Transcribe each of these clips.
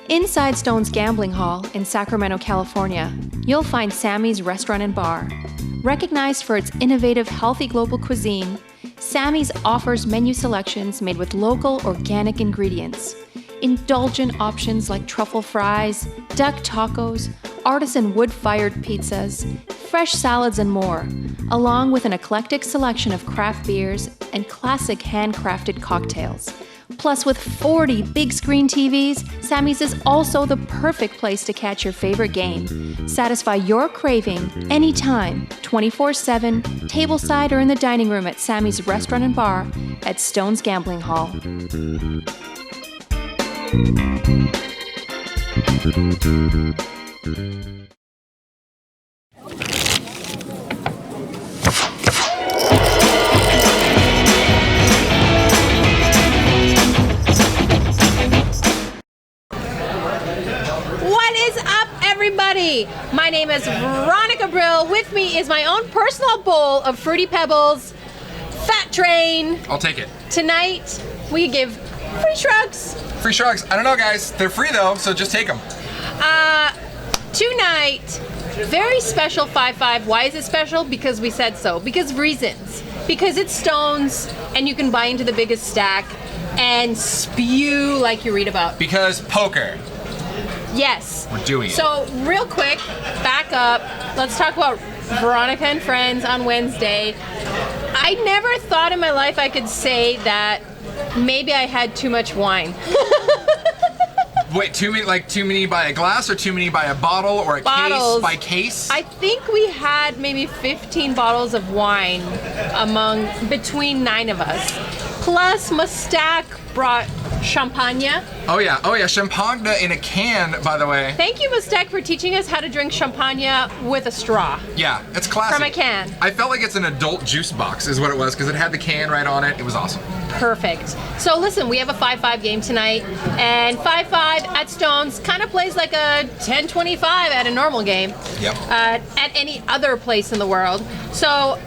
Inside Stone's Gambling Hall in Sacramento, California, you'll find Sammy's Restaurant and Bar. Recognized for its innovative, healthy global cuisine, Sammy's offers menu selections made with local, organic ingredients. Indulgent options like truffle fries, duck tacos, artisan wood-fired pizzas, fresh salads, and more, along with an eclectic selection of craft beers and classic handcrafted cocktails. Plus, with 40 big screen TVs, Sammy's is also the perfect place to catch your favorite game. Satisfy your craving anytime, 24/7, tableside or in the dining room at Sammy's Restaurant and Bar at Stone's Gambling Hall. Everybody, my name is Veronica Brill. With me is my own personal bowl of Fruity Pebbles, Fat Train. I'll take it. Tonight, we give free shrugs. Free shrugs. I don't know, guys. They're free though, so just take them. Tonight, very special 5-5. Why is it special? Because we said so. Because of reasons. Because it's Stones, and you can buy into the biggest stack and spew like you read about. Because poker. Yes. We're doing it. So, real quick, back up. Let's talk about Veronica and Friends on Wednesday. I never thought in my life I could say that maybe I had too much wine. Wait, too many by a glass, or too many by a bottle, or a bottles. Case by case? I think we had maybe 15 bottles of wine between 9 of us. Plus, Mustak brought champagne. Oh yeah, champagne in a can, by the way. Thank you, Mustak, for teaching us how to drink champagne with a straw. Yeah, it's classic. From a can. I felt like it's an adult juice box is what it was, because it had the can right on it. It was awesome. Perfect. So listen, we have a 5-5 game tonight, and 5-5 at Stones kind of plays like a 10-25 at a normal game. Yep. At any other place in the world. So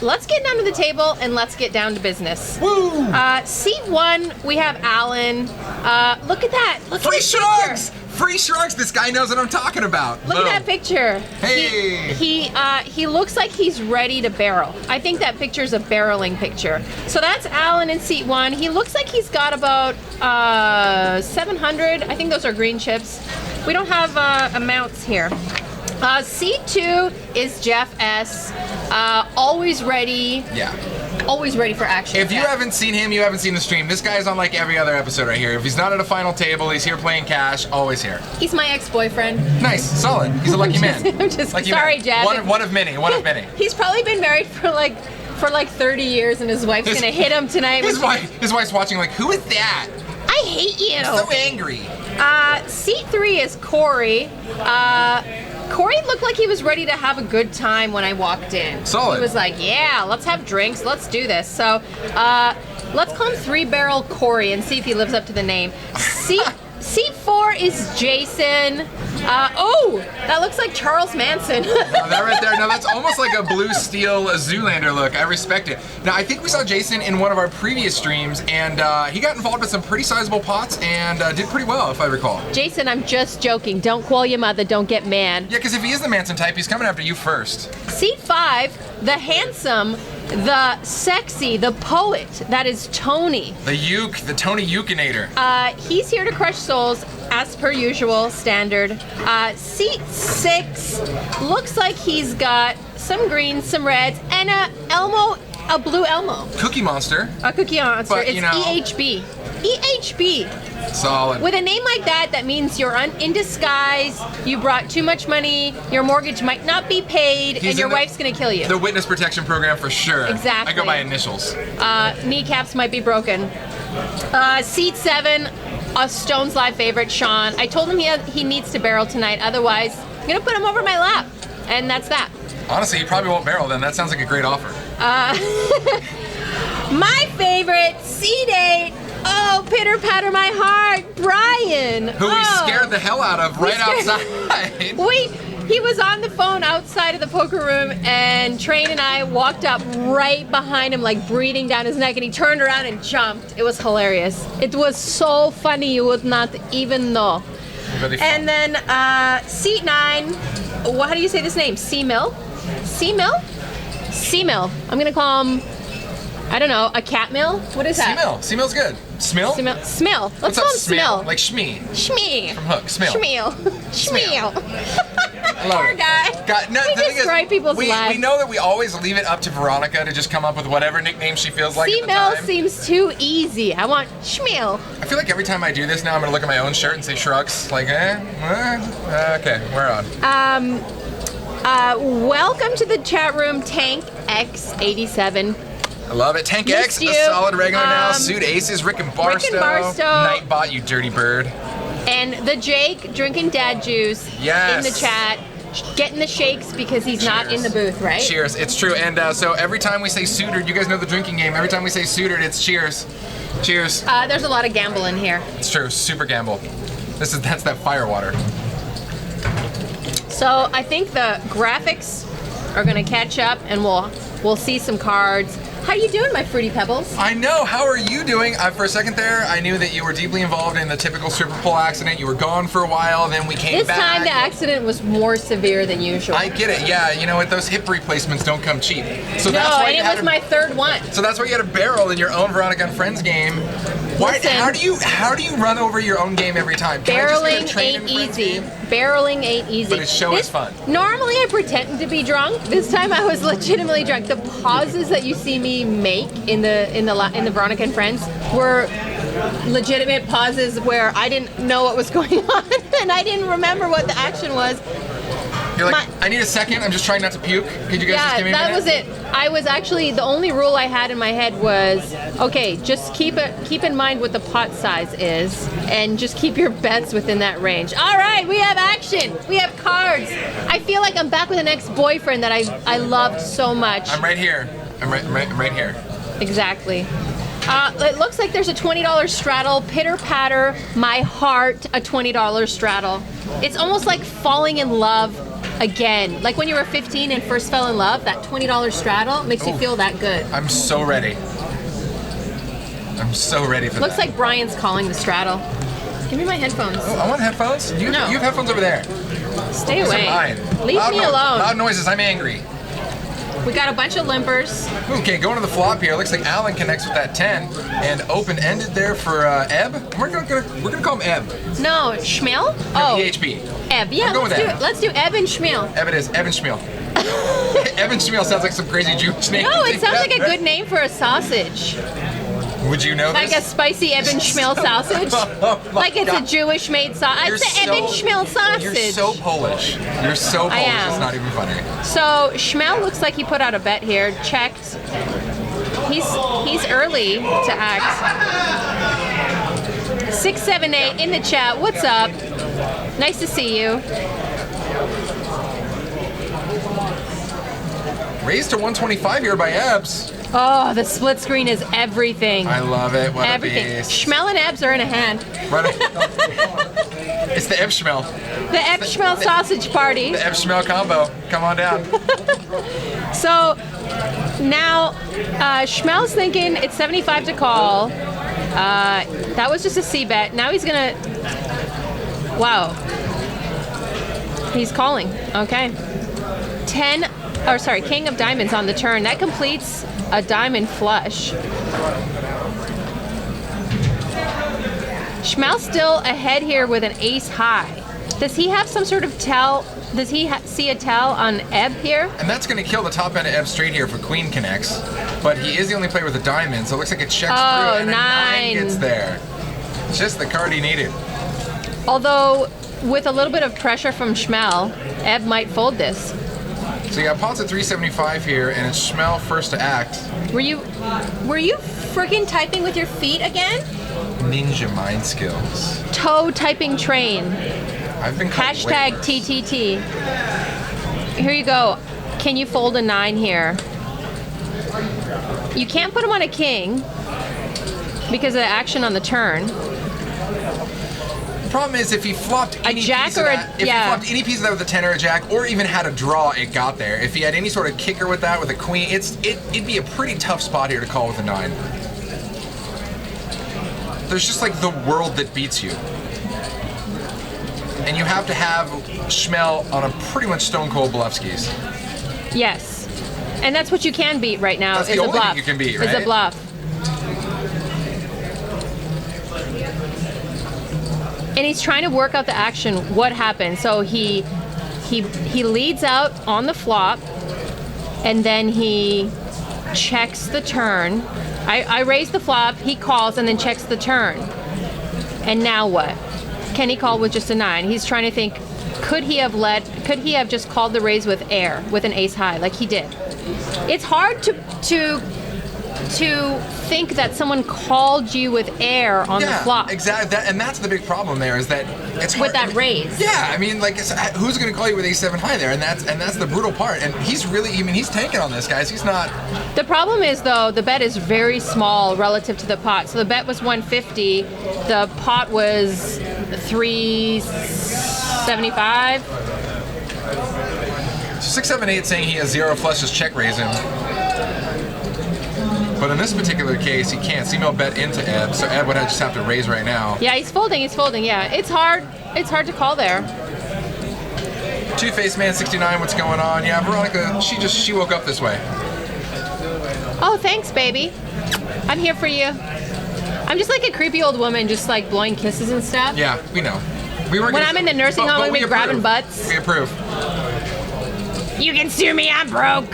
let's get down to the table and let's get down to business. Woo! Seat 1, we have Alan. Look at that. Look Free at shrugs! Free shrugs! This guy knows what I'm talking about. Look at that picture. Hey! He looks like he's ready to barrel. I think that picture is a barreling picture. So that's Alan in seat 1. He looks like he's got about 700. I think those are green chips. We don't have amounts here. Seat 2 is Jeff S. Always ready. Yeah. Always ready for action. If you haven't seen him, you haven't seen the stream. This guy's on like every other episode right here. If he's not at a final table, he's here playing cash, always here. He's my ex-boyfriend. Nice, solid. He's a lucky man. I'm just lucky sorry, man. Jeff. One of many. He's probably been married for like 30 years, and his wife's gonna hit him tonight. His wife's watching like, who is that? I hate you. I'm so angry. Seat 3 is Corey. Corey looked like he was ready to have a good time when I walked in. Solid. He was like, yeah, let's have drinks, let's do this. So let's call him 3-Barrel Corey and see if he lives up to the name. Seat 4 is Jason. Oh, that looks like Charles Manson. That right there, no, that's almost like a Blue Steel Zoolander look. I respect it. Now, I think we saw Jason in one of our previous streams, and he got involved with some pretty sizable pots and did pretty well, if I recall. Jason, I'm just joking. Don't call your mother. Don't get mad. Yeah, because if he is the Manson type, he's coming after you first. Seat 5, the handsome, the sexy, the poet. That is Tony. The Tony Eucanator. He's here to crush souls, as per usual, standard. Seat 6 looks like he's got some greens, some reds, and a blue Elmo. Cookie Monster. A Cookie Monster. But, it's EHB. EHB. Solid. With a name like that, that means you're in disguise, you brought too much money, your mortgage might not be paid, and your wife's gonna kill you. The witness protection program for sure. Exactly. I go by initials. Kneecaps might be broken. Seat 7, a Stones Live favorite, Sean. I told him he needs to barrel tonight, otherwise I'm gonna put him over my lap, and that's that. Honestly, he probably won't barrel then. That sounds like a great offer. My favorite, seat 8. Oh, pitter patter my heart, Brian. Who we scared the hell out of right outside. He was on the phone outside of the poker room, and Train and I walked up right behind him, like breathing down his neck, and he turned around and jumped. It was hilarious. It was so funny, you would not even know. Very fun. And then seat 9, how do you say this name? C-Mill? C-Mill? C-Mill. I'm gonna call him, I don't know, a cat mill? What is that? C-Mill. C-Mill's good. Smill? Smill. Let's What's call up, him Smill. Like Shmee. Shmee. From Hook. Smill. Shmeal. Shmeal. I love Poor it. guy. No, We the thing destroy people's we lives. know that we always leave it up to Veronica to just come up with whatever nickname she feels like at the C-Mill time. seems too easy. I want Shmeal. I feel like every time I do this now, I'm gonna look at my own shirt and say shrugs. Like, okay, we're on. Welcome to the chat room, Tank X87. I love it. Tank X, Missed a you. solid regular now. Suit Aces, Rick and Barstow. Nightbot, you dirty bird. And the Jake drinking dad juice Yes. in the chat, getting the shakes because he's not in the booth, right? Cheers. It's true. And so every time we say suitored, you guys know the drinking game. Every time we say suitored, it's cheers. Cheers. There's a lot of gamble in here. It's true. Super gamble. That's that fire water. So I think the graphics are gonna catch up, and we'll see some cards. How you doing, my Fruity Pebbles? I know. How are you doing? For a second there, I knew that you were deeply involved in the typical stripper pole accident. You were gone for a while, then we came This back. time the accident was more severe than usual. I get it. Yeah, you know what? Those hip replacements don't come cheap. So that's No, why and you it had was a- my third one. So that's why you had a barrel in your own Veronica and Friends game. Why? Listen. How do you run over your own game every time? Can I just get a Barreling Train ain't and Friends easy. game? Barreling ain't easy. But a show is fun. Normally I pretend to be drunk. This time I was legitimately drunk. The pauses that you see me make in the Veronica and Friends were legitimate pauses where I didn't know what was going on and I didn't remember what the action was. You're like, I need a second. I'm just trying not to puke. Could you guys just Yeah, give me a that minute? was it. I was actually, the only rule I had in my head was, okay, just keep in mind what the pot size is and just keep your bets within that range. All right, we have action. We have cards. I feel like I'm back with an ex-boyfriend that I loved so much. I'm right here. I'm right here. Exactly. It looks like there's a $20 straddle. Pitter patter, my heart, a $20 straddle. It's almost like falling in love again. Like when you were 15 and first fell in love, that $20 straddle makes you feel that good. I'm so ready. I'm so ready for Looks that. like Brian's calling the straddle. Give me my headphones. Oh, I want headphones. You No. have headphones over there. Stay These are away. mine. Leave Loud me noise- alone. Loud noises. I'm angry. We got a bunch of limpers. Okay, going to the flop here. Looks like Alan connects with that 10 and open-ended there for Eb. We're gonna call him Eb. No, Schmiel? No, Oh, EHP. Eb. Yeah, I'm going let's with do Eb. it. Let's do Eb and Schmiel. Eb it is. Evan Schmiel. Evan Schmiel sounds like some crazy Jewish name. No, it sounds like a good name for a sausage. Would you know Like a this? spicy Eben Schmiel sausage. Oh my Like it's God. a Jewish made sausage. It's an Eben Schmiel sausage. You're so Polish. You're so Polish. am. It's not even funny. So Schmel looks like he put out a bet here. Checked. He's early to act. 678 in the chat. What's up? Nice to see you. Raised to 125 here by Ebs. Oh, the split screen is everything. I love it. What Everything. a beast. Schmel and Ebs are in a hand. It's the Eb Schmel. The Eb Schmel sausage party. The Eb Schmel combo. Come on down. So now Schmel's thinking it's 75 to call. That was just a C bet. Now he's gonna. Wow. He's calling. Okay. King of diamonds on the turn. That completes a diamond flush. Schmel's still ahead here with an ace high. Does he have some sort of tell? Does he see a tell on Eb here? And that's going to kill the top end of Eb straight here for Queen connects. But he is the only player with a diamond, so it looks like it checks through and a 9 gets there. Just the card he needed. Although, with a little bit of pressure from Schmel, Eb might fold this. So you got pots at 375 here, and it's Schmel first to act. Were you friggin' typing with your feet again? Ninja mind skills. Toe typing train. I've been called Hashtag way worse. TTT. Here you go. Can you fold a 9 here? You can't put him on a king because of the action on the turn. The problem is if he flopped any jack piece of or a- that, if yeah. he flopped any piece of that with a 10 or a jack, or even had a draw, it got there. If he had any sort of kicker with that, with a queen, it'd be a pretty tough spot here to call with a 9. There's just like the world that beats you. And you have to have Schmel on a pretty much stone cold bluff skis. Yes. And that's what you can beat right now. That's the is a only bluff. thing you can beat, Is right? a bluff. And he's trying to work out the action. What happened? So he leads out on the flop, and then he checks the turn. I raise the flop, he calls, and then checks the turn. And now what? Can he call with just a 9? He's trying to think, could he have just called the raise with air, with an ace high, like he did? It's hard to think that someone called you with air on the flop. Exactly. And that's the big problem there, is that it's hard With that raise. Yeah, I mean, like, who's going to call you with ace-7 high there? And that's the brutal part. And he's really, I mean, he's tanking on this, guys. He's not. The problem is, though, the bet is very small relative to the pot. So the bet was 150. The pot was 375. So 6, 7, 8 saying he has 0 flushes, check raise him. But in this particular case, he can't. C-Mill bet into Ebb, so Ebb would just have to raise right now. Yeah, he's folding. Yeah. It's hard to call there. Two-Face Man 69, what's going on? Yeah, Veronica, she woke up this way. Oh, thanks, baby. I'm here for you. I'm just like a creepy old woman, just like blowing kisses and stuff. Yeah, we know. When I'm in the nursing home, I'm gonna be grabbing butts. We approve. You can sue me, I'm broke.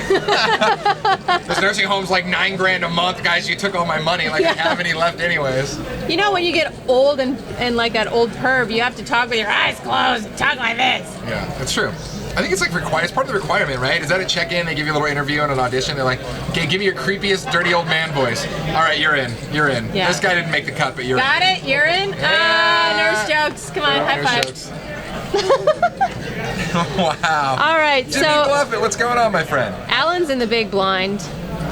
This nursing home's like $9,000 a month, guys. You took all my money, like I have any left anyways. You know, when you get old and like that old perv, you have to talk with your eyes closed, talk like this. Yeah, that's true. I think it's like required. It's part of the requirement, right? Is that a check-in? They give you a little interview and an audition. They're like, okay, give me your creepiest, dirty old man voice. All right, you're in. Yeah. This guy didn't make the cut, but you're Got in. it? You're in? Nurse jokes. Come on, high five. Jokes. Wow. All right, Jimmy so Bluffett, what's going on, my friend? Alan's in the big blind.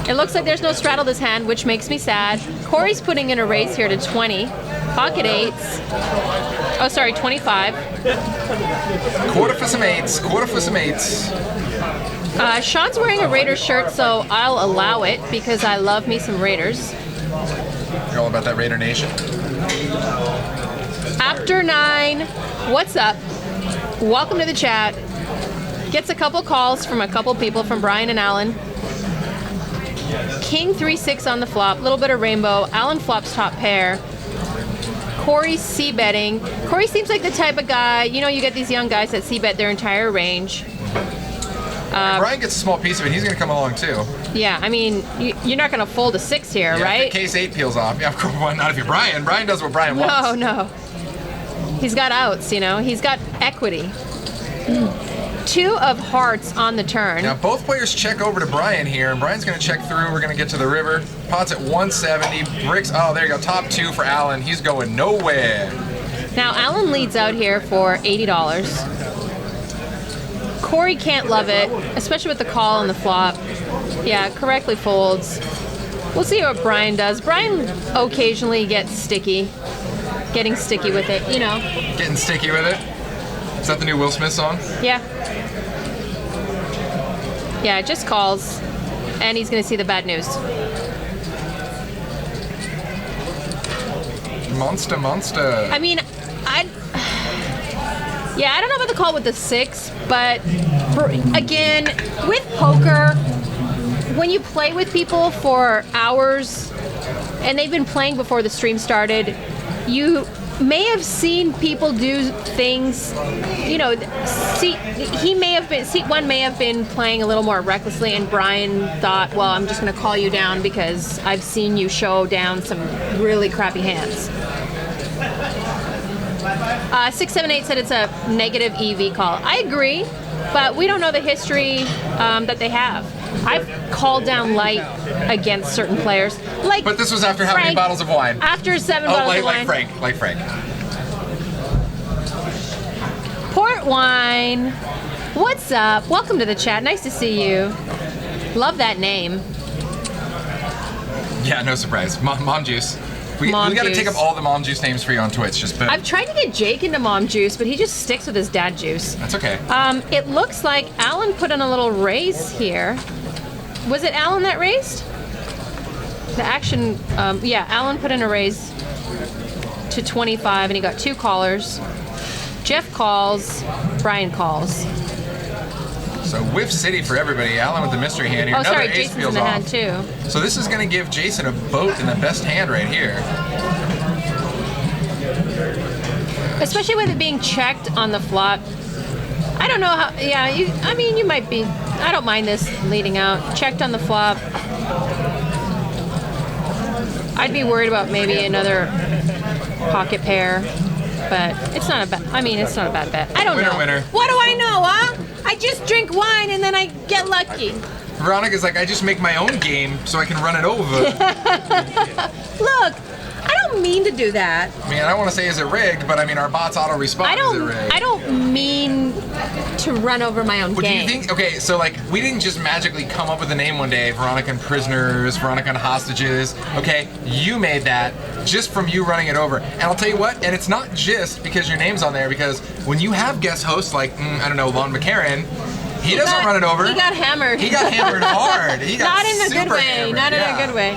It looks like there's no straddle this hand, which makes me sad. Corey's putting in a raise here to 20. Pocket eights. Oh, sorry, 25. Quarter for some eights. Sean's wearing a Raiders shirt, so I'll allow it because I love me some Raiders. You're all about that Raider Nation. After 9, what's up? Welcome to the chat. Gets a couple calls from a couple people, from Brian and Alan. King 3-6 on the flop, little bit of rainbow. Alan flops top pair. Corey's c-betting. Corey seems like the type of guy, you know, you get these young guys that c-bet their entire range. Brian gets a small piece of it. He's going to come along too. Yeah, I mean, you're not going to fold a 6 here, Yeah, right? if the case 8 peels off. Yeah, of course. Well, not if you're Brian. Brian does what Brian wants. No. He's got outs, you know. He's got equity. 2 of hearts on the turn. Now both players check over to Brian here, and Brian's going to check through. We're going to get to the river. Pot's at 170. Bricks. Oh, there you go. Top 2 for Alan. He's going nowhere. Now Alan leads out here for $80. Corey can't love it, especially with the call and the flop. Yeah, correctly folds. We'll see what Brian does. Brian occasionally gets sticky. Getting sticky with it, you know. Getting sticky with it. Is that the new Will Smith song? Yeah. Yeah, it just calls. And he's going to see the bad news. Monster. I mean, I don't know about the call with the 6, but again, with poker, when you play with people for hours, and they've been playing before the stream started, you may have seen people do things, you know, seat one may have been playing a little more recklessly, and Brian thought, well, I'm just going to call you down because I've seen you show down some really crappy hands. 678 said it's a negative EV call. I agree, but we don't know the history that they have. I've called down light against certain players. But this was after how many bottles of wine? After 7 bottles of wine. Like Frank. Port wine. What's up? Welcome to the chat. Nice to see you. Love that name. Yeah, no surprise. Mom juice. We got to juice. take up all the mom juice names for you on Twitch. Just boom. I've tried to get Jake into mom juice, but he just sticks with his dad juice. That's okay. It looks like Alan put in a little raise here. Was it Alan that raised? The action, yeah, Alan put in a raise to 25, and he got 2 callers. Jeff calls, Brian calls. So Whiff City for everybody. Alan with the mystery hand here. Oh, Another sorry, ace Jason's peels in the off. hand too. So this is going to give Jason a boat in the best hand right here. Especially with it being checked on the flop. I don't know how, yeah, you might be, I don't mind this leading out. Checked on the flop. I'd be worried about maybe another pocket pair, but it's not a bad, it's not a bad bet. I don't know. Winner. What do I know, huh? I just drink wine and then I get lucky. Veronica's like, I just make my own game so I can run it over. Look, I don't mean to do that. I mean, I don't want to say is it rigged, but I mean, our bots auto respond. Is it rigged? I don't mean to run over my own Well, do game. you think? Okay, so like we didn't just magically come up with a name one day. Veronica and Prisoners, Veronica and Hostages. Okay, you made that just from you running it over. And I'll tell you what. And it's not just because your name's on there. Because when you have guest hosts like I don't know, Lon McCarran, he doesn't run it over. He got hammered. He got hammered hard. He got Not in a good super way. hammered. Not in Yeah. a good way.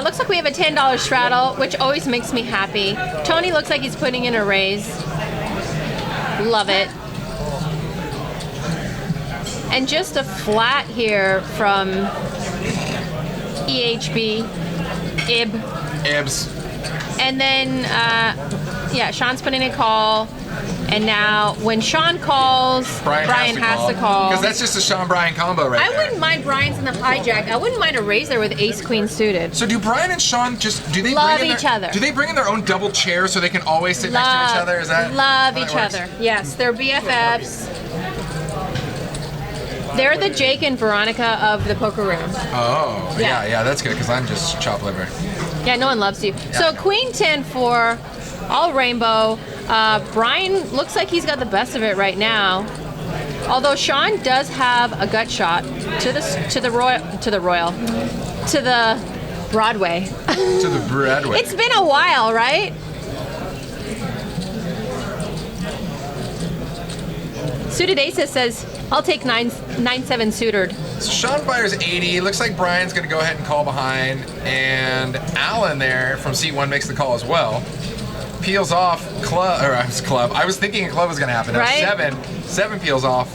Looks like we have a $10 straddle, which always makes me happy. Tony looks like he's putting in a raise. Love it. And just a flat here from EHB, Ibs. And then, yeah, Sean's putting a call. And now, when Sean calls, Brian has to call. Because that's just a Sean Brian combo right I there. wouldn't mind Brian's in the hijack. I wouldn't mind a raise there with ace queen suited. So do Brian and Sean do they Love bring in each other. Do they bring in their own double chairs so they can always sit next to each other? Is that love how each that works? other? Yes, they're BFFs. They're the Jake and Veronica of the poker room. Oh, Yeah. yeah, that's good because I'm just chop liver. Yeah, no one loves you. So Queen 10-4, all rainbow. Brian looks like he's got the best of it right now. Although Sean does have a gut shot to the Broadway. To the Broadway. It's been a while, right? Suited Aces says, I'll take 9-7 suited. So Sean fires 80. Looks like Brian's going to go ahead and call behind. And Alan there from seat 1 makes the call as well. Peels off club. I was thinking a club was going to happen. No, Right? 7 peels off.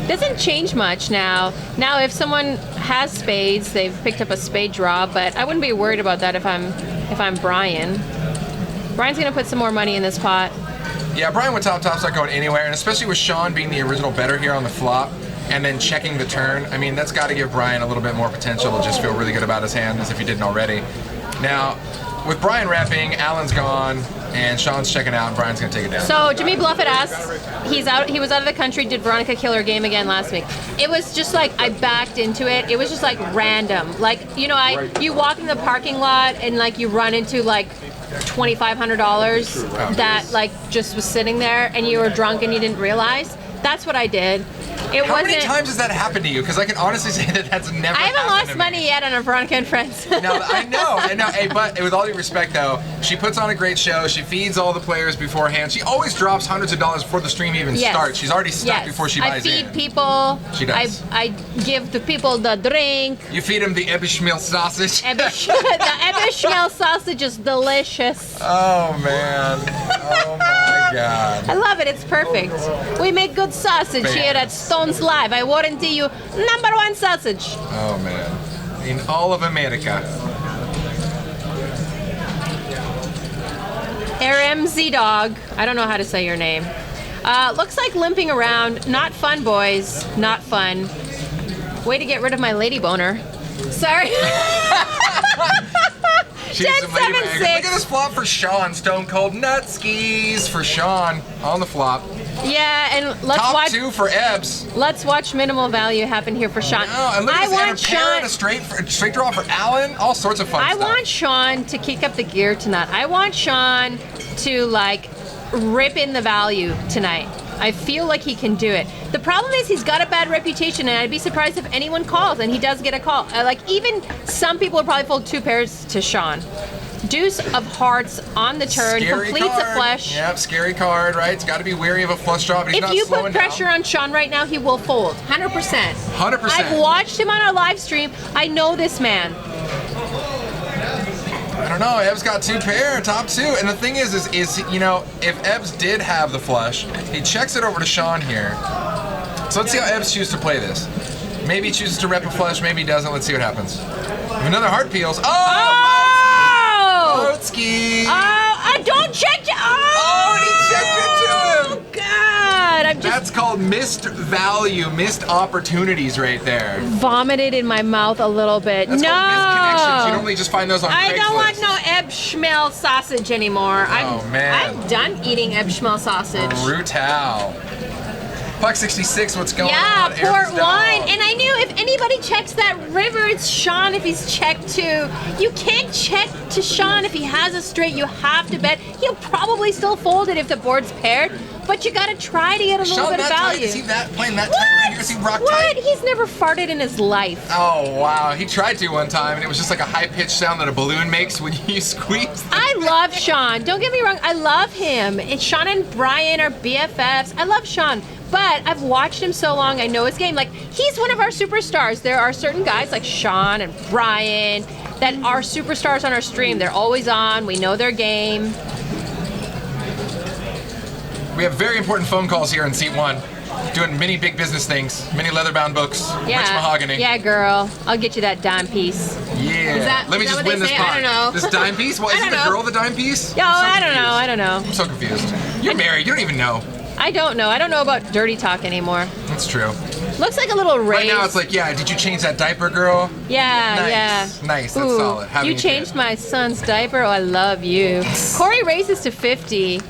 Doesn't change much now. Now, if someone has spades, they've picked up a spade draw, but I wouldn't be worried about that if I'm Brian. Brian's going to put some more money in this pot. Yeah, Brian with top's not going anywhere, and especially with Sean being the original better here on the flop and then checking the turn. I mean, that's got to give Brian a little bit more potential to just feel really good about his hand as if he didn't already. Now, with Brian repping, Alan's gone, and Sean's checking out, and Brian's going to take it down. So Jimmy Bluffett asks, he was out of the country, did Veronica kill her game again last week? It was just like, I backed into it. It was just like random. Like, you know, you walk in the parking lot and like you run into like $2,500 that like just was sitting there and you were drunk and you didn't realize. That's what I did. How many times has that happened to you? Because I can honestly say that that's never I haven't happened lost to me. money yet on a Veronica and Friends. No, I know. Hey, but with all due respect, though, she puts on a great show. She feeds all the players beforehand. She always drops hundreds of dollars before the stream even starts. She's already stuck before she buys in. I feed people. She does. I give the people the drink. You feed them the Ebbishmeal sausage. The Ebbishmeal sausage is delicious. Oh, man. Oh, my God. I love it. It's perfect. We make good sausage here at Stones Live. I warranty you #1 sausage. Oh, man. In all of America. RMZ Dog. I don't know how to say your name. Looks like limping around. Not fun, boys. Not fun. Way to get rid of my lady boner. Sorry. She's 10, some lady 7, bag. 6. Look at this flop for Sean. Stone Cold Nut Skis for Sean on the flop. Yeah, and let's Top watch. 2 for Ebbs. Let's watch minimal value happen here for Sean. Oh, and look I at this, and want a pair Sean. and a straight draw for Alan. All sorts of fun I stuff. want Sean to kick up the gear tonight. I want Sean to like rip in the value tonight. I feel like he can do it. The problem is he's got a bad reputation, and I'd be surprised if anyone calls, and he does get a call. Like, even some people would probably fold 2 pairs to Sean. Deuce of hearts on the turn, Scary completes card. a flush. Yep, scary card, right? It's got to be wary of a flush draw, but he's If not you slowing put pressure down. on Sean right now, he will fold. 100%. 100%. I've watched him on our live stream. I know this man. I don't know. Ebbs got 2 pair, top 2, and the thing is you know, if Ebbs did have the flush, he checks it over to Sean here. So let's see how Ebbs chooses to play this. Maybe he chooses to rep a flush, maybe he doesn't. Let's see what happens. If another heart peels. Oh! Boatski! I don't check it. Oh, and he checked it to him! Oh, God. I'm just That's called missed value, missed opportunities right there. vomited in my mouth a little bit. That's no. called missed connections. You normally just find those on I don't want Craigslist. no Eb Schmel sausage anymore. Man. I'm done eating Eb Schmel sausage. Brutal. Puck 66, what's going Yeah, on? port Aaron's down. wine. And I knew if anybody checks that river, it's Sean if he's checked to. You can't check to Sean if he has a straight. You have to bet. He'll probably still fold it if the board's paired, but you gotta try to get a little Sean, bit of that tight? value. Is he playing that tight right here? Is he rock What? tight? He's never farted in his life. Oh, wow. He tried to one time, and it was just like a high-pitched sound that a balloon makes when you squeeze. I love Sean. Don't get me wrong. I love him. And Sean and Brian are BFFs. I love Sean. But I've watched him so long, I know his game. Like, he's one of our superstars. There are certain guys like Sean and Brian that are superstars on our stream. They're always on. We know their game. We have very important phone calls here in seat 1. Doing many big business things. Many leather-bound books. Yeah. Rich mahogany. Yeah, girl. I'll get you that dime piece. Yeah. Let me just what win they this say? pot. I don't know. This dime piece? Well, I isn't don't the know. girl the dime piece? Yo, I'm so I don't know. confused. I don't know. I'm so confused. You're married. You don't even know. I don't know. I don't know about dirty talk anymore. That's true. Looks like a little raised. Right now it's like, yeah, did you change that diaper, girl? Yeah, Nice. yeah. Nice, that's Ooh, solid. Having you a changed kid. my son's diaper. Oh, I love you. Corey raises to 50.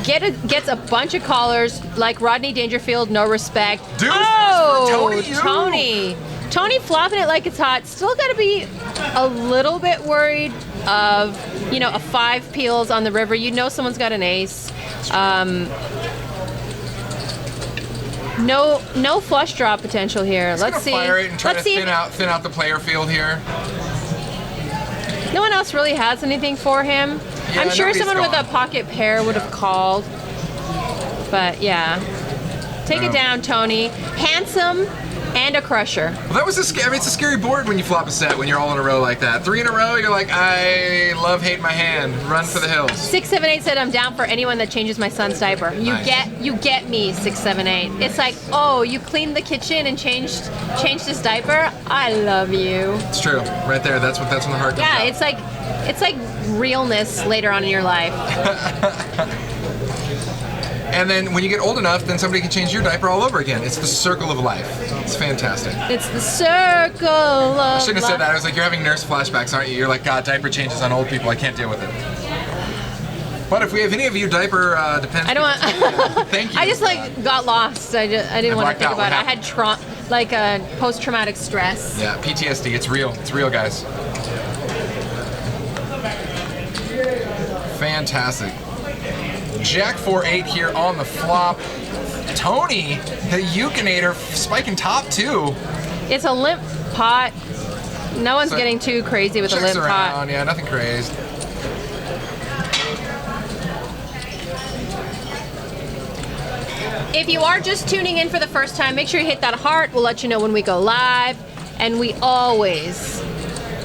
Gets a bunch of callers like Rodney Dangerfield, no respect. Deuces oh, for Tony U. Tony flopping it like it's hot. Still got to be a little bit worried of, you know, a 5 peels on the river. You know someone's got an ace. No flush draw potential here. He's Let's gonna see. fire it and try Let's to see thin out the player field here. No one else really has anything for him. Yeah, I'm sure nobody's someone with gone. a pocket pair would have called. But yeah. Take it down, Tony. Handsome and a crusher. Well, that was it's a scary board when you flop a set when you're all in a row like that. 3 in a row, you're like, I hate my hand. Run for the hills. 678 said I'm down for anyone that changes my son's diaper. Nice. You get me, 678. It's like, oh, you cleaned the kitchen and changed his diaper? I love you. It's true. Right there. That's when the heart comes Yeah, out. it's like realness later on in your life. And then when you get old enough, then somebody can change your diaper all over again. It's the circle of life. It's fantastic. It's the circle of I shouldn't have said life. that. I was like, you're having nurse flashbacks, aren't you? You're like, God, diaper changes on old people. I can't deal with it. But if we have any of you diaper dependent, I don't want. thank you. I just got lost. I didn't want to blacked think out. about it. What I had post-traumatic stress. Yeah, PTSD. It's real. It's real, guys. Fantastic. Jack 4-8 here on the flop. Tony, the Yukinator, spiking top 2. It's a limp pot. No one's So getting too crazy with a Checks limp around. pot. Yeah, nothing crazed. If you are just tuning in for the first time, make sure you hit that heart. We'll let you know when we go live. And we always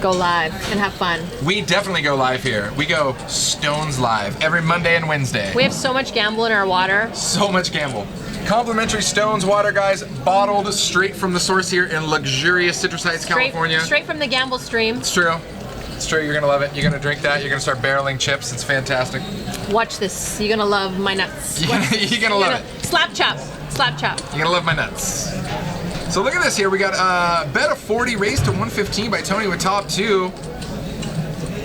go live and have fun. We definitely go live here. We go Stones live every Monday and Wednesday. We have so much gamble in our water. So much gamble. Complimentary Stones water, guys, bottled straight from the source here in luxurious Citrus Heights, California. Straight from the gamble stream. It's true. It's true. You're gonna love it. You're gonna drink that. You're gonna start barreling chips. It's fantastic. Watch this. You're gonna love my nuts. You're gonna love it. Slap chop. Slap chop. You're gonna love my nuts. So look at this here. We got bet of 40 raised to 115 by Tony with top 2.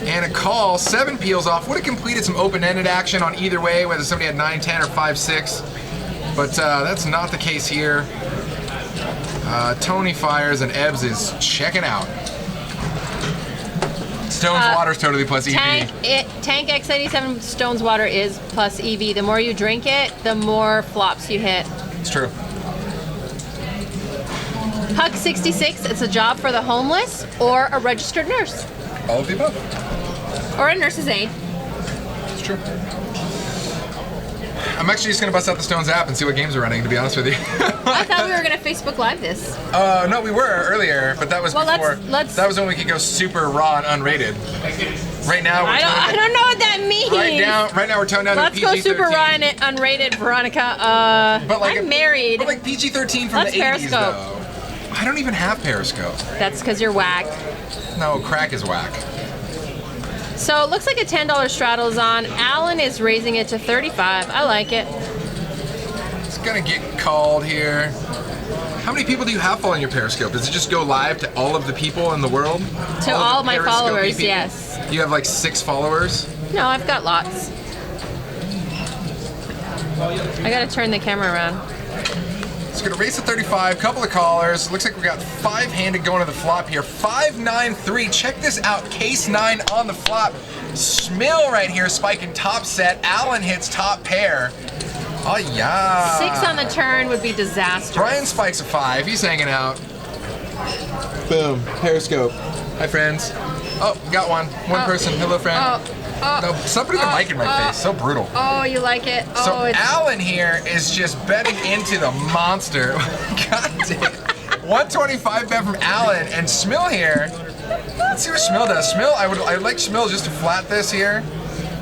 And a call, 7 peels off. Would have completed some open-ended action on either way, whether somebody had 9-10 or 5-6. But that's not the case here. Tony fires and Ebbs is checking out. Stone's Water's totally plus EV. Tank X87 Stone's Water is plus EV. The more you drink it, the more flops you hit. It's true. Huck 66, it's a job for the homeless or a registered nurse. All of the above. Or a nurse's aide. It's true. I'm actually just going to bust out the Stones app and see what games are running, to be honest with you. I thought we were going to Facebook Live this. No, we were earlier, but that was before. That was when we could go super raw and unrated. Right now, we're I don't know what that means. Right now we're toned down to PG-13. Let's go super raw and unrated, Veronica. But like I'm married. But like PG-13 from the 80s, Periscope. though. I don't even have Periscope. That's because you're whack. No, crack is whack. So it looks like a $10 straddle is on. Alan is raising it to 35. I like it. It's gonna get called here. How many people do you have following your Periscope? Does it just go live to all of the people in the world? To all my followers, people? yes. You have like 6 followers? No, I've got lots. I gotta turn the camera around. It's gonna race to 35, couple of callers. Looks like we got 5-handed going to the flop here. 5-9-3, check this out, case 9 on the flop. Smill right here, spiking top set. Alan hits top pair. Oh yeah. 6 on the turn would be disastrous. Brian spikes a 5, he's hanging out. Boom, Periscope. Hi friends. Oh, got one. One person, hello friend. No, stop putting the mic in my face, so brutal. Oh, you like it? So Alan here is just betting into the monster. God damn. 125 bet from Alan, and Smill here. Let's see what Smill does. Smill, I'd like Smill just to flat this here,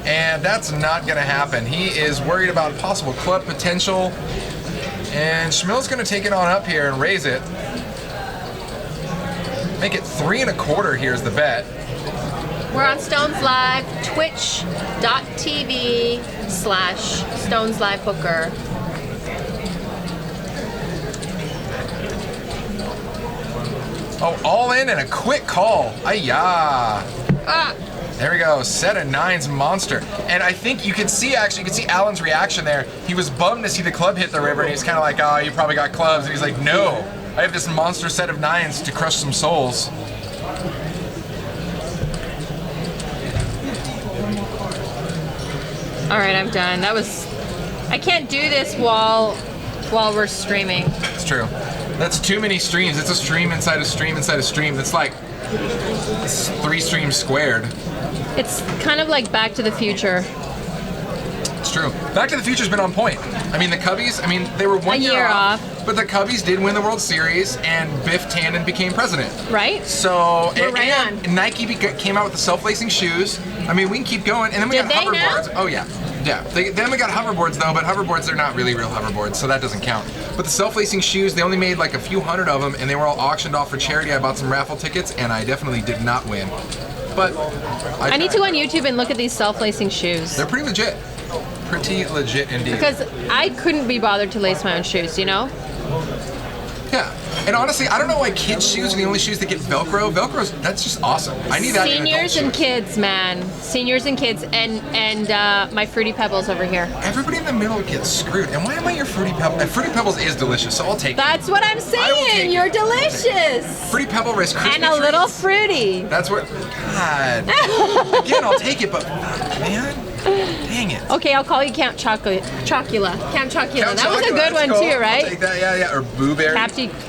and that's not gonna happen. He is worried about possible club potential, and Smill's gonna take it on up here and raise it. Make it 3 1/4 here's the bet. We're on Stones Live, twitch.tv/Stones Live Poker. Oh, all in and a quick call. Ay-ya. There we go, set of 9s monster. And I think you can see, actually, you can see Alan's reaction there. He was bummed to see the club hit the river, and he's kind of like, oh, you probably got clubs. And he's like, no, I have this monster set of 9s to crush some souls. All right, I'm done. I can't do this while we're streaming. It's true. That's too many streams. It's a stream inside a stream inside a stream. That's like 3 streams squared. It's kind of like Back to the Future. It's true. Back to the Future's been on point. I mean, the Cubbies, they were 1 year off. But the Cubbies did win the World Series, and Biff Tannen became president. Right. So, We're right and Nike came out with the self-lacing shoes. I mean, we can keep going. And then we got hoverboards. Oh, yeah. Yeah. Then we got hoverboards, though, but hoverboards, they're not really real hoverboards, so that doesn't count. But the self-lacing shoes, they only made like a few hundred of them, and they were all auctioned off for charity. I bought some raffle tickets, and I definitely did not win. But I need to go on YouTube and look at these self-lacing shoes. They're pretty legit. Pretty legit indeed. Because I couldn't be bothered to lace my own shoes, you know? Yeah. And honestly, I don't know why kids' shoes are the only shoes that get Velcro. Velcro's, that's just awesome. I need that in adult Seniors and shoes. kids, man. Seniors and kids, and my Fruity Pebbles over here. Everybody in the middle gets screwed. And why am I your Fruity Pebble? Fruity Pebbles is delicious, so I'll take it. That's what I'm saying. You're delicious. Fruity Pebble Rice Krispie And a little treats. fruity. That's what. God. Again, I'll take it, but man, dang it. Okay, I'll call you Count Chocula. Count Chocula. Count That was a Chocula, good one cool. too, right? I'll take that, yeah. Or Boo Berry.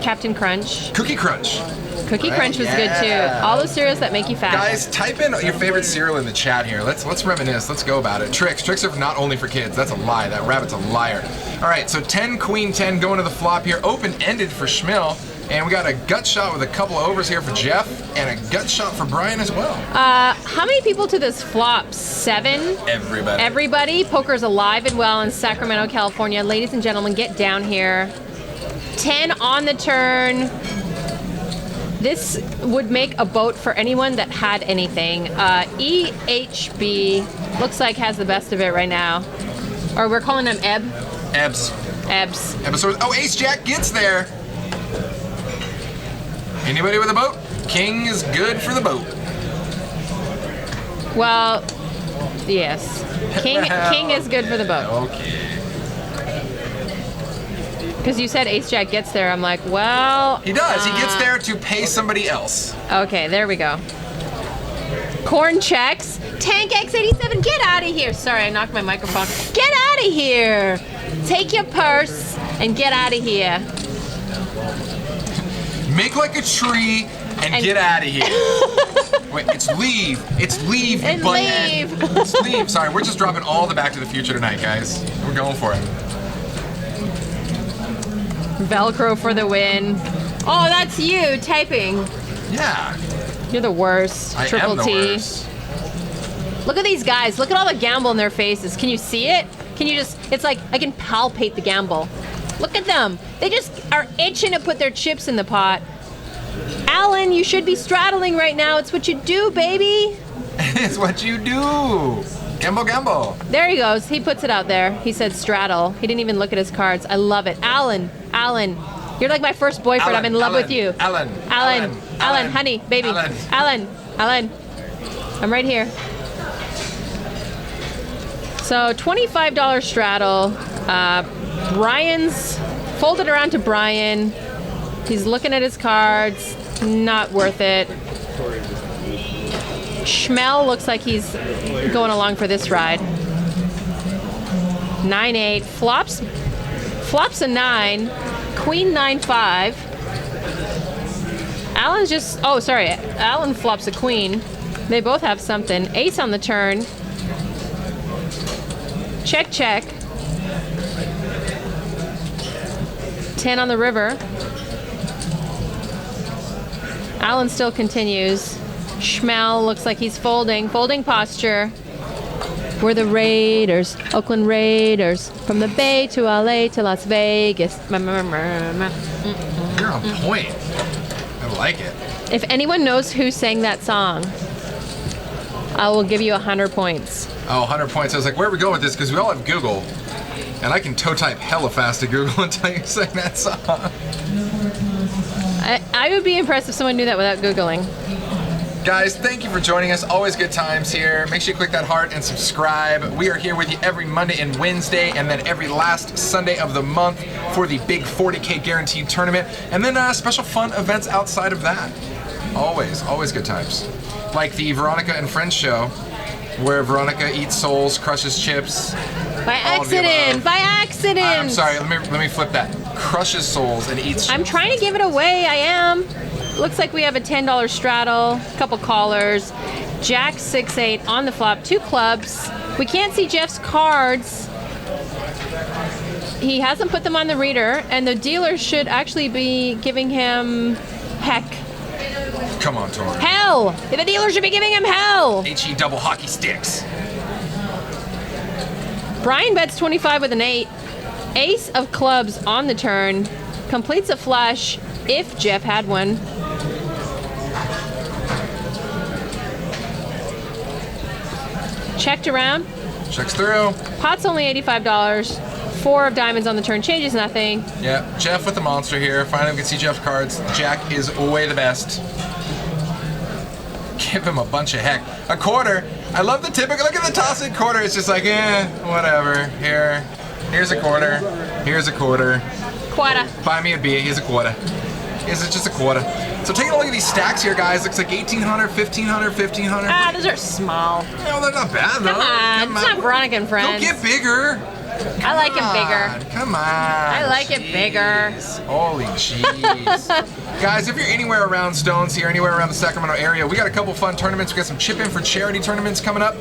Captain Crunch. Cookie Crunch. Cookie Right, Crunch was good too. yeah. All those cereals that make you fat. Guys, type in your favorite cereal in the chat here. Let's reminisce. Let's go about it. Tricks are not only for kids. That's a lie. That rabbit's a liar. All right, so 10, Queen 10 going to the flop here. Open-ended for Schmill. And we got a gut shot with a couple of overs here for Jeff, and a gut shot for Brian as well. How many people to this flop? 7? Everybody. Everybody. Poker's alive and well in Sacramento, California. Ladies and gentlemen, get down here. 10 on the turn. This would make a boat for anyone that had anything. EHB looks like has the best of it right now. Or we're calling him Eb. Ebs. Oh, Ace Jack gets there. Anybody with a boat? King is good for the boat. Well, yes. King is good for the boat. Okay. Because you said Ace Jack gets there, I'm like, well... He does. He gets there to pay somebody else. Okay, there we go. Corn checks. Tank X87, get out of here. Sorry, I knocked my microphone. Get out of here. Take your purse and get out of here. Make like a tree and get out of here. Wait, it's leave. It's leave, you And butthead. leave. It's leave. Sorry, we're just dropping all the Back to the Future tonight, guys. We're going for it. Velcro for the win. Oh, that's you typing. Yeah. You're the worst. I Triple am the T. worst. Look at these guys. Look at all the gamble in their faces. Can you see it? Can you just, it's like I can palpate the gamble. Look at them. They just are itching to put their chips in the pot. Alan, you should be straddling right now. It's what you do, baby. It's what you do. Gamble, gamble. There he goes. He puts it out there. He said straddle. He didn't even look at his cards. I love it. Alan, you're like my first boyfriend. I'm in love with you. Alan, honey, baby. Alan. Alan. I'm right here. So $25 straddle. Brian's folded around to Brian. He's looking at his cards. Not worth it. Schmel looks like he's going along for this ride. 9-8. Flops a 9. Queen 9-5. Alan's just, oh, sorry. Alan flops a queen. They both have something. Ace on the turn. Check, check. 10 on the river. Alan still continues. Schmel looks like he's folding posture. We're the Raiders, Oakland Raiders, from the Bay to LA to Las Vegas. You're on point. I like it. If anyone knows who sang that song, I will give you 100 points. Oh, 100 points. I was like, where are we going with this? Because we all have Google. And I can toe type hella fast to Google until you sing that song. I would be impressed if someone knew that without Googling. Guys, thank you for joining us. Always good times here. Make sure you click that heart and subscribe. We are here with you every Monday and Wednesday, and then every last Sunday of the month for the big 40K guaranteed tournament, and then special fun events outside of that. Always good times. Like the Veronica and Friends show, where Veronica eats souls, crushes chips. By accident! I'm sorry, let me flip that. Crushes souls and eats chips. I'm trying to give it away, I am. Looks like we have a $10 straddle, a couple callers, Jack 6-8 on the flop, 2 clubs. We can't see Jeff's cards. He hasn't put them on the reader, and the dealer should actually be giving him heck. Come on, Tor. Hell! The dealer should be giving him hell! HE double hockey sticks. Brian bets 25 with an 8. Ace of clubs on the turn. Completes a flush if Jeff had one. Checked around. Checks through. Pot's only $85. 4 of diamonds on the turn. Changes nothing. Yeah, Jeff with the monster here. Finally, we can see Jeff's cards. Jack is way the best. Give him a bunch of heck. A quarter. I love the typical. Look at the toss-in quarter. It's just like, whatever. Here's a quarter. Here's a quarter. Quarter. Buy me a beer. Here's a quarter. Is it just a quarter? So taking a look at these stacks here, guys. Looks like 1,800, 1,500, 1,500. Ah, those are small. No, they're not bad, though. Come on. It's not Veronica and Friends. Don't get bigger. I like it bigger. Come on. I like it bigger. Holy jeez. Guys, if you're anywhere around Stones here, anywhere around the Sacramento area, we got a couple fun tournaments. We got some chip in for charity tournaments coming up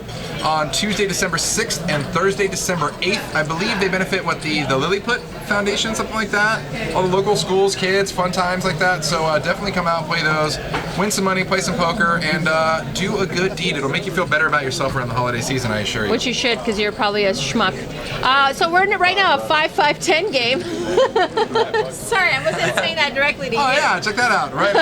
on Tuesday, December 6th and Thursday, December 8th. I believe they benefit the Lilliput Foundation, something like that. All the local schools, kids, fun times like that. So definitely come out, play those, win some money, play some poker, and do a good deed. It'll make you feel better about yourself around the holiday season, I assure you. Which you should, because you're probably a schmuck. So we're in right now a 5-5-10 game. Sorry, I wasn't saying that directly to you. Oh yeah, check that out. Right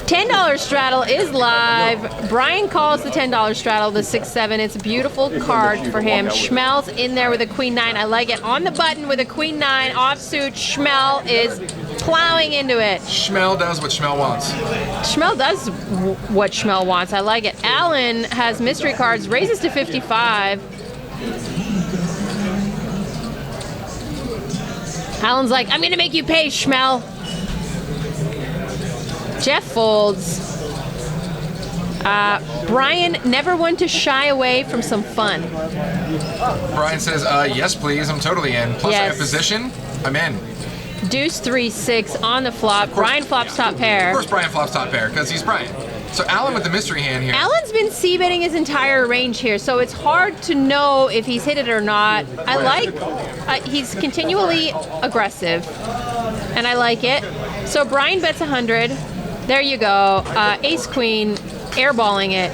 $10 straddle is live. Brian calls the $10 straddle the 6-7. It's a beautiful card for him. Schmel's in there with a Queen 9. I like it. On the button with a Queen 9 offsuit. Schmel is plowing into it. Schmel does what Schmel wants. Schmel does what Schmel wants. I like it. Alan has mystery cards, raises to 55. Alan's like, I'm gonna make you pay, Schmel. Jeff folds. Brian, never one to shy away from some fun. Brian says, yes, please. I'm totally in. Plus, I have Yes. position. I'm in. Deuce 3-6 on the flop. Brian flops top pair. Of course, Brian flops top pair because he's Brian. So Alan with the mystery hand here. Alan's been c-betting his entire range here, so it's hard to know if he's hit it or not. I like, he's continually aggressive, and I like it. So Brian bets 100. There you go. Ace queen, airballing it.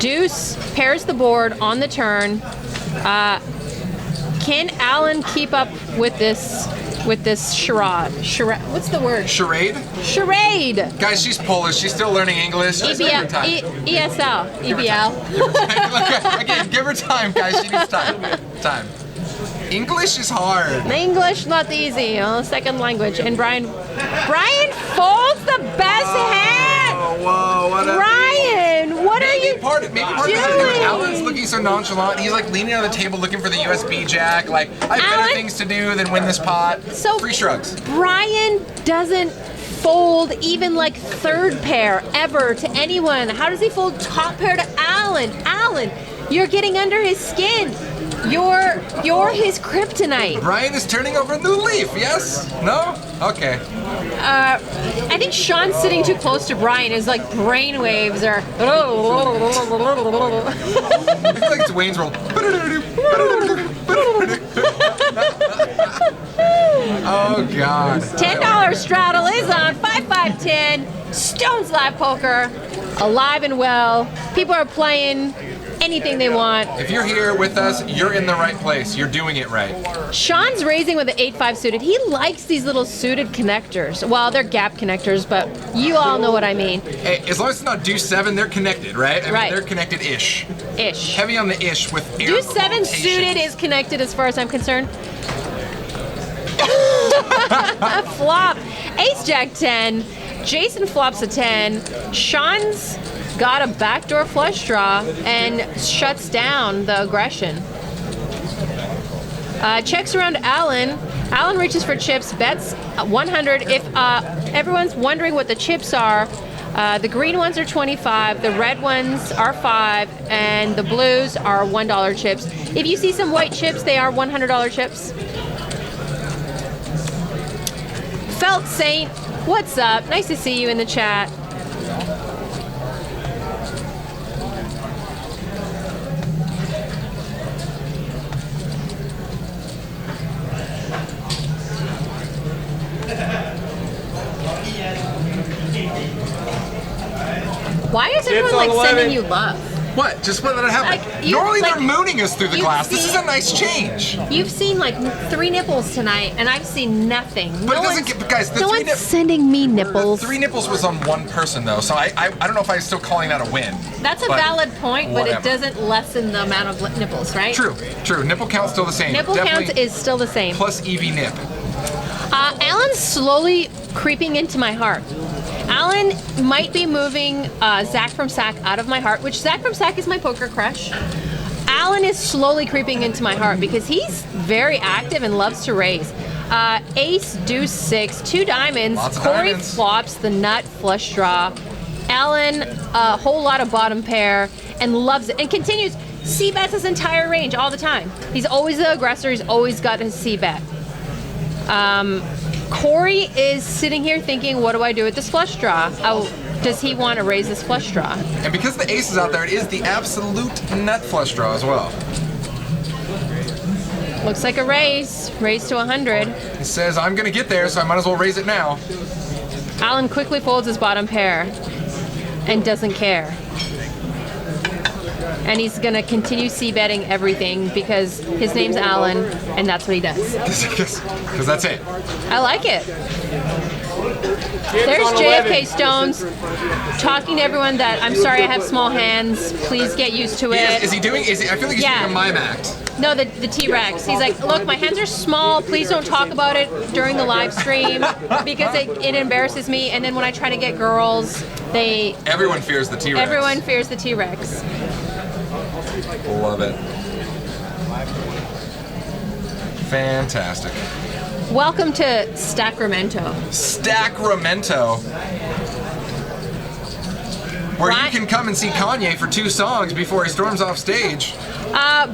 Deuce pairs the board on the turn. Can Alan keep up with this charade? What's the word? Charade? Charade. Guys, she's Polish. She's still learning English. Just give her time. ESL. EBL. Again, give her time, guys. She needs time. Time. English is hard. English not easy. Second language. And Brian folds the best hand. Whoa, what a... Brian, what are you Maybe part of it is doing? Alan's looking so nonchalant. He's like leaning on the table looking for the USB jack. Like, I have better Alan- things to do than win this pot. So Free shrugs. Brian doesn't fold even like third pair ever to anyone. How does he fold top pair to Alan? Alan, you're getting under his skin. You're his kryptonite. Brian is turning over a new leaf, yes? No? Okay. I think Sean's sitting too close to Brian. His like brainwaves are. I feel like it's Wayne's World. Oh, God. $10 straddle is on 5510. Stones Live Poker, alive and well. People are playing anything they want. If you're here with us, you're in the right place. You're doing it right. Sean's raising with an 8-5 suited. He likes these little suited connectors. Well, they're gap connectors, but you all know what I mean. Hey, as long as it's not deuce 7, they're connected, right? I mean, Right. they're connected-ish. Ish. Heavy on the ish with air Deuce 7 rotation. suited is connected as far as I'm concerned. Flop. Ace Jack 10. Jason flops a 10. Sean's got a backdoor flush draw and shuts down the aggression. Checks around Alan. Alan reaches for chips, bets 100. If everyone's wondering what the chips are, the green ones are 25, the red ones are 5, and the blues are $1 chips. If you see some white chips, they are $100 chips. Felt Saint, what's up? Nice to see you in the chat. Why is everyone like sending you love? What? Just let it happen. Like, you- Normally like, they're mooning us through the you've glass. This is seen- a nice change. You've seen like 3 nipples tonight, and I've seen nothing. But it doesn't get, guys, the no three one's sending me nipples. 3 nipples was on one person though, so I don't know if I'm still calling that a win. That's a but valid point, but it whatever. doesn't lessen the amount of nipples, right? True. Nipple count's still the same. Nipple Definitely count is still the same. plus EV nip. Alan's slowly creeping into my heart. Alan might be moving Zach from Sack out of my heart, which Zach from Sack is my poker crush. Alan is slowly creeping into my heart because he's very active and loves to raise. Ace, deuce 6, 2 diamonds. Lots of Corey diamonds. flops the nut flush draw. Alan, a whole lot of bottom pair and loves it and continues. C-bets his entire range all the time. He's always the aggressor. He's always got his C-bet. Corey is sitting here thinking, what do I do with this flush draw? Oh, does he want to raise this flush draw? And because the ace is out there, it is the absolute nut flush draw as well. Looks like a raise. Raise to 100. He says, I'm gonna get there, so I might as well raise it now. Alan quickly folds his bottom pair and doesn't care. And he's gonna continue c-betting everything because his name's Alan and that's what he does. Because that's it. I like it. There's JFK Stones talking to everyone that I'm sorry I have small hands. Please get used to it. Is he doing, I feel like he's Yeah. doing a mime act. No, the T-Rex. He's like, look, my hands are small. Please don't talk about it during the live stream because it embarrasses me. And then when I try to get girls, Everyone fears the T-Rex. everyone fears the T-Rex. Love it. Fantastic. Welcome to Sacramento. Sacramento. where you can come and see Kanye for 2 songs before he storms off stage.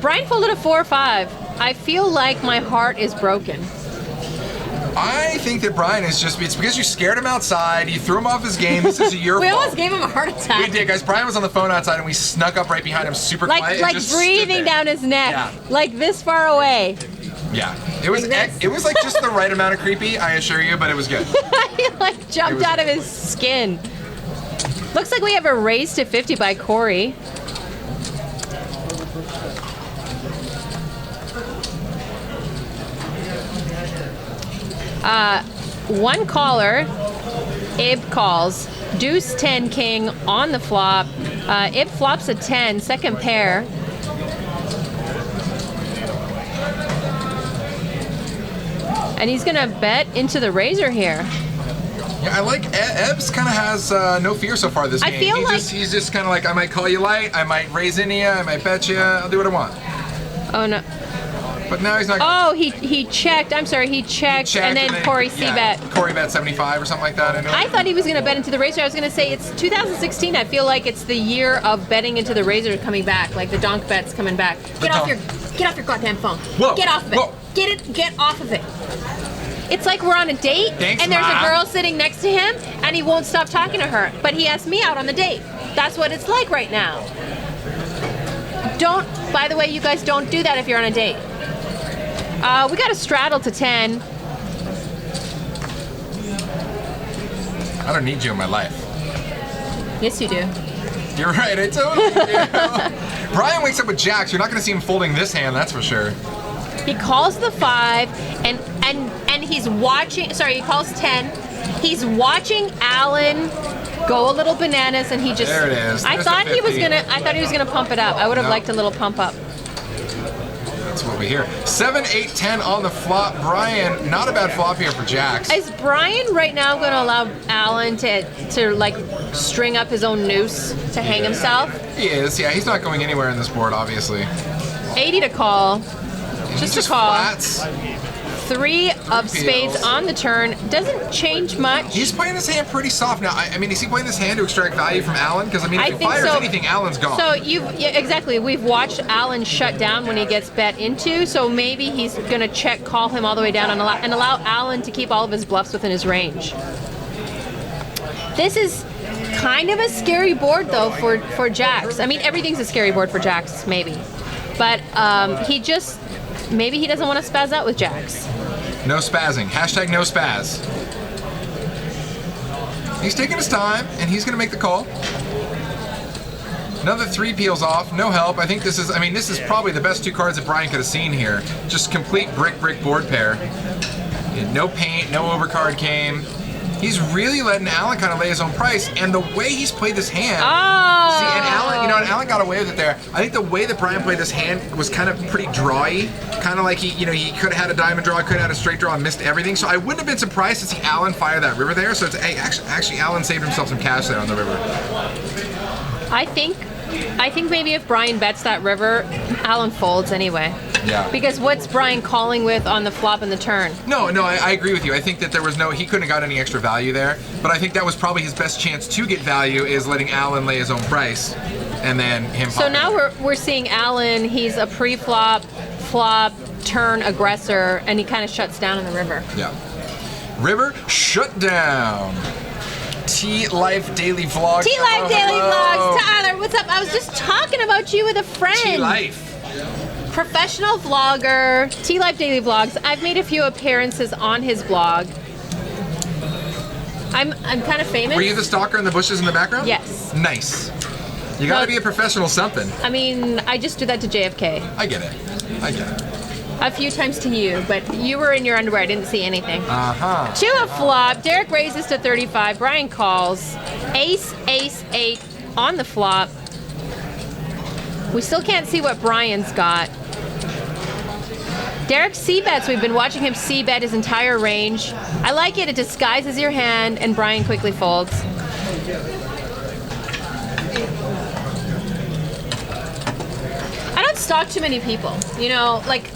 Brian folded a 4 or 5. I feel like my heart is broken. I think that Brian is just, it's because you scared him outside, you threw him off his game, this is your We fault. almost gave him a heart attack. We did, guys. Brian was on the phone outside and we snuck up right behind him super quiet and Like just breathing stood there. down his neck. Yeah. Like this far away. Yeah. It was like just the right amount of creepy, I assure you, but it was good. He like jumped out of his skin. Looks like we have a raise to 50 by Corey. One caller, Ib calls, deuce 10 king on the flop. Ib flops a 10, second pair. And he's gonna bet into the razor here. Yeah, I like Ebbs kind of has no fear so far this I game. feel like- He's just kind of like, I might call you light, I might raise into you, I might bet you, I'll do what I want. Oh no. But now he's not. Oh, he checked. I'm sorry, he checked, and then Corey C-bet. Corey bet 75 or something like that. I thought he was going to bet into the razor. I was going to say it's 2016. I feel like it's the year of betting into the razor coming back, like the donk bet's coming back. Get off your goddamn phone. Whoa. Get off of it. Whoa. Get off of it. It's like we're on a date, Thanks, and there's Ma. a girl sitting next to him, and he won't stop talking to her. But he asked me out on the date. That's what it's like right now. By the way, you guys don't do that if you're on a date. We got a straddle to 10. I don't need you in my life. Yes, you do. You're right, I totally do. Brian wakes up with jacks. You're not going to see him folding this hand, that's for sure. He calls the 5, and he's watching. Sorry, he calls 10. He's watching Alan go a little bananas, and he just. There it is. I There's thought the he was 50. gonna pump it up. I would have No. liked a little pump up. That's what we hear. 7, 8, 10 on the flop. Brian, not a bad flop here for jacks. Is Brian right now going to allow Alan to like string up his own noose to hang himself? He is, yeah. He's not going anywhere in this board, obviously. 80 to call. And Just he a call. flats. 3 of spades peels. on the turn. Doesn't change much. He's playing this hand pretty soft now. I mean, is he playing this hand to extract value from Alan? Because, I mean, if he fires anything, Alan's gone. So exactly. We've watched Alan shut down when he gets bet into. So maybe he's going to check call him all the way down and allow Alan to keep all of his bluffs within his range. This is kind of a scary board though for jacks. I mean, everything's a scary board for jacks, maybe, but maybe he doesn't want to spaz out with jacks. No spazzing. Hashtag no spaz. He's taking his time, and he's going to make the call. Another 3 peels off. No help. I think this is probably the best 2 cards that Brian could have seen here. Just complete brick board pair. No paint, no overcard came. He's really letting Alan kind of lay his own price, and the way he's played this hand. Oh. See, and Alan got away with it there. I think the way that Brian played this hand was kind of pretty drawy, kind of like he could have had a diamond draw, could have had a straight draw, and missed everything. So I wouldn't have been surprised to see Alan fire that river there. So actually, Alan saved himself some cash there on the river. I think maybe if Brian bets that river, Alan folds anyway. Yeah. Because what's Brian calling with on the flop and the turn? No, I agree with you. I think that he couldn't have got any extra value there. But I think that was probably his best chance to get value is letting Alan lay his own price, and then him. So now we're seeing Alan. He's a pre-flop, flop, turn aggressor, and he kind of shuts down in the river. Yeah. River shut down. T-Life Daily Vlogs. T-Life Daily Vlogs. Tyler, what's up? I was just talking about you with a friend. T-Life. Professional vlogger, T-Life Daily Vlogs. I've made a few appearances on his blog. I'm kind of famous. Were you the stalker in the bushes in the background? Yes. Nice. You gotta be a professional something. I mean, I just do that to JFK. I get it. A few times to you, but you were in your underwear. I didn't see anything. Uh-huh. 2 of flop. Derek raises to 35. Brian calls. Ace, 8 on the flop. We still can't see what Brian's got. Derek c-bets. We've been watching him c-bet his entire range. I like it. It disguises your hand, and Brian quickly folds. I don't stalk too many people. You know, like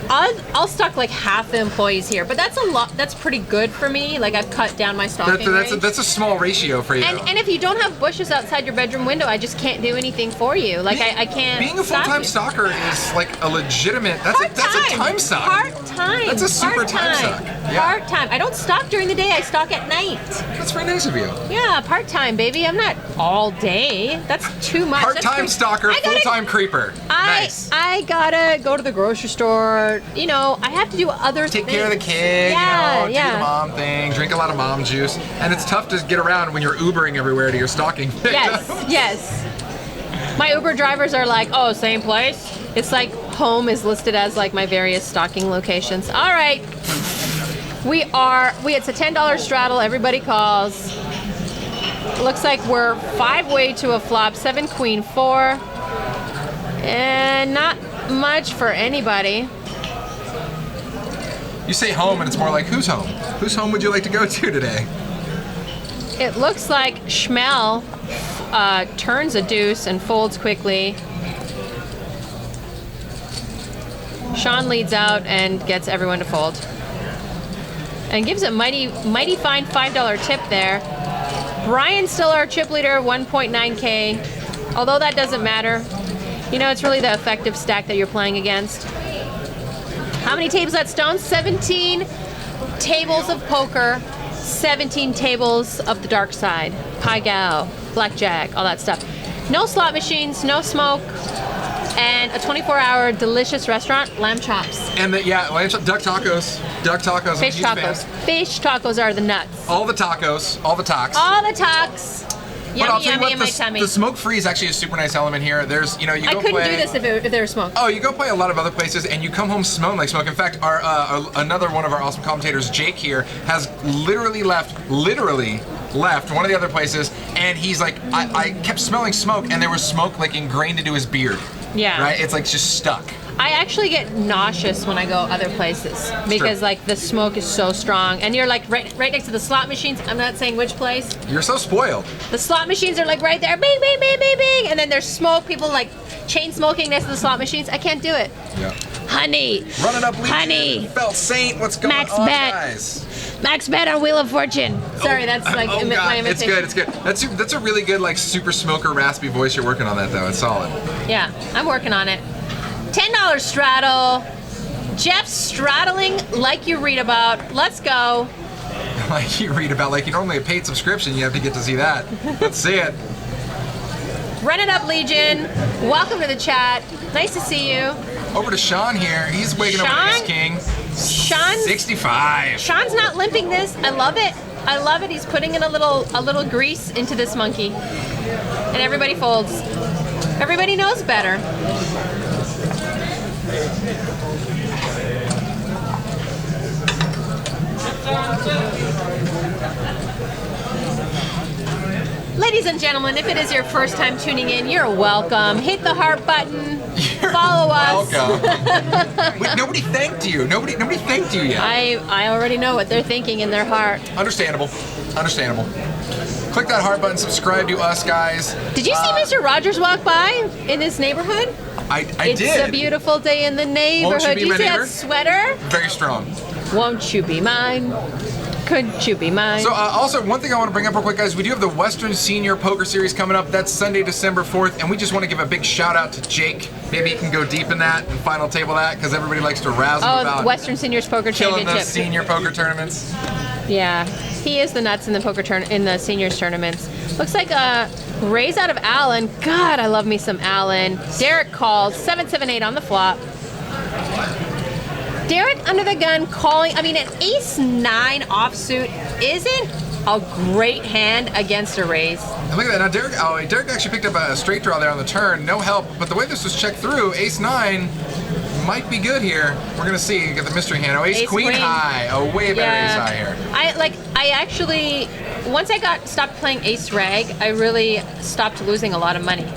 I'll stock like half the employees here, but that's a lot. That's pretty good for me. Like I've cut down my stocking range. That's a small ratio for you. And if you don't have bushes outside your bedroom window, I just can't do anything for you. Like I can't. Being a full-time stalker is like a legitimate. That's a time suck. Part-time. That's a super time suck. Yeah. Part-time. I don't stalk during the day. I stalk at night. That's very nice of you. Yeah, part-time, baby. I'm not all day. That's too much. Part-time stalker, full-time creeper. Nice. I gotta go to the grocery store. You know, I have to do other things. Take care of the kid. Yeah, do the mom thing. Drink a lot of mom juice. And it's tough to get around when you're Ubering everywhere to your stalking. Yes. My Uber drivers are like, oh, same place. It's like home is listed as like my various stalking locations. All right. It's a $10 straddle. Everybody calls. Looks like we're 5-way to a flop. 7 queen 4. And not much for anybody. You say home and it's more like who's home? Whose home would you like to go to today? It looks like Schmel turns a deuce and folds quickly. Sean leads out and gets everyone to fold. And gives a mighty fine $5 tip there. Brian's still our chip leader, 1.9K. Although that doesn't matter. You know, it's really the effective stack that you're playing against. How many tables at Stone? 17 tables of poker, 17 tables of the dark side. Pai Gow, blackjack, all that stuff. No slot machines, no smoke, and a 24-hour delicious restaurant, lamb chops. And lamb chops, duck tacos. Duck tacos. Fish tacos. Fish tacos are the nuts. All the tacos, all the talks. All the talks. Yummy in my tummy. The smoke-free is actually a super nice element here. There's, you go play. I couldn't do this if there was smoke. Oh, you go play a lot of other places, and you come home smelling like smoke. In fact, another one of our awesome commentators, Jake here, has literally left one of the other places, and he's like, I kept smelling smoke, and there was smoke like ingrained into his beard. Yeah. Right? It's like just stuck. I actually get nauseous when I go other places because like the smoke is so strong, and you're like right next to the slot machines. I'm not saying which place. You're so spoiled. The slot machines are like right there, bing, bing, bing, bing, bing, and then there's smoke. People like chain smoking next to the slot machines. I can't do it. Yeah. Honey. Running up, Legion. Honey. Felt Saint. What's going on, guys? Max bet on Wheel of Fortune. Sorry, that's like my imitation. It's good. It's good. That's a really good like super smoker raspy voice you're working on that though. It's solid. Yeah, I'm working on it. $10 straddle. Jeff straddling like you read about. Let's go. Like you read about, like you normally a paid subscription, you have to get to see that. Let's see it. Run it up, Legion. Welcome to the chat. Nice to see you. Over to Sean here. He's waking up with Ace King. Sean 65. Sean's not limping this. I love it. I love it. He's putting in a little grease into this monkey. And everybody folds. Everybody knows better. Ladies and gentlemen, if it is your first time tuning in, you're welcome. Hit the heart button. Follow us. Welcome. Wait, nobody thanked you. Nobody thanked you yet. I already know what they're thinking in their heart. Understandable. Click that heart button. Subscribe to us, guys. Did you see Mr. Rogers walk by in this neighborhood? I did. It's a beautiful day in the neighborhood. Won't you be my see neighbor? that sweater? Very strong. Won't you be mine? Could you be mine? So also, one thing I want to bring up real quick, guys, we do have the Western Senior Poker Series coming up. That's Sunday, December 4th, and we just want to give a big shout out to Jake. Maybe he can go deep in that and final table that, because everybody likes to razz him about the Western Seniors Poker killing Championship. those senior poker tournaments. Yeah, he is the nuts in the poker in the seniors tournaments. Looks like a raise out of Allen. God, I love me some Allen. Derek called 7-7-8 on the flop. Derek under the gun calling. I mean, an ace-9 offsuit isn't a great hand against a raise. And look at that. Now, Derek actually picked up a straight draw there on the turn. No help. But the way this was checked through, ace-9 might be good here. We're going to see. You get the mystery hand. Oh, ace-queen high. A way better ace high here. I actually, once I stopped playing ace rag, I really stopped losing a lot of money.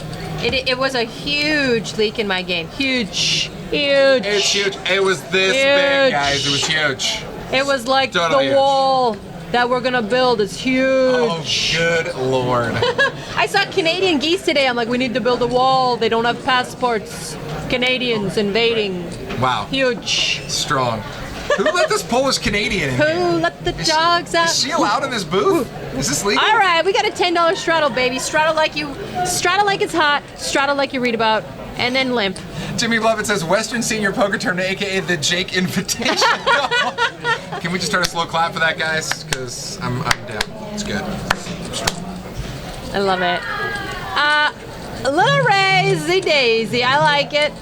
It was a huge leak in my game. Huge. It's huge. It was this big, guys. It was huge. It was like totally the wall that we're gonna build is huge. Oh, good Lord. I saw Canadian geese today. I'm like, we need to build a wall. They don't have passports. Canadians invading. Wow. Huge. Strong. Who let this Polish Canadian in here? Who let the dogs out? Is she allowed in this booth? Is this legal? All right, we got a $10 straddle, baby. Straddle like it's hot. Straddle like you read about, and then limp. Jimmy Lovett says Western Senior Poker Tournament, aka the Jake Invitation. Can we just start a slow clap for that, guys? Because I'm down. It's good. I love it. A little raisy daisy. I like it.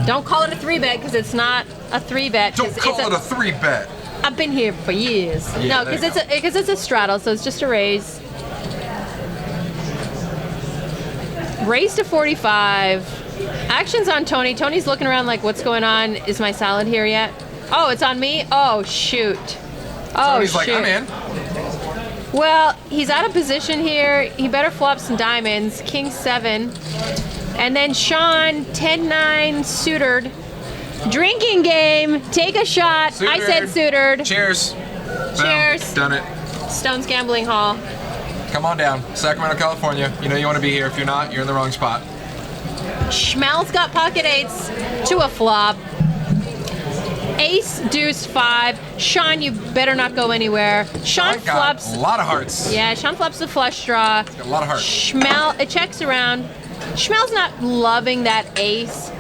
Don't call it a 3-bet because it's not a 3-bet. Don't call it a 3-bet. I've been here for years. Yeah, no, because it's a straddle, so it's just a raise. Raise to 45. Action's on Tony. Tony's looking around like, what's going on? Is my salad here yet? Oh, it's on me? Oh, shoot. Oh, Tony's shoot. like, I'm in. Well, he's out of position here. He better flop some diamonds. King 7. And then Sean, 10-9 suitored. Drinking game. Take a shot. Suitored. I said suitored. Cheers. Cheers. Boom. Done it. Stone's Gambling Hall. Come on down. Sacramento, California. You know you want to be here. If you're not, you're in the wrong spot. Schmel's got pocket 8s to a flop. Ace, deuce, 5. Sean, you better not go anywhere. Sean flops. A lot of hearts. Yeah, Sean flops the flush draw. Got a lot of hearts. Schmel, it checks around. Schmel's not loving that ace.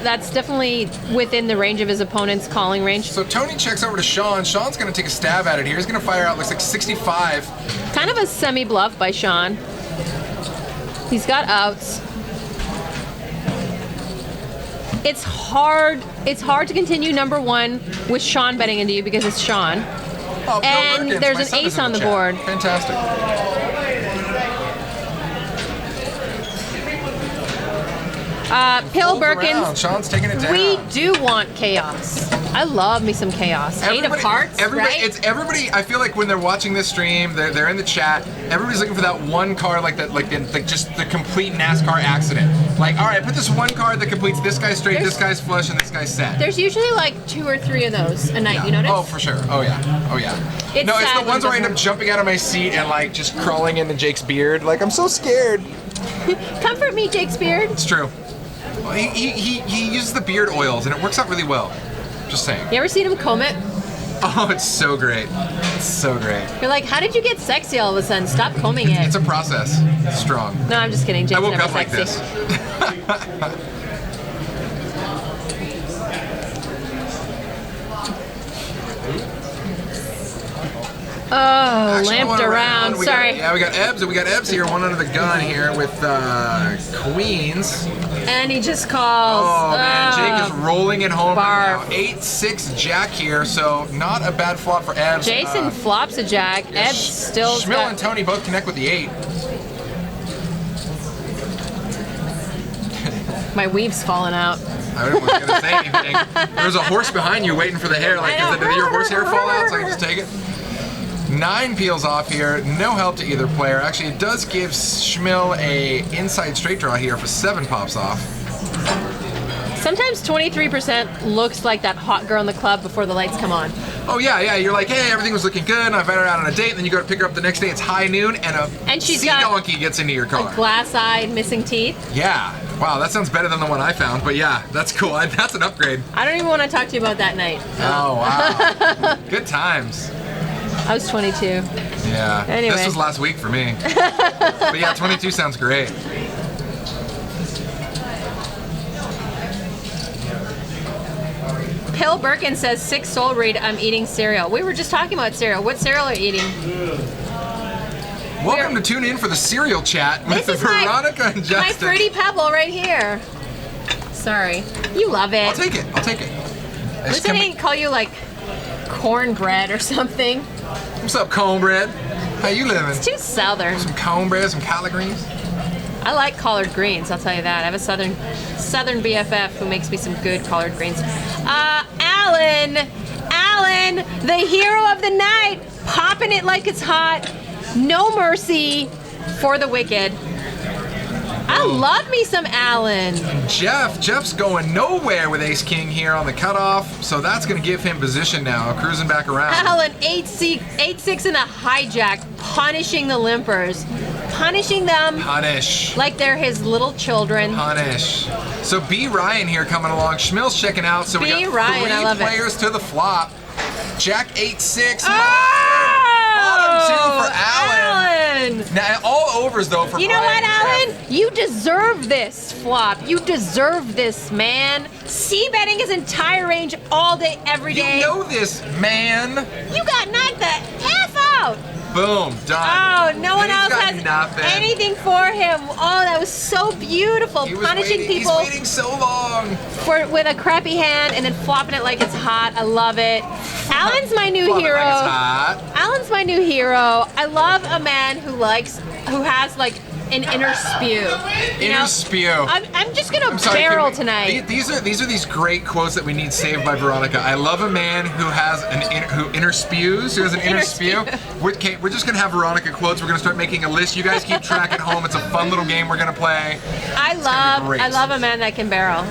That's definitely within the range of his opponent's calling range. So Tony checks over to Sean. Sean's going to take a stab at it here. He's going to fire out, looks like 65. Kind of a semi-bluff by Sean. He's got outs. It's hard to continue number 1 with Sean betting into you because it's Sean. Oh, and there's an ace on the board. Fantastic. Pill Birkins. Sean's taking it down. We do want chaos. I love me some chaos. Eight of hearts, right? It's everybody. I feel like when they're watching this stream, they're in the chat. Everybody's looking for that one card, like that, like just the complete NASCAR accident. Like, all right, put this one card that completes this guy's straight, this guy's flush, and this guy's set. There's usually like 2 or 3 of those a night. Yeah. You notice? Oh, for sure. Oh yeah. Oh yeah. It's no, it's sad the ones where I end up jumping out of my seat and like just crawling into Jake's beard. Like I'm so scared. Comfort me, Jake's beard. It's true. Well, he uses the beard oils and it works out really well. Just saying. You ever seen him comb it? Oh, it's so great. It's so great. You're like, how did you get sexy all of a sudden? Stop combing it. It's a process. It's strong. No, I'm just kidding. Jake's I woke never up like sexy. this. Oh, lamped around. Sorry. We got Ebbs here, one under the gun here with queens. And he just calls. Oh man, Jake is rolling it home right Barf. now. 8-6 Jack here, so not a bad flop for Ebbs. Jason flops a jack. Yeah, Ebbs still. Schmill and Tony both connect with the 8. My weave's falling out. I wasn't gonna say anything. There's a horse behind you waiting for the hair. Like, did your horse hair fall out? So I can just take it. 9 peels off here, no help to either player. Actually, it does give Schmill a inside straight draw here for 7 pops off. Sometimes 23% looks like that hot girl in the club before the lights come on. Oh yeah, you're like, hey, everything was looking good, and I invited her out on a date, and then you go to pick her up the next day, it's high noon, and she's sea got donkey gets into your car. Glass-eyed, missing teeth. Yeah, wow, that sounds better than the one I found, but yeah, that's cool. That's an upgrade. I don't even want to talk to you about that night. Oh, wow. Good times. I was 22. Yeah. Anyway. This was last week for me. But yeah, 22 sounds great. Pill Birkin says 6 soul read, I'm eating cereal. We were just talking about cereal. What cereal are you eating? Welcome to tune in for the cereal chat with Veronica and Justin. My Fruity Pebble right here. Sorry. You love it. I'll take it. At least I didn't call you like cornbread or something. What's up, cornbread? How you living? It's too southern. Some cornbread, some collard greens. I like collard greens, I'll tell you that. I have a southern BFF who makes me some good collard greens. Alan, the hero of the night, popping it like it's hot. No mercy for the wicked. I love me some Alan. Jeff's going nowhere with Ace King here on the cutoff, so that's going to give him position now, cruising back around. Alan, 8-6 in a hijack, punishing the limpers. punishing them Punish. like they're his little children. Punish. So B. Ryan here coming along. Schmill's checking out. So we B. got Ryan, I three love it. players to the flop. Jack 8-6. Oh! Bottom two for Alan. Alan! Now, all overs though for You know Brian what, and Alan? You deserve this flop. You deserve this, man. C-betting his entire range all day, every Jeff. day. You know this, man. You got knocked the F out. Boom, done. Oh, no one And he's else got has nothing. anything for him. Oh, that was so beautiful. He was Punishing waiting, people He's waiting so long. with a crappy hand and then flopping it like it's hot. I love it. Alan's my new Flop it hero. like it's hot. Alan's my new hero. I love a man who has like an inner spew. You Inner know? spew. I'm just gonna I'm sorry, barrel can we- tonight. These are these great quotes that we need saved by Veronica. I love a man who has who inner spews, who has an inner Inner spew. We're just gonna have Veronica quotes. We're gonna start making a list. You guys keep track at home. It's a fun little game we're gonna play. I great. love a man that can barrel.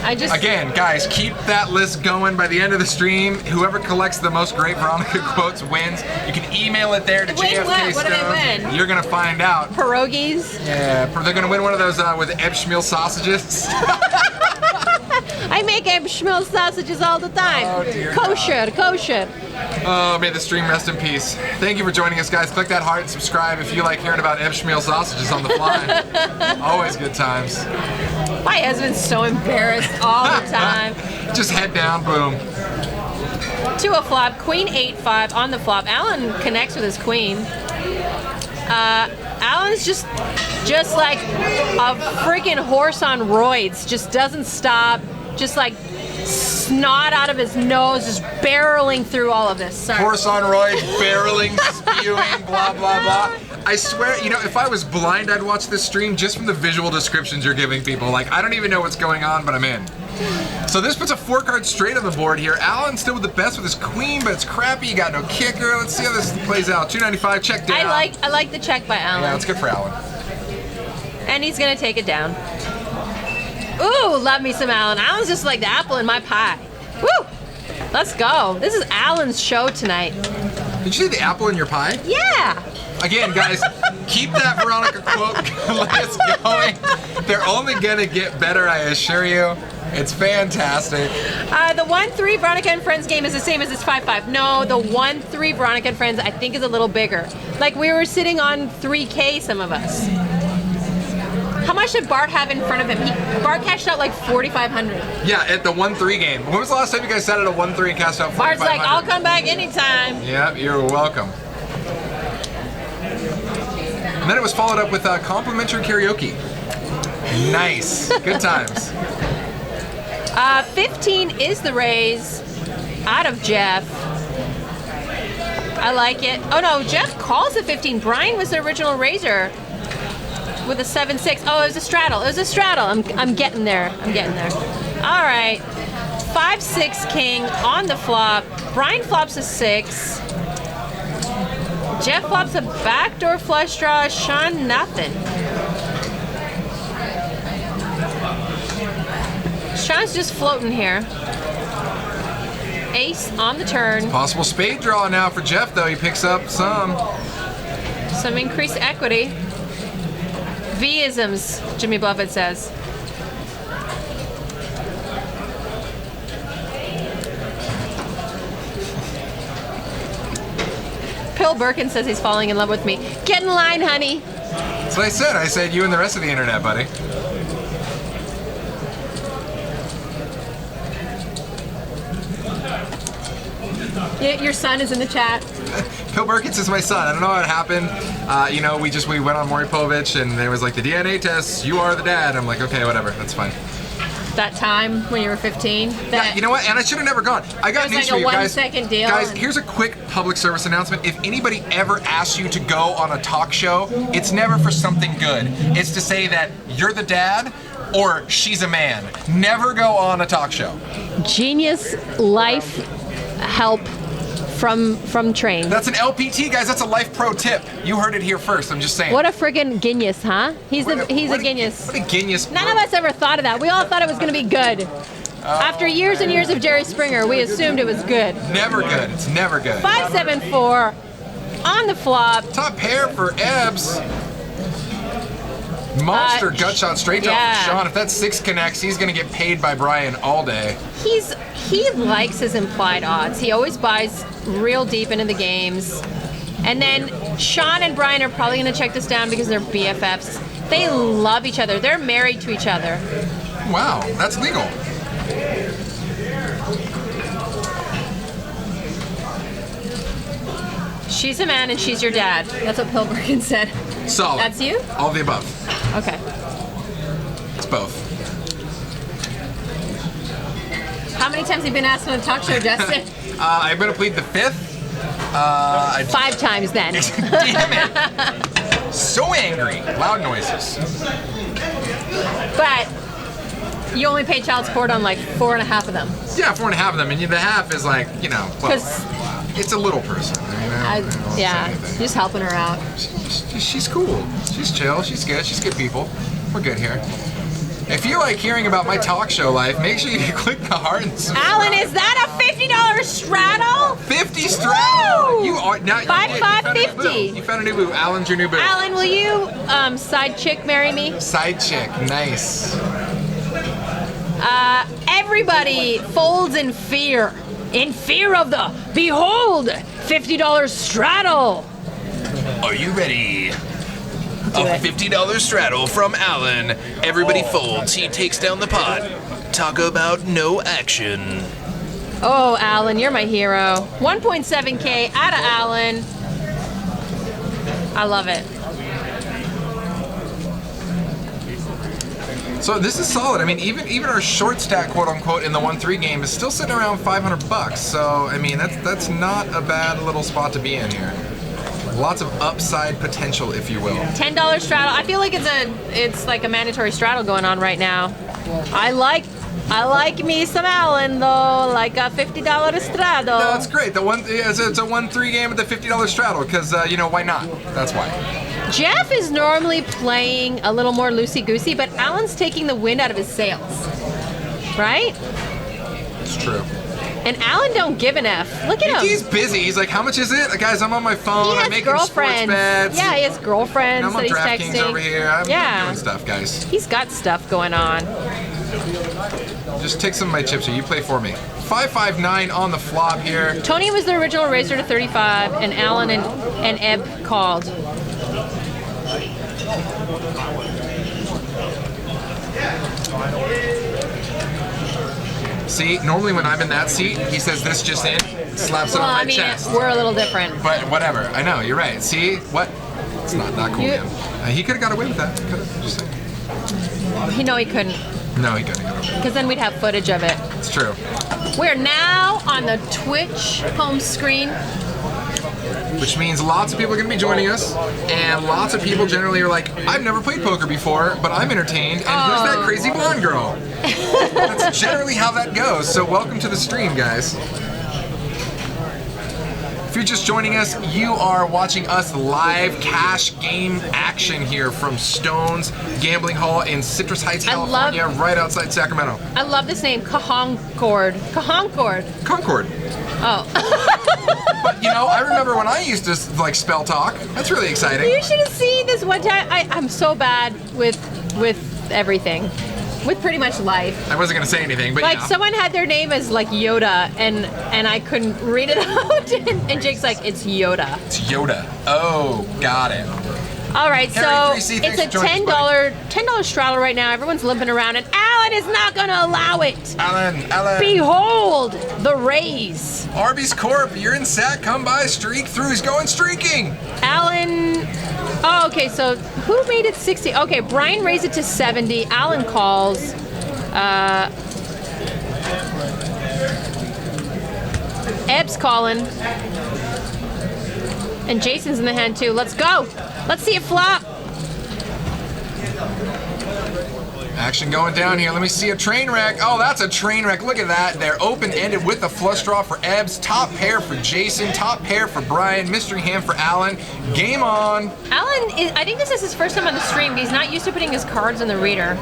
Again, guys, keep that list going by the end of the stream. Whoever collects the most great Veronica quotes wins. You can email it there to Win JFK what? What do they Stone. win? You're gonna find out. Pierogies. Yeah, they're gonna win one of those with Ebschmiel sausages. I make Schmiel sausages all the time. Oh, dear Kosher. Oh, may the stream rest in peace. Thank you for joining us, guys. Click that heart and subscribe if you like hearing about Ebschmiel sausages on the fly. Always good times. My husband's so embarrassed all the time. Just head down, boom. To a flop, Queen 8-5 on the flop. Alan connects with his queen. Alan's just like a freaking horse on roids. Just doesn't stop. Just like snot out of his nose, just barreling through all of this. Sorry. Horse on roids, barreling, spewing, blah, blah, blah. I swear, if I was blind, I'd watch this stream just from the visual descriptions you're giving people. Like, I don't even know what's going on, but I'm in. So this puts a 4-card straight on the board here. Alan's still with the best with his queen, but it's crappy. You got no kicker. Let's see how this plays out. 295, check down. I like the check by Alan. Yeah, that's good for Alan. And he's gonna take it down. Ooh, love me some Alan. Alan's just like the apple in my pie. Woo! Let's go. This is Alan's show tonight. Did you see the apple in your pie? Yeah. Again, guys, keep that Veronica quote list going. They're only gonna get better, I assure you. It's fantastic. The 1-3 Veronica and Friends game is the same as this 5-5. No, the 1-3 Veronica and Friends I think is a little bigger. Like we were sitting on 3K, some of us. How much did Bart have in front of him? Bart cashed out like 4,500. Yeah, at the 1-3 game. When was the last time you guys sat at a 1-3 and cast out 4,500? Bart's like, I'll come back anytime. Yep, you're welcome. And then it was followed up with complimentary karaoke. Nice. Good times. 15 is the raise out of Jeff. I like it. Oh no, Jeff calls the 15. Brian was the original raiser with a 7-6. Oh, it was a straddle. I'm getting there. All right. 5-6 king on the flop. Brian flops a 6. Jeff flops a backdoor flush draw. Sean, nothing. Sean's just floating here. Ace on the turn. Possible spade draw now for Jeff, though. He picks up some Increased equity. V-isms, Jimmy Buffett says. Bill Birkin says he's falling in love with me. Get in line, honey. That's what I said. I said you and the rest of the internet, buddy. Your son is in the chat. Bill Burkitz is my son. I don't know how it happened. We went on Maury Povich and there was like the DNA test. You are the dad. I'm like, okay, whatever. That's fine. That time when you were 15. Yeah, you know what? And I should have never gone. I got It was news like for a you guys. 1-second deal. Guys, here's a quick public service announcement. If anybody ever asks you to go on a talk show, it's never for something good. It's to say that you're the dad or she's a man. Never go on a talk show. Genius life help from Train. That's an LPT, guys. That's a Life Pro tip. You heard it here first. I'm just saying. What a friggin' genius, huh? He's a genius. What a genius. None of us ever thought of that. We all thought it was going to be good. After years and years of Jerry Springer, we assumed it was good. Never good. It's never good. 5-7-4 on the flop. Top pair for Ebbs. Monster gut shot straight drop yeah. for Sean. If that 6 connects, he's going to get paid by Brian all day. He likes his implied odds. He always buys real deep into the games. And then Sean and Brian are probably going to check this down because they're BFFs. They love each other. They're married to each other. Wow, that's legal. She's a man and she's your dad. That's what Pilbergen said. Solid. That's you? All the above. Okay. It's both. How many times have you been asked on a talk show, Justin? I'm going to plead the 5th. 5 times then. Damn it. So angry. Loud noises. But you only pay child support on like 4.5 of them. Yeah, 4.5 of them. And the half is like, well, 'Cause- it's a little person. I don't say yeah, anything. just helping her out. She's cool. She's chill. She's good. She's good people. We're good here. If you like hearing about my talk show life, make sure you click the heart and subscribe. Alan, is that a $50 straddle? 50 straddle. Woo! You are now. $5,550. You found a new boo. Alan's your new boo. Alan, will you side chick marry me? Side chick. Nice. Everybody folds in fear. In fear of the behold $50 straddle. Are you ready? A $50 straddle from Alan. Everybody folds. He takes down the pot. Talk about no action. Oh, Alan, you're my hero. 1.7K out of Alan. I love it. So this is solid. I mean, even our short stack, quote unquote, in the 1-3 game is still sitting around $500. So I mean, that's not a bad little spot to be in here. Lots of upside potential, if you will. $10 straddle. I feel like it's like a mandatory straddle going on right now. I like me some Alan though, like a $50 straddle. No, that's great. It's a 1-3 game with the $50 straddle, because why not? That's why. Jeff is normally playing a little more loosey-goosey, but Alan's taking the wind out of his sails. Right? It's true. And Alan don't give an F. Look at him. He's busy. He's like, how much is it? Guys, I'm on my phone. He has I'm making sports girlfriends. bets. Yeah, he has girlfriends I'm on that he's DraftKings texting. over here. I'm doing stuff, guys. He's got stuff going on. Just take some of my chips here. You play for me. 559 on the flop here. Tony was the original raiser to 35, and Alan and Ebb called. See, normally when I'm in that seat, he says this just in, slaps it Well, on my I mean, chest. we're a little different. But whatever. I know, you're right. See? What? It's not cool, man. He could have got away with that. Just saying. No, he couldn't, No, he couldn't have got away with because then we'd have footage of it. it. It's true. We're now on the Twitch home screen. Which means lots of people are going to be joining us, and lots of people generally are like, I've never played poker before, but I'm entertained, and who's that crazy blonde girl? That's generally how that goes, so welcome to the stream, guys. If you're just joining us, you are watching us live cash game action here from Stone's Gambling Hall in Citrus Heights, California, right outside Sacramento. I love this name, Concord. Concord. Oh. But I remember when I used to spell talk. That's really exciting. You should have seen this one time. I'm so bad with everything. With pretty much life. I wasn't gonna say anything, but someone had their name as like Yoda, and I couldn't read it out, and Jake's like, it's Yoda. It's Yoda. Oh, got it. All right, so Harry 3C, it's a $10 straddle right now. Everyone's limping around, and Alan is not gonna allow it. Alan. Behold the raise. Arby's Corp, you're in Sac. Come by, streak through. He's going streaking. Alan. Oh, okay, so who made it 60? Okay, Brian raised it to 70. Alan calls. Ebb's calling. And Jason's in the hand too. Let's go. Let's see it flop. Action going down here. Let me see a train wreck. Oh, that's a train wreck. Look at that. They're open-ended with the flush draw for Ebbs. Top pair for Jason. Top pair for Brian. Mystery hand for Alan. Game on. Alan, I think this is his first time on the stream. He's not used to putting his cards in the reader.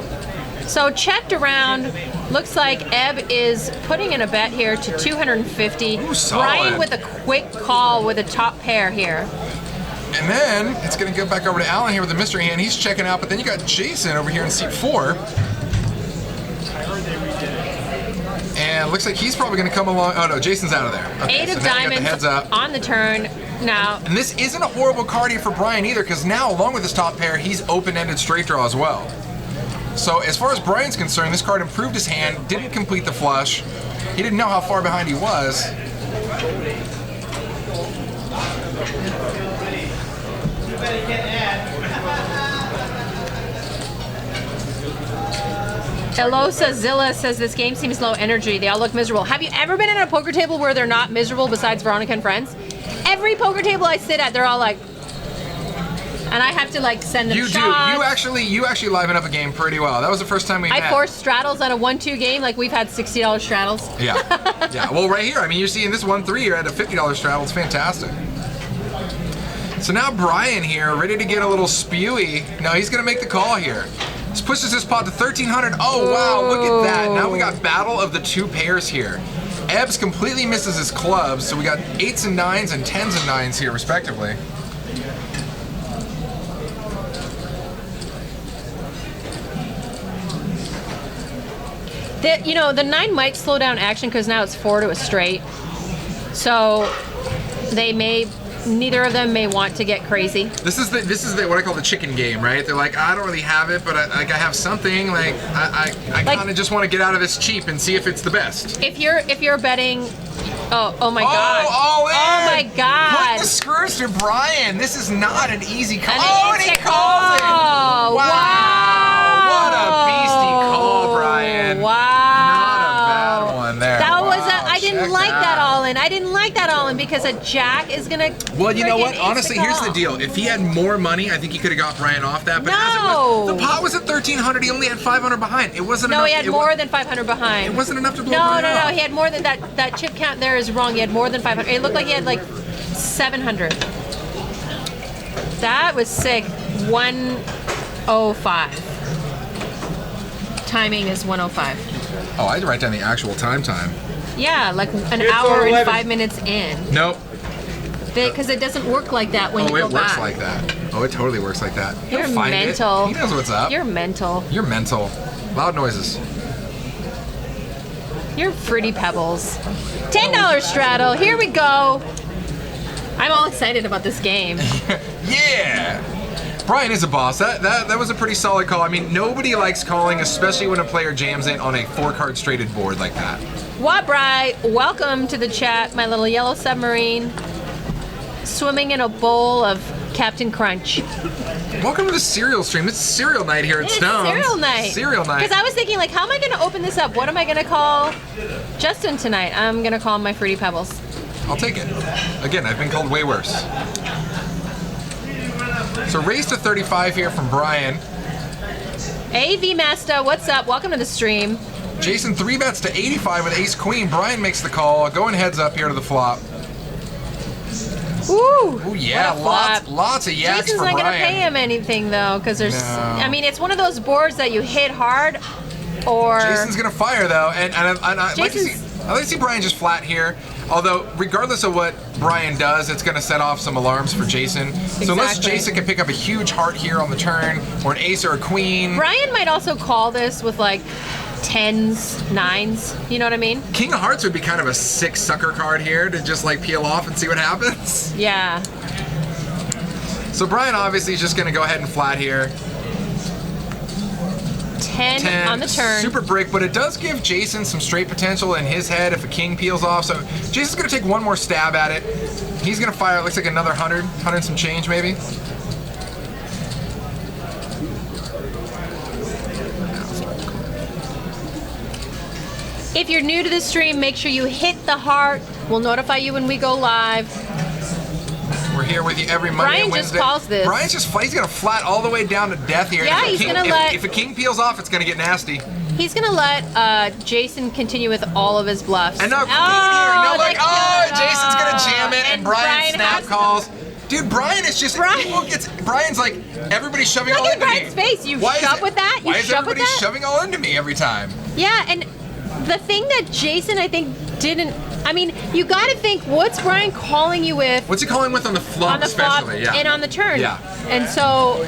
So checked around. Looks like Ebb is putting in a bet here to 250. Ooh, solid. Brian with a quick call with a top pair here. And then it's going to go back over to Alan here with the mystery hand. He's checking out, but then you got Jason over here in seat 4. And looks like he's probably going to come along. Oh no, Jason's out of there. Okay, 8 so of now you got the diamonds heads up. on the turn now. And this isn't a horrible card here for Brian either, because now, along with his top pair, he's open-ended straight draw as well. So as far as Brian's concerned, this card improved his hand, didn't complete the flush. He didn't know how far behind he was. Elosa Zilla says this game seems low energy. They all look miserable. Have you ever been at a poker table where they're not miserable besides Veronica and Friends? Every poker table I sit at, they're all like, and I have to like send them shots. You actually liven up a game pretty well. That was the first time we met. I forced straddles on a 1-2 game. Like we've had $60 straddles. Yeah, yeah. Well, right here, I mean, you're seeing this 1-3. You're at a $50 straddle. It's fantastic. So now Brian here, ready to get a little spewy. No, he's gonna make the call here. This pushes his pot to 1,300. Oh wow, look at that. Now we got battle of the 2 pairs here. Ebbs completely misses his clubs, so we got 8s and 9s and 10s and 9s here, respectively. The 9 might slow down action because now it's 4 to a straight. So neither of them may want to get crazy. This is the what I call the chicken game, right? They're like, I don't really have it, but I have something. Like I kind of just want to get out of this cheap and see if it's the best. If you're betting, oh my god, all in. Oh my god, Put the screws to Brian. This is not an easy call. And he calls it. Wow. What a beastie call, Brian. Wow. Not a bad one there. I didn't like that all in. I didn't like that all in because a jack is gonna. Well, you know what? Honestly, here's the deal. If he had more money, I think he could have got Brian off that. But as it was, the pot was at 1,300. He only had 500 behind. It wasn't enough. No, he had more than 500 behind. It wasn't enough to blow Brian off. No. He had more than that. That chip count there is wrong. He had more than 500. It looked like he had like 700. That was sick. 105. Timing is 105. Oh, I had to write down the actual time. Yeah, like an hour and 5 minutes in. Nope. Because it doesn't work like that when you go back. Oh, it works like that. Oh, it totally works like that. You're mental. He knows what's up. You're mental. You're mental. Loud noises. You're Fruity Pebbles. $10 straddle. Here we go. I'm all excited about this game. Yeah. Brian is a boss. That was a pretty solid call. I mean, nobody likes calling, especially when a player jams in on a 4-card straighted board like that. What, Bri? Welcome to the chat, my little yellow submarine. Swimming in a bowl of Captain Crunch. Welcome to the cereal stream. It's cereal night here at Stone's. Cereal night. Cereal night. Because I was thinking, like, how am I going to open this up? What am I going to call Justin tonight? I'm going to call him my Fruity Pebbles. I'll take it. Again, I've been called way worse. So raise to 35 here from Brian. AV Master, what's up? Welcome to the stream. Jason 3-bets to 85 with ace queen. Brian makes the call. Going heads up here to the flop. Ooh. Ooh, yeah, lots of yaks Jason's for Brian. not gonna pay him anything though, because there's. No. I mean, it's one of those boards that you hit hard, or. Jason's gonna fire though, and I'd like to see Brian just flat here. Although, regardless of what Brian does, it's going to set off some alarms for Jason. So unless Jason can pick up a huge heart here on the turn, or an ace or a queen. Brian might also call this with like 10s, 9s, you know what I mean? King of Hearts would be kind of a sick sucker card here to just like peel off and see what happens. Yeah. So Brian obviously is just going to go ahead and flat here. 10 on the turn. Super break, but it does give Jason some straight potential in his head if a king peels off. So Jason's going to take one more stab at it. He's going to fire, it looks like another 100 some change maybe. If you're new to the stream, make sure you hit the heart. We'll notify you when we go live. We're here with you every Monday and Wednesday. Brian just calls this. Brian's he's going to flat all the way down to death here. Yeah, if a king peels off, it's going to get nasty. He's going to let Jason continue with all of his bluffs. And no queen here. Jason's going to jam it, and Brian snap calls. Dude, Brian is just, Brian's like, everybody's shoving all into me. Look at Brian's face. You shove with that? Why is everybody shoving all into me every time? Yeah, and the thing that Jason, I think, didn't. I mean, you got to think, what's Brian calling you with? What's he calling with on the flop, On the flop especially? Yeah. and on the turn. Yeah. And so,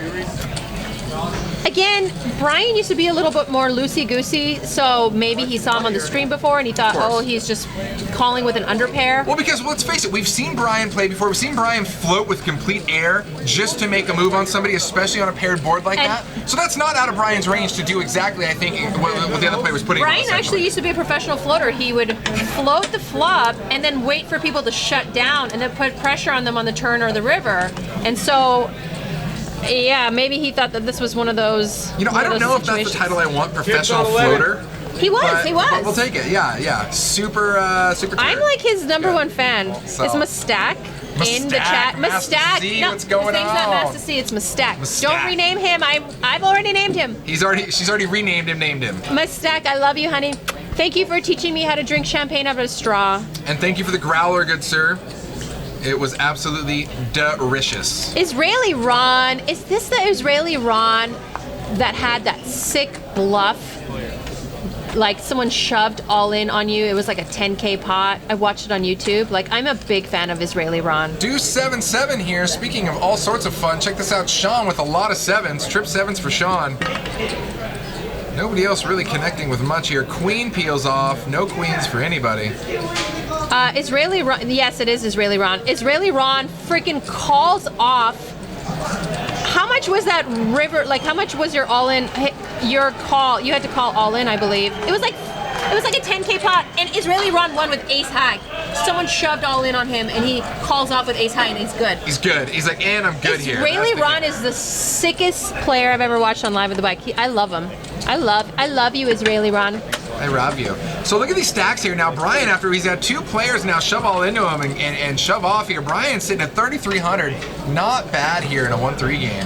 again, Brian used to be a little bit more loosey-goosey, so maybe he saw him on the stream before and he thought, oh, he's just calling with an underpair. Well, because let's face it, we've seen Brian play before. We've seen Brian float with complete air just to make a move on somebody, especially on a paired board like And- that. So that's not out of Brian's range to do exactly, I think, what the other player was putting on. Brian actually used to be a professional floater. He would float the flop and then wait for people to shut down and then put pressure on them on the turn or the river. And so, yeah, maybe he thought that this was one of those. You know, I don't know if that's the title I want, professional floater. He was. But we'll take it. Yeah. Super I'm turn. like his number one fan. So- Is Mustak in the chat? Master Z, No, what's going his name's not on? Master C. It's Mustak. Mustak. Don't rename him. I've already named him. She's already renamed him, named him. Mustak, I love you, honey. Thank you for teaching me how to drink champagne out of a straw. And thank you for the growler, good sir. It was absolutely delicious. Israeli Ron, is this the Israeli Ron that had that sick bluff? Like someone shoved all in on you. It was like a 10K pot. I watched it on YouTube. Like, I'm a big fan of Israeli Ron. Deuce 7-7 here. Speaking of all sorts of fun, check this out. Sean with a lot of sevens. Trip sevens for Sean. Nobody else really connecting with much here. Queen peels off. No queens for anybody. Israeli Ron, yes, it is Israeli Ron. Israeli Ron freaking calls off. How much was that river? Like, how much was your all-in? Your call? You had to call all-in, I believe. It was like a 10K pot, and Israeli Ron won with ace high. Someone shoved all in on him, and he calls off with ace high, and he's good. He's good. He's like, and I'm good here. Israeli Ron is the sickest player I've ever watched on Live with the Bike. I love him. I love you, Israeli Ron. I rob you. So look at these stacks here. Now, Brian, after he's had two players now shove all into him and shove off here, Brian's sitting at 3,300. Not bad here in a 1-3 game.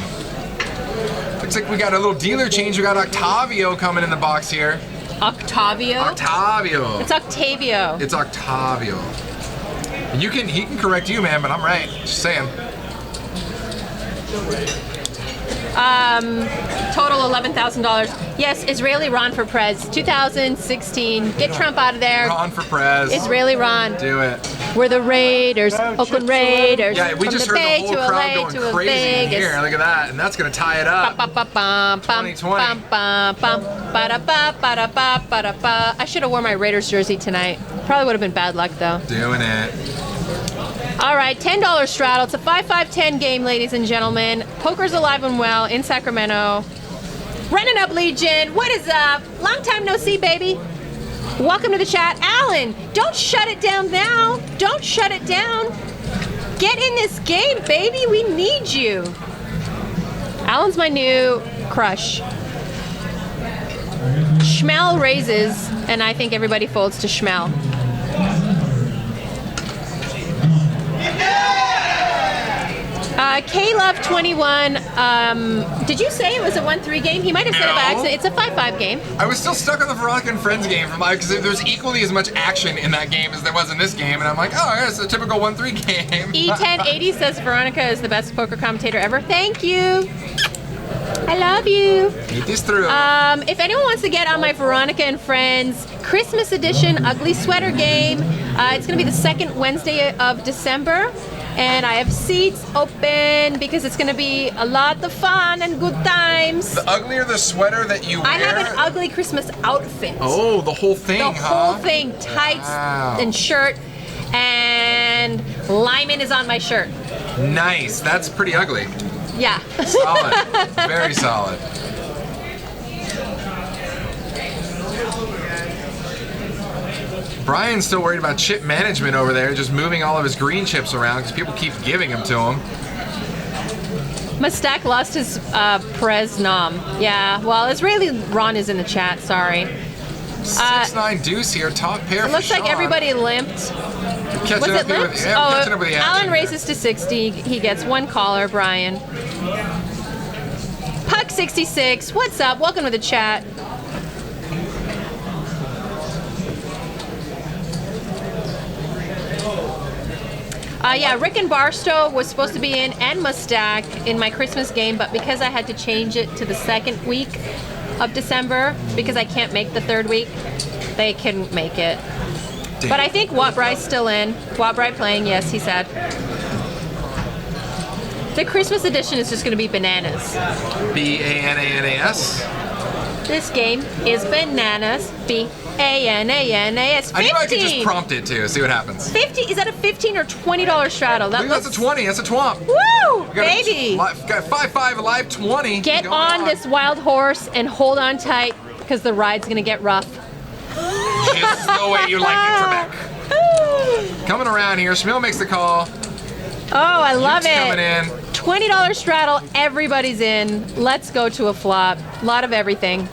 Looks like we got a little dealer change. We got Octavio coming in the box here. Octavio? Octavio. It's Octavio. It's Octavio. He can correct you, man, but I'm right. Just saying. Total $11,000. Yes, Israeli Ron for Prez. 2016. Get Trump out of there. Ron for Prez. Israeli Ron. Do it. We're the Raiders, Oakland Raiders. Yeah, we from just the heard Bay the whole to crowd LA going to crazy in Vegas. here. Look at that, and that's gonna tie it up. 2020. I should have worn my Raiders jersey tonight. Probably would have been bad luck though. Doing it. All right, $10 straddle. It's a 5-5-10 game, ladies and gentlemen. Poker's alive and well in Sacramento. Running up Legion, what is up? Long time no see, baby. Welcome to the chat. Alan, don't shut it down now. Don't shut it down. Get in this game, baby. We need you. Alan's my new crush. Schmel raises, and I think everybody folds to Schmel. K-Love21, did you say it was a 1-3 game? He might have said it by No. accident. It's a 5-5 game. I was still stuck on the Veronica and Friends game because there's equally as much action in that game as there was in this game, and I'm like, oh, yeah, it's a typical 1-3 game. E1080 says Veronica is the best poker commentator ever. Thank you. I love you. Get this through. If anyone wants to get on my Veronica and Friends Christmas edition ugly sweater game, it's going to be the second Wednesday of December. And I have seats open because it's going to be a lot of fun and good times. The uglier the sweater that you wear. I have an ugly Christmas outfit. Oh, the whole thing, The huh? whole thing, tights Wow. and shirt, and Lyman is on my shirt. Nice. That's pretty ugly. Yeah. Solid. Very solid. Brian's still worried about chip management over there, just moving all of his green chips around because people keep giving them to him. Mustak lost his Prez nom. Yeah, well, Israeli Ron is in the chat, sorry. 6-9 deuce here, top pair It for looks like Sean. everybody limped. Catching Was up it here limped? with, yeah, catching up with the action Alan here. raises to 60. He gets one caller, Brian. Puck66, what's up? Welcome to the chat. Yeah, Rick and Barstow was supposed to be in, and Mustak in my Christmas game, but because I had to change it to the second week of December, because I can't make the third week, they couldn't make it. But I think Wattbrai's still in. Wattbrai playing, yes, he said. The Christmas edition is just going to be bananas. B-A-N-A-N-A-S. This game is bananas. B-A-N-A-N-A-S. 15. I knew I could just prompt it too. See what happens. 50. Is that a $15 or $20 straddle? I think that's a 20. That's a twomp. Woo, Got baby! Got 5-5 alive 20. Get on this wild horse and hold on tight because the ride's going to get rough. Just the way you like it, Trebek. Coming around here. Schmill makes the call. Oh, I love Luke's it. coming in. $20 straddle, everybody's in. Let's go to a flop. A lot of everything.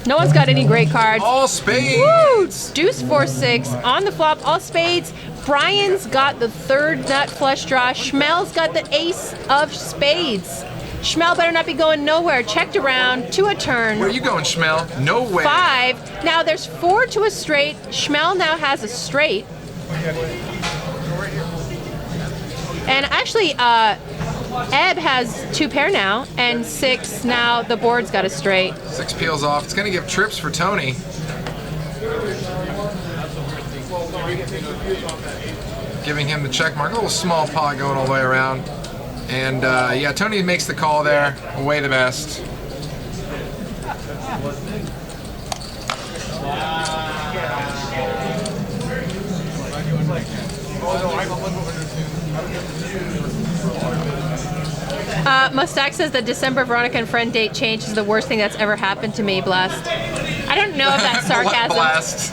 No one's got any great cards. All spades. Woo! Deuce 4-6 on the flop. All spades. Brian's got the third nut flush draw. Schmel's got the ace of spades. Schmel better not be going nowhere. Checked around to a turn. Where are you going, Schmel? No way. 5. Now there's 4 to a straight. Schmel now has a straight. And actually, Ebb has 2 pair now, and 6 now. The board's got a straight. 6 peels off. It's going to give trips for Tony. Giving him the check mark. A little small pot going all the way around. And yeah, Tony makes the call there. Away the best. Mustak says the December Veronica and Friend date change is the worst thing that's ever happened to me, Blessed. I don't know if that's sarcasm. Blast.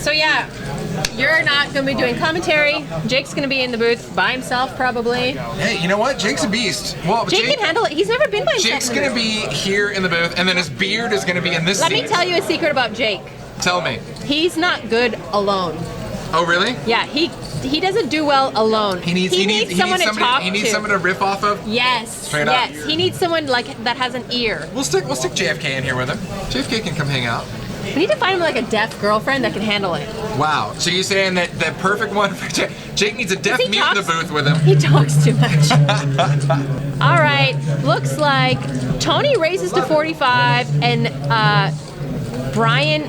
So yeah, you're not going to be doing commentary. Jake's going to be in the booth by himself probably. Hey, you know what? Jake's a beast. Well, Jake can handle it. He's never been by himself. Jake's going to be here in the booth, and then his beard is going to be in this Let seat. me tell you a secret about Jake. Tell me. He's not good alone. Oh, really? Yeah, he doesn't do well alone. He needs someone to somebody, talk he needs to. someone to riff off of. Yes. Straight up. Yes. He needs someone like that has an ear. We'll stick JFK in here with him. JFK can come hang out. We need to find him like a deaf girlfriend that can handle it. Wow. So you're saying that the perfect one for Jake? Jake needs a deaf He mute in the talks- booth with him. He talks too much. All right. Looks like Tony raises to 45 and Brian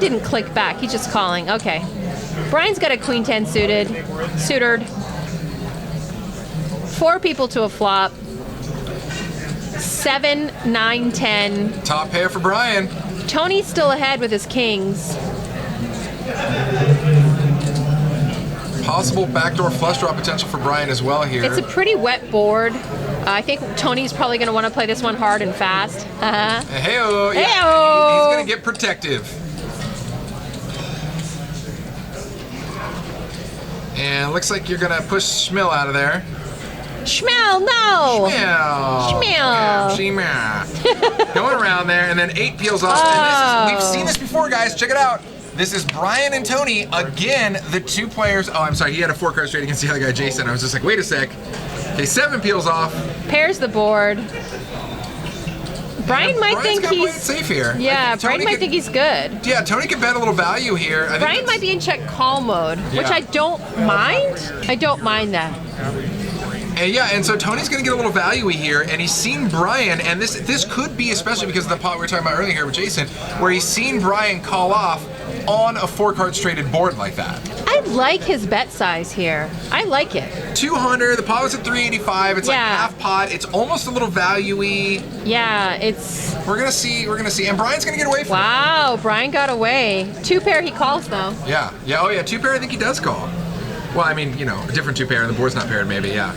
didn't click back. He's just calling. Okay. Brian's got a queen 10 suited. 4 people to a flop. 7, 9, 10. Top pair for Brian. Tony's still ahead with his kings. Possible backdoor flush draw potential for Brian as well here. It's a pretty wet board. I think Tony's probably going to want to play this one hard and fast. Hey-o. Yeah. Hey-o. He's going to get protective. And looks like you're going to push Schmill out of there. Schmel, no! Schmel. Going around there, and then 8 peels off. And we've seen this before, guys. Check it out. This is Brian and Tony. Again, the 2 players. Oh, I'm sorry. He had a 4-card straight against the other guy, Jason. I was just like, wait a sec. Okay, 7 peels off. Pairs the board. Brian might Brian's think gotta play it he's... safe here. Yeah, Tony Brian might could- think he's good. Yeah, Tony can bet a little value here. I think Brian that's- might be in check call mode, which Yeah. I don't mind. I don't mind that. And yeah, and so Tony's going to get a little value here, and he's seen Brian, and this could be especially because of the pot we were talking about earlier here with Jason, where he's seen Brian call off on a 4-card straighted board like that. I like his bet size here. I like it. 200, the pot was at 385, it's like Yeah. half pot, it's almost a little value-y. Yeah, it's... We're going to see, and Brian's going to get away from Wow, Brian got away. 2 pair he calls, though. it. Yeah, oh yeah, 2 pair I think he does call. Well, I mean, you know, a different 2 pair, and the board's not paired maybe, yeah.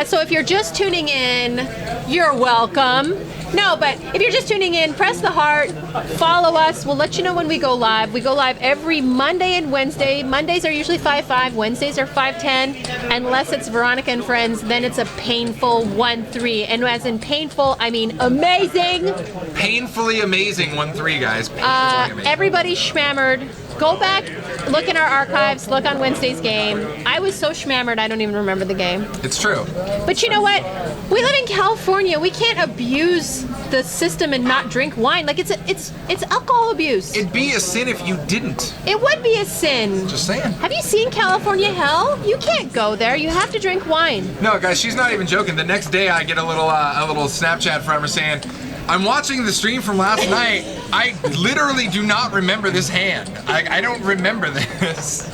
So if you're just tuning in, you're welcome. No, but if you're just tuning in, press the heart, follow us. We'll let you know when we go live. We go live every Monday and Wednesday. Mondays are usually 5-5, Wednesdays are 5-10. Unless it's Veronica and Friends, then it's a painful 1-3. And as in painful, I mean amazing. Painfully amazing 1-3, guys. Painfully amazing. Everybody's schmammered. Go back, look in our archives, look on Wednesday's game. I was so schmammered, I don't even remember the game. It's true. But you know what? We live in California. We can't abuse the system and not drink wine. Like it's alcohol abuse. It'd be a sin if you didn't. It would be a sin. Just saying. Have you seen California hell? You can't go there. You have to drink wine. No, guys, she's not even joking. The next day, I get a little Snapchat from her saying, "I'm watching the stream from last night. I literally do not remember this hand. I don't remember this."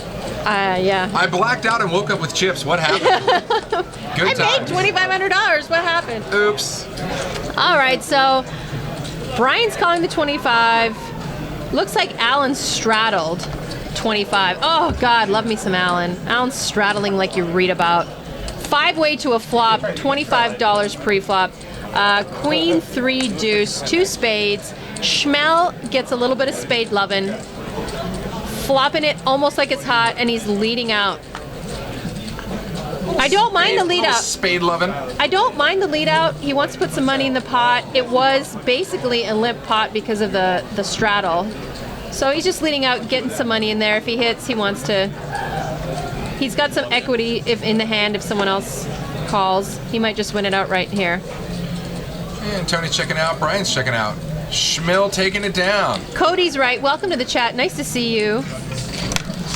Yeah. I blacked out and woke up with chips. What happened? Good I times. paid $2,500. What happened? Oops. All right, so Brian's calling the 25. Looks like Alan straddled 25. Oh, God, love me some Alan. Alan's straddling like you read about. 5-way to a flop, $25 pre-flop. Queen, 3, deuce, 2 spades. Schmel gets a little bit of spade lovin'. Flopping it almost like it's hot, and he's leading out. I don't mind the lead out. Spade loving. I don't mind the lead out. He wants to put some money in the pot. It was basically a limp pot because of the straddle. So he's just leading out, getting some money in there. If he hits, he wants to. He's got some equity if in the hand if someone else calls. He might just win it outright here. And Tony's checking out. Brian's checking out. Schmill taking it down. Cody's right. Welcome to the chat. Nice to see you.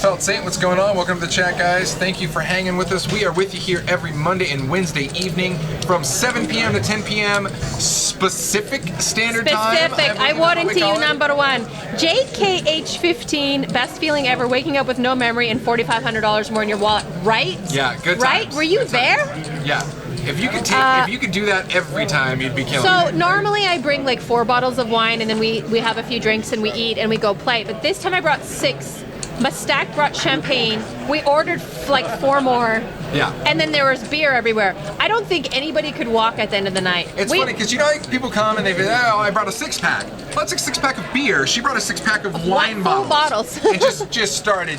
Felt Saint, what's going on? Welcome to the chat, guys. Thank you for hanging with us. We are with you here every Monday and Wednesday evening from 7 p.m. to 10 p.m. Pacific Standard Time. Specific. I warranty you number one. JKH15, best feeling ever, waking up with no memory and $4,500 more in your wallet. Right? Yeah, good times. Right? Were you Good there? times. Yeah. If you could if you could do that every time, you'd be killing So it. normally I bring like 4 bottles of wine and then we have a few drinks and we eat and we go play. But this time I brought 6. Mustak brought champagne. We ordered like 4 more. Yeah. And then there was beer everywhere. I don't think anybody could walk at the end of the night. It's funny because you know like, people come and they say, "Oh, I brought a 6-pack." Well, that's a 6-pack of beer. She brought a 6-pack of wine full bottles. bottles. And just started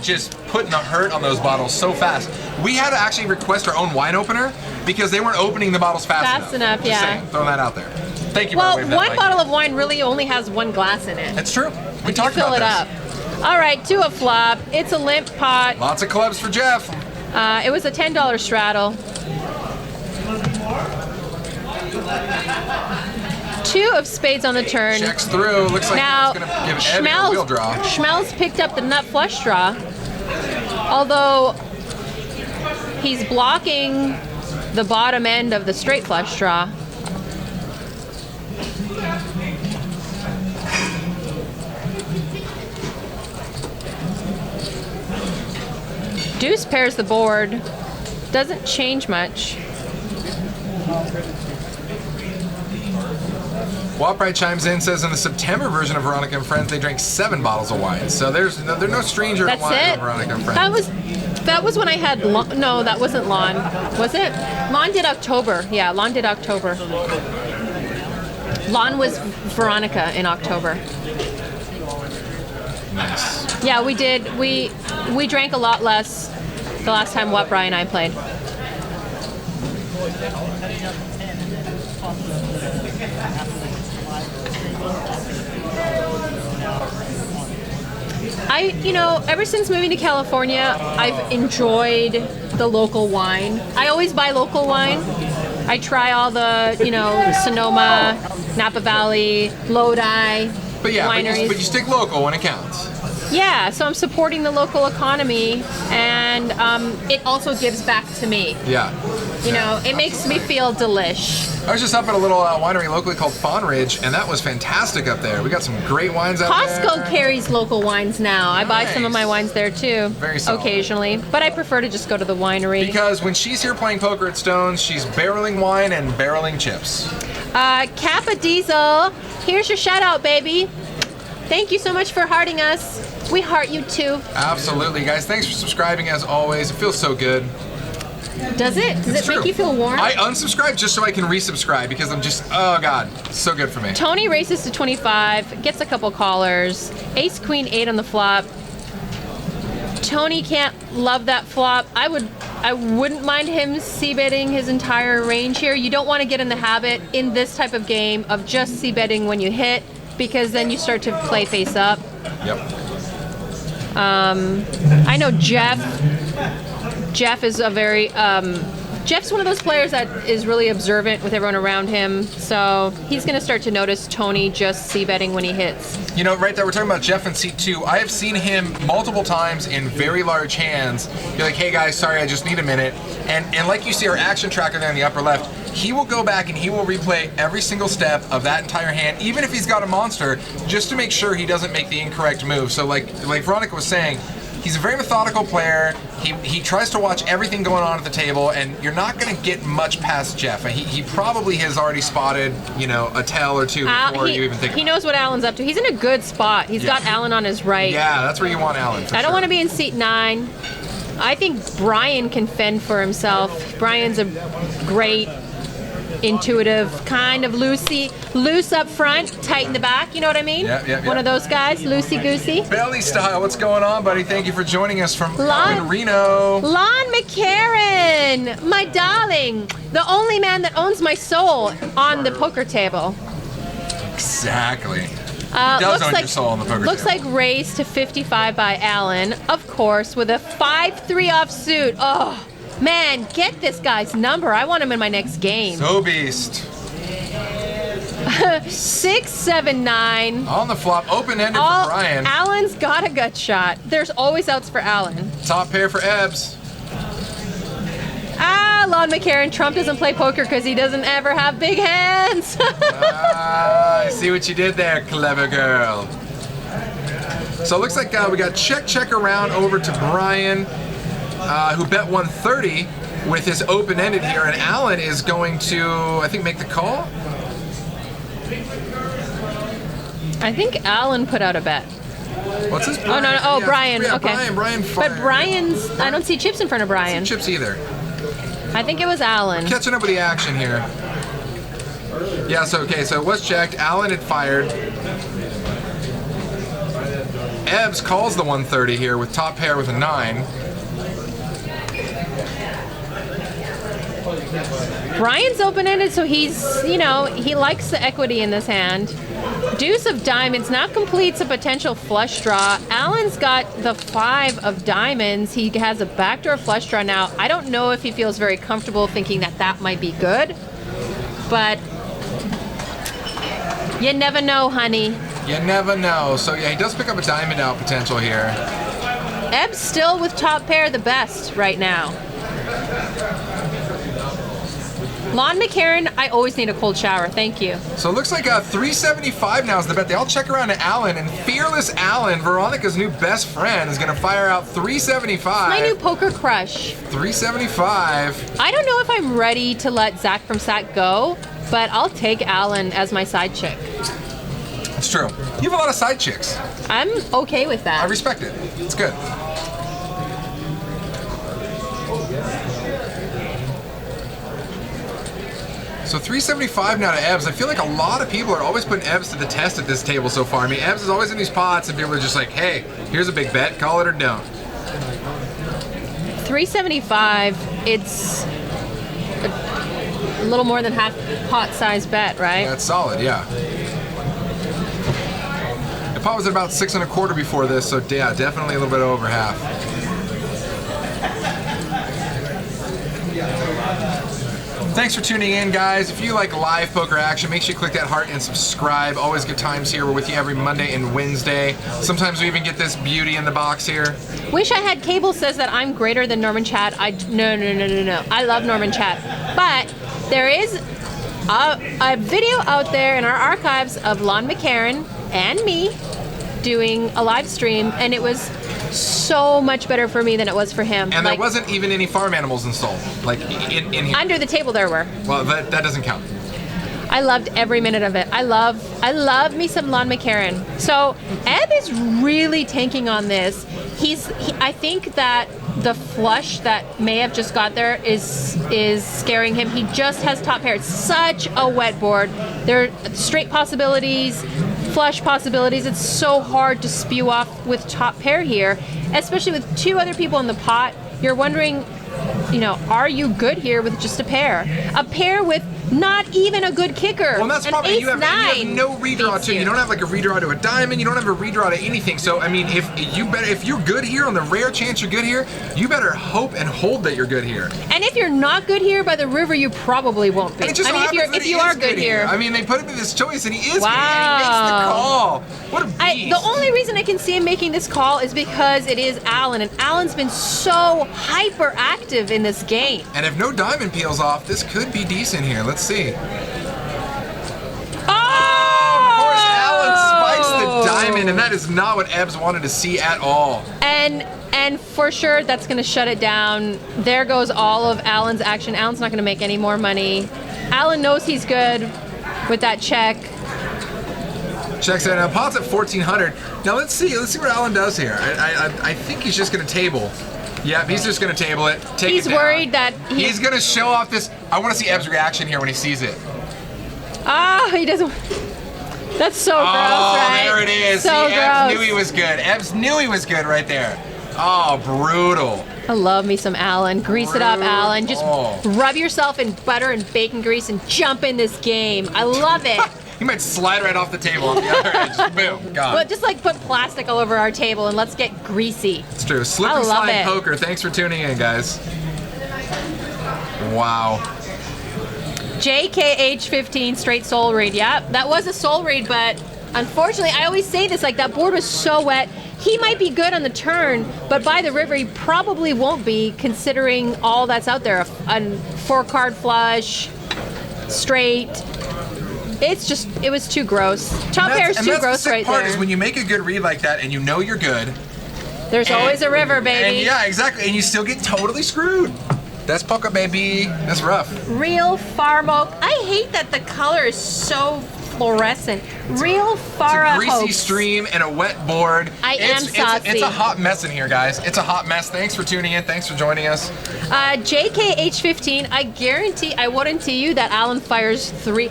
putting the hurt on those bottles so fast. We had to actually request our own wine opener because they weren't opening the bottles fast enough. Yeah. Just saying, throwing that out there. Thank you. by the Well, way, for that, one Mike. bottle of wine really only has 1 glass in it. That's true. We You talked fill about it this. up. All right, to a flop. It's a limp pot. Lots of clubs for Jeff. It was a $10 straddle. 2 of spades on the turn. Checks through. Looks like Now, it's going to give Evan a wheel draw. Schmel's picked up the nut flush draw, although he's blocking the bottom end of the straight flush draw. Deuce pairs the board. Doesn't change much. Waprite chimes in, says in the September version of Veronica and Friends, they drank 7 bottles of wine. So they're no stranger to That's wine it. with Veronica and Friends. That was when I had no, that wasn't Lon. Was it? Lon did October. Yeah, Lon did October. Lon was Veronica in October. Nice. Yeah, we did. We drank a lot less the last time What Brian and I played. Ever since moving to California, I've enjoyed the local wine. I always buy local wine. I try all the, Sonoma, Napa Valley, Lodi wineries. But you stick local when it counts. Yeah, so I'm supporting the local economy, and it also gives back to me. Yeah. It makes me feel delish. I was just up at a little winery locally called Fawn Ridge, and that was fantastic up there. We got some great wines out there. Costco carries local wines now. I buy some of my Nice. wapa there too. Very solid. Occasionally, but I prefer to just go to the winery. Because when she's here playing poker at Stone's, she's barreling wine and barreling chips. Kappa Diesel, here's your shout out, baby. Thank you so much for hearting us. We heart you too. Absolutely, guys. Thanks for subscribing as always. It feels so good. Does it? Does It's it make true. you feel warm? I unsubscribed just so I can resubscribe because I'm just, oh God, it's so good for me. Tony races to 25, gets a couple callers. Ace, Queen, 8 on the flop. Tony can't love that flop. I wouldn't mind him c-betting his entire range here. You don't want to get in the habit in this type of game of just c-betting when you hit, because then you start to play face up. Yep. I know Jeff is a very Jeff's one of those players that is really observant with everyone around him, so he's going to start to notice Tony just c-betting when he hits. You know, right there, we're talking about Jeff in seat 2. I have seen him multiple times in very large hands be like, hey guys, sorry, I just need a minute. And like you see our action tracker there in the upper left, he will go back and he will replay every single step of that entire hand, even if he's got a monster, just to make sure he doesn't make the incorrect move. So like Veronica was saying, he's a very methodical player. He tries to watch everything going on at the table, and you're not going to get much past Jeff. He probably has already spotted, you know, a tell or two before you even think. He knows what Alan's up to. He's in a good spot. He's got Alan on his right. Yeah, that's where you want Alan. I don't want to be in seat 9. I think Brian can fend for himself. Brian's a great, intuitive, kind of loose up front, tight in the back. You know what I mean? Yeah. One of those guys, loosey-goosey. Belly style, what's going on, buddy? Thank you for joining us from Reno. Lon McCarran, my darling, the only man that owns my soul on the poker table. Exactly. He does own your soul on the poker Looks table. like raised to 55 by Alan, of course, with a 5-3 offsuit. Oh, man, get this guy's number. I want him in my next game. So beast. 6-7-9. On the flop, open-ended for Brian. Alan's got a gut shot. There's always outs for Alan. Top pair for Ebbs. Lon McCarran, Trump doesn't play poker because he doesn't ever have big hands. I see what you did there, clever girl. So it looks like we got check around over to Brian, who bet 130 with his open-ended here, and Alan is going to, I think, make the call. I think Alan put out a bet. What's his? Brian? Oh, no. Oh, yeah, Brian. Yeah, okay. Brian but Brian's, I don't see chips in front of Brian. I don't see chips either. I think it was Alan. Catching up with the action here. Yeah, so it was checked. Alan had fired. Ebbs calls the 130 here with top pair with a 9. Brian's open-ended, so he's, you know, he likes the equity in this hand. Deuce of diamonds now completes a potential flush draw. Alan's got the 5 of diamonds. He has a backdoor flush draw now. I don't know if he feels very comfortable thinking that might be good, but you never know, honey. You never know. So yeah, he does pick up a diamond out potential here. Ebb's still with top pair the best right now. Lon McCarran, I always need a cold shower. Thank you. So it looks like 375 now is the bet. They all check around to Alan, and Fearless Alan, Veronica's new best friend, is going to fire out 375. My new poker crush. 375. I don't know if I'm ready to let Zach from Sac go, but I'll take Alan as my side chick. It's true. You have a lot of side chicks. I'm okay with that. I respect it. It's good. So 375 now to Ebbs. I feel like a lot of people are always putting Ebbs to the test at this table so far. I mean, Ebbs is always in these pots, and people are just like, hey, here's a big bet, call it or don't. 375, it's a little more than half pot size bet, right? That's solid, yeah. The pot was at about 6 1/4 before this, so yeah, definitely a little bit over half. Thanks for tuning in, guys. If you like live poker action, make sure you click that heart and subscribe. Always good times here. We're with you every Monday and Wednesday. Sometimes we even get this beauty in the box here. Wish I had cable says that I'm greater than Norman Chat. No. I love Norman Chat. But there is a video out there in our archives of Lon McCarran and me doing a live stream, and it was so much better for me than it was for him. And there wasn't even any farm animals installed, like in here. Under the table there were. Well, that doesn't count. I loved every minute of it. I love me some Lon McCarran. So Ebb is really tanking on this. I think that the flush that may have just got there is scaring him. He just has top pair. It's such a wet board. There are straight possibilities, flush possibilities. It's so hard to spew off with top pair here, especially with 2 other people in the pot. You're wondering are you good here with just a pair? A pair with not even a good kicker. Well, that's An probably you have ace-nine no redraw beats too. You don't have like a redraw to a diamond. You don't have a redraw to anything. So I mean, if you're good here on the rare chance you're good here, you better hope and hold that you're good here. And if you're not good here by the river, you probably won't be. And it just I mean, happens that if he you is are good here. I mean, they put him in this choice, and he is Wow. good, and he makes the call. What a beast! The only reason I can see him making this call is because it is Alan, and Alan's been so hyperactive in this game. And if no diamond peels off, this could be decent here. Let's see. Of course, Alan spikes the diamond, and that is not what Ebbs wanted to see at all. And for sure, that's going to shut it down. There goes all of Alan's action. Alan's not going to make any more money. Alan knows he's good with that check. Checks out now. Pot's at 1,400. Now let's see what Alan does here. I think he's just going to table. Yep, he's just going to table it. He's worried that he's going to show off this. I want to see Ebbs' reaction here when he sees it. He doesn't. That's so gross, right? There it is. So see, gross. Ebbs knew he was good. Ebbs knew he was good right there. Oh, brutal. I love me some Alan. Grease it up, Alan. Just rub yourself in butter and bacon grease and jump in this game. I love it. He might slide right off the table on the other edge. Boom, gone. But just like put plastic all over our table and let's get greasy. It's true. Slip I and love slide it. poker. Thanks for tuning in, guys. Wow. JKH15 straight soul read. Yep, that was a soul read, but unfortunately, I always say this, like that board was so wet. He might be good on the turn, but by the river, he probably won't be, considering all that's out there. A 4-card flush, straight. It was too gross. Top pair's too gross right part there. is when you make a good read like that and you know you're good. There's always a river, baby. And yeah, exactly. And you still get totally screwed. That's poker, baby. That's rough. Real Farm Oak. I hate that the color is so fluorescent. Real Farah It's a greasy Hoax. stream and a wet board. Am saucy. It's a hot mess in here, guys. It's a hot mess. Thanks for tuning in. Thanks for joining us. JKH15, I guarantee you that Alan fires 3.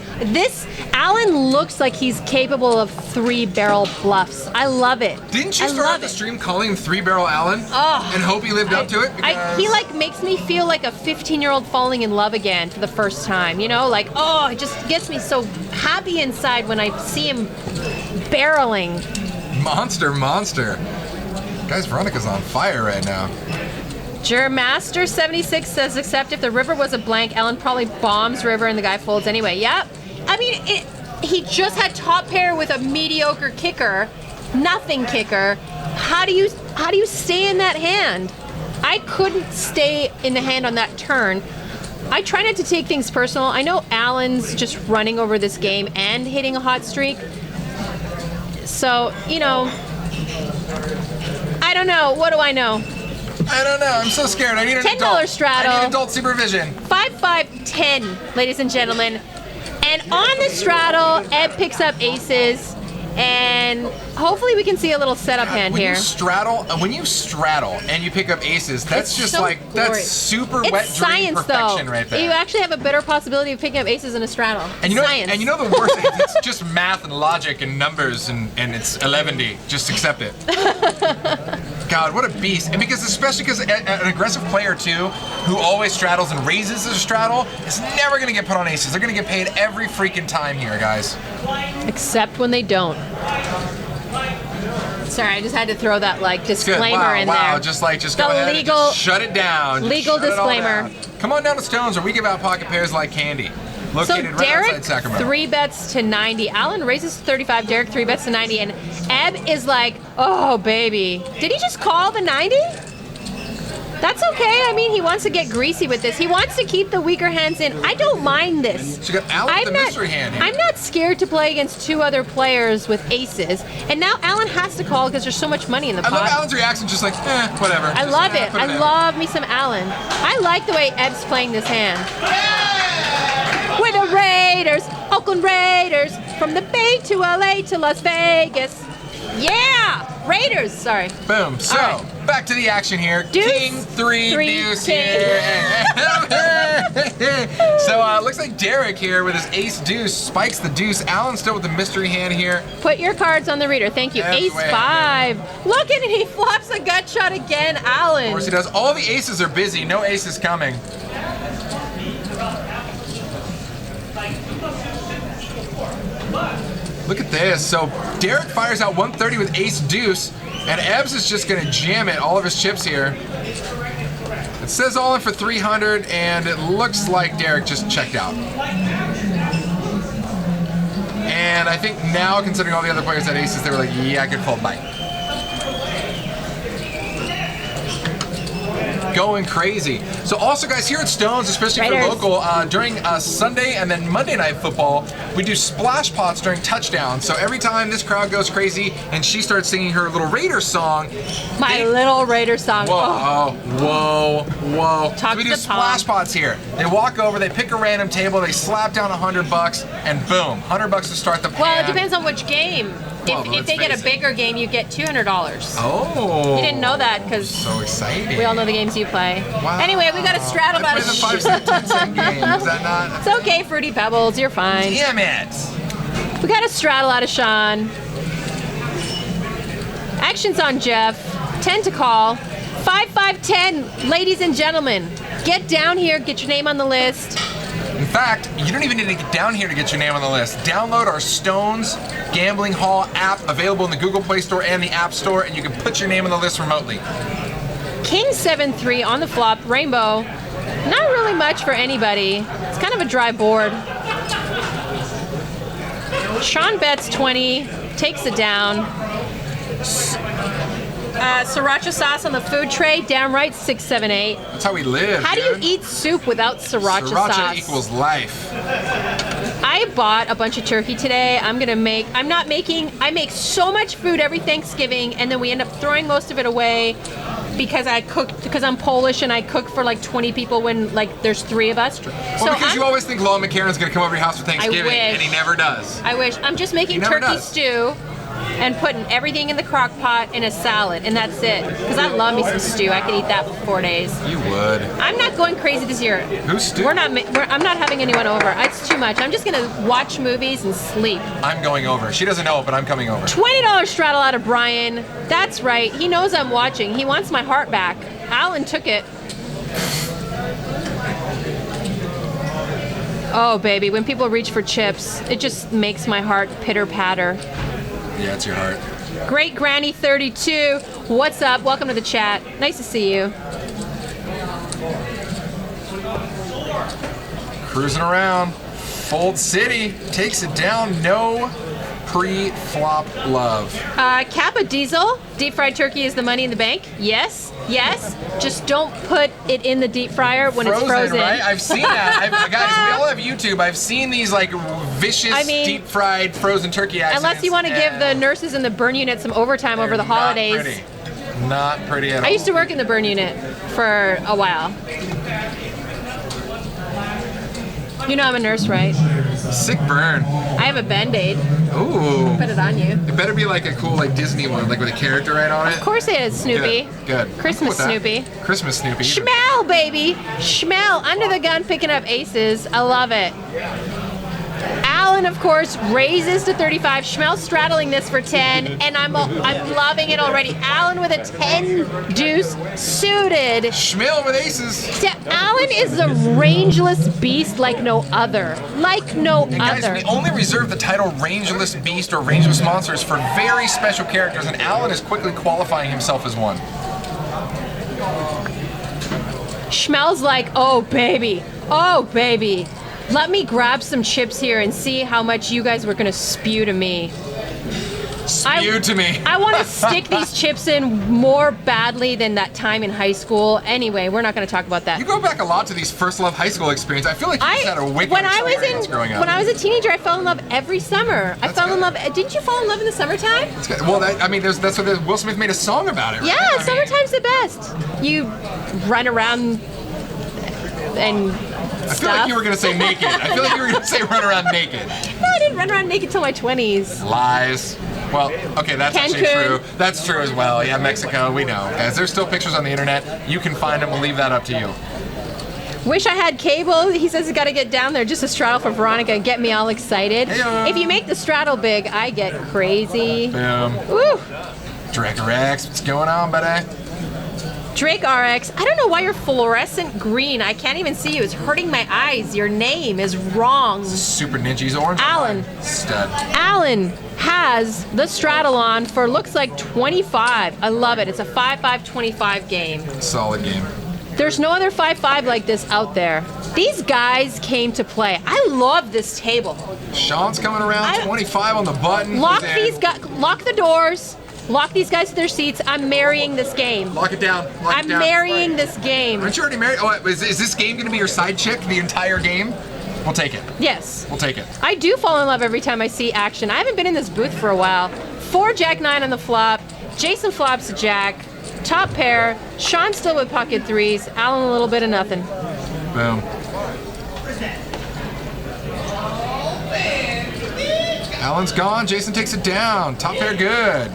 Alan looks like he's capable of 3-barrel bluffs. I love it. Didn't you start off the stream calling him 3-barrel Alan? Oh. And hope he lived up to it? He makes me feel like a 15-year-old falling in love again for the first time. It just gets me so happy inside when I see him barreling. Monster. Guys, Veronica's on fire right now. Jermaster76 says, except if the river was a blank, Alan probably bombs river and the guy folds anyway. Yep. I mean, he just had top pair with a mediocre kicker, nothing kicker. How do you stay in that hand? I couldn't stay in the hand on that turn. I try not to take things personal. I know Alan's just running over this game and hitting a hot streak. So, I don't know. What do I know? I don't know. I'm so scared. I need an $10 straddle. I need adult supervision. 5-5-10, ladies and gentlemen. And on the straddle, Ed picks up aces. And hopefully we can see a little setup hand when here. When you straddle and you pick up aces, that's It's just so that's glorious. super It's wet dream science, perfection though. right there. You actually have a better possibility of picking up aces in a straddle. And Science. the worst thing, it's just math and logic and numbers and it's 11D. Just accept it. God, what a beast. And especially because an aggressive player too, who always straddles and raises their straddle, is never gonna get put on aces. They're gonna get paid every freaking time here, guys. Except when they don't. Sorry, I just had to throw that disclaimer in there. Just go ahead and just shut it down. Legal Just shut it all disclaimer. down. Come on down to Stones where we give out pocket pairs like candy. So Located right Derek outside Sacramento. 3-bets to 90. Alan raises to 35. Derek 3-bets to 90. And Eb is like, oh, baby. Did he just call the 90? That's okay. I mean, he wants to get greasy with this. He wants to keep the weaker hands in. I don't mind this. So you got Alan with the mystery hand here. I'm not scared to play against 2 other players with aces. And now Alan has to call because there's so much money in the pot. I love Alan's reaction, just like, whatever. I love it. I love me some Alan. I like the way Eb's playing this hand. We're the Raiders, Oakland Raiders, from the Bay to LA to Las Vegas. Yeah! Raiders. Sorry. Boom. So, All back to the action here. Deuce, King 3, three, deuce king. here. So, looks like Derek here with his ace deuce spikes the deuce. Alan still with the mystery hand here. Put your cards on the reader. Thank you. That's Ace the way I 5. Look at it. He flops a gut shot again, Alan. Of course he does. All the aces are busy. No aces coming. Look at this. So Derek fires out 130 with ace deuce, and Ebbs is just going to jam it, all of his chips here. It says all in for 300, and it looks like Derek just checked out. And I think now, considering all the other players had aces, they were like, yeah, I could fold, bye. Going crazy. So also, guys, here at Stones, especially for Raiders. local, during Sunday and then Monday Night Football, we do splash pots during touchdowns. So every time this crowd goes crazy and she starts singing her little Raider song, My little Raider song. whoa, whoa, whoa. Talk So we to do the splash Tom. pots here. They walk over, they pick a random table, they slap down $100, and boom, $100 to start the pan. Well, it depends on which game. Well, If let's they get a face it. bigger game, you get $200. Oh. You didn't know that because So exciting. we all know the games you play. Wow. Anyway, we got to straddle I about play the 5 cent, 10 cent game. Is that not? It's okay, Fruity Pebbles. You're fine. Damn it. We got to straddle out of Sean. Action's on Jeff. 10 to call. 5-5-10, ladies and gentlemen. Get down here. Get your name on the list. In fact, you don't even need to get down here to get your name on the list. Download our Stones Gambling Hall app, available in the Google Play Store and the App Store, and you can put your name on the list remotely. King 7-3 on the flop. Rainbow. Not really much for anybody. It's kind of a dry board. Sean bets 20, takes it down. Sriracha sauce on the food tray, damn right, 6, 7, 8. That's how we live. How do you dude. eat soup without sriracha Sriracha sauce? equals life. I bought a bunch of turkey today. I make so much food every Thanksgiving, and then we end up throwing most of it away because I'm Polish and I cook for like 20 people when like there's 3 of us. Well, because you always think Lon McCarron's going to come over your house for Thanksgiving, wish. and he never does. I wish. I'm just making He never turkey does. stew and putting everything in the crock pot in a salad, and that's it. Because I love me some stew. I could eat that for 4 days. You would. I'm not going crazy this year. Who's stew? I'm not having anyone over. It's too much. I'm just gonna watch movies and sleep. I'm going over. She doesn't know it, but I'm coming over. $20 straddle out of Brian. That's right. He knows I'm watching. He wants my heart back. Alan took it. Oh, baby. When people reach for chips, it just makes my heart pitter patter. Yeah, it's your heart. Great Granny 32. What's up? Welcome to the chat. Nice to see you. Cruising around. Fold City takes it down. No pre-flop love. Kappa Diesel. Deep fried turkey is the money in the bank. Yes. Yes. Just don't put it in the deep fryer when it's frozen. Right? I've seen that. Guys, we all have YouTube. I've seen these like vicious deep fried frozen turkey accidents. Unless you want to give the nurses in the burn unit some overtime over the holidays. Not pretty at all. I used to work in the burn unit for a while. You know I'm a nurse, right? Sick burn. I have a Band-Aid. Ooh. Put it on you. It better be like a cool like Disney one, like with a character right on it. Of course it is, Snoopy. Good. Christmas I'm cool with Snoopy. that. Christmas Snoopy. Schmel, baby. Schmel. Under the gun, picking up aces. I love it. Alan, of course, raises to 35. Schmel straddling this for 10, and I'm loving it already. Alan with a 10 deuce suited. Schmill with aces. Alan is a rangeless beast like no other. Like no And guys, other. we only reserve the title Rangeless Beast or Rangeless Monsters for very special characters, and Alan is quickly qualifying himself as one. Schmel's like, oh baby, oh baby. Let me grab some chips here and see how much you guys were gonna spew to me. Spew to me. I want to stick these chips in more badly than that time in high school. Anyway, we're not going to talk about that. You go back a lot to these first love high school experience. I feel like you just had a wicked experience growing up. When I was a teenager, I fell in love every summer. I fell in love. Didn't you fall in love in the summertime? That's good. Well, that's what Will Smith made a song about it, right? Yeah, summertime's the best. You run around and I feel like you were going to say naked. I feel like you were going to say run around naked. No, I didn't run around naked till my 20s. Lies. Well, okay, that's actually Cancun. true. That's true as well. Yeah, Mexico, we know. Guys, there's still pictures on the internet. You can find them. We'll leave that up to you. Wish I had cable. He says he's got to get down there just to straddle for Veronica and get me all excited. Hey-o. If you make the straddle big, I get crazy. Boom. Woo! Drake Rex, what's going on, buddy? Drake RX, I don't know why you're fluorescent green. I can't even see you. It's hurting my eyes. Your name is wrong. Super Ninja's orange. Alan. Stud. Alan has the straddle on for looks like 25. I love it. It's a 5-5-25 game. Solid game. There's no other 5-5 like this out there. These guys came to play. I love this table. Sean's coming around, 25 on the button. Lock He's in. these guys, lock the doors, lock these guys to their seats. I'm marrying this game. Lock it down. Lock I'm it down. marrying this game. Aren't you already married? Oh, is this game going to be your side chick the entire game? We'll take it. Yes. We'll take it. I do fall in love every time I see action. I haven't been in this booth for a while. 4 Jack 9 on the flop. Jason flops a Jack. Top pair. Sean still with pocket threes. Alan a little bit of nothing. Boom. Alan's gone. Jason takes it down. Top pair good.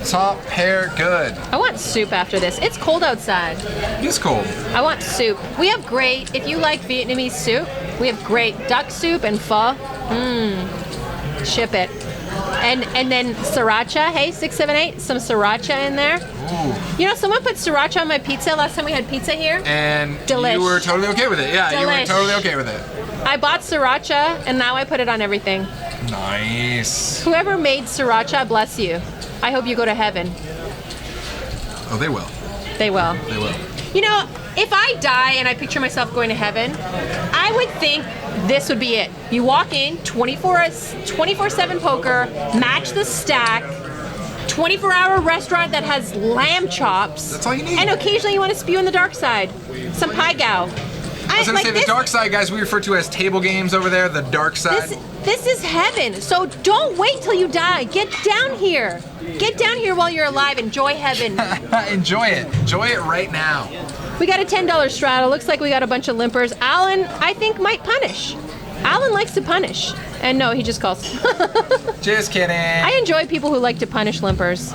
Top pair good. I want soup after this. It's cold outside. He's cold. I want soup. We have great, if you like Vietnamese soup, we have great duck soup and pho. Ship it. And then sriracha. Hey, 678, some sriracha in there. Ooh. You know, someone put sriracha on my pizza last time we had pizza here. And Delish. you were totally okay with it. Yeah, you were Delish. totally okay with it. I bought sriracha and now I put it on everything. Nice. Whoever made sriracha, bless you. I hope you go to heaven. Oh, they will. They will. They will. You know, if I die and I picture myself going to heaven, I would think this would be it. You walk in, 24/7 poker, match the stack, 24-hour restaurant that has lamb chops. That's all you need. And occasionally you want to spew on the dark side. Some pie gow. I was going to say the dark side, guys, we refer to as table games over there, the dark side. This is heaven. So don't wait till you die. Get down here. Get down here while you're alive. Enjoy heaven. Enjoy it. Enjoy it right now. We got a $10 straddle. Looks like we got a bunch of limpers. Alan, I think, might punish. Alan likes to punish. And no, he just calls. Just kidding. I enjoy people who like to punish limpers.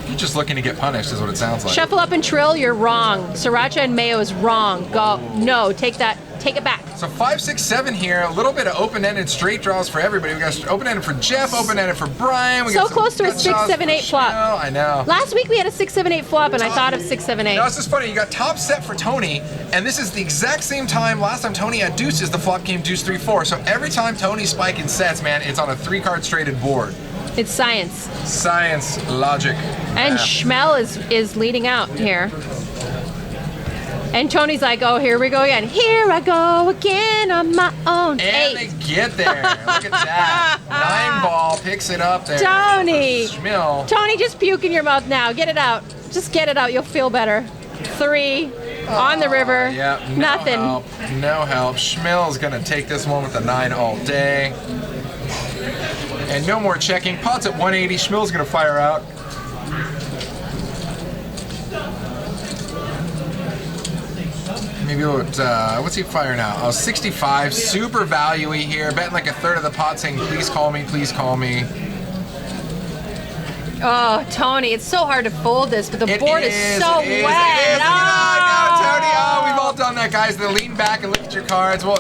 You're just looking to get punished is what it sounds like. Shuffle up and trill, you're wrong. Sriracha and mayo is wrong. Go. No, take that. Take it back. So 5, 6, 7 here. A little bit of open-ended straight draws for everybody. We got open-ended for Jeff, open-ended for Brian. We So got some close to a gut 6, shots 7, for 8 flop. Chanel. I know. Last week we had a 6, 7, 8 flop, and I thought of 6, 7, 8. No, it's just funny. You got top set for Tony, and this is the exact same time last time Tony had deuces, the flop came deuce 3, 4. So every time Tony's spiking sets, man, it's on a 3-card straighted board. It's science. Science, logic. And math. Schmel is leading out here. And Tony's like, oh, here we go again. Here I go again on my own. And 8. they get there. Look at that. 9 ball picks it up there. Tony. Schmill. Tony, just puke in your mouth now. Get it out. Just get it out. You'll feel better. 3 on the river. Yeah, no Nothing. help. No help. Schmill's going to take this one with the 9 all day. And no more checking. Pot's at 180. Schmill's going to fire out. Maybe what's he firing out? Oh, 65. Super value-y here. Betting like a third of the pot saying, please call me, please call me. Oh, Tony, it's so hard to fold this, but the board is so wet. It is. I know, Tony. Oh, we've all done that, guys. They lean back and look at your cards. We'll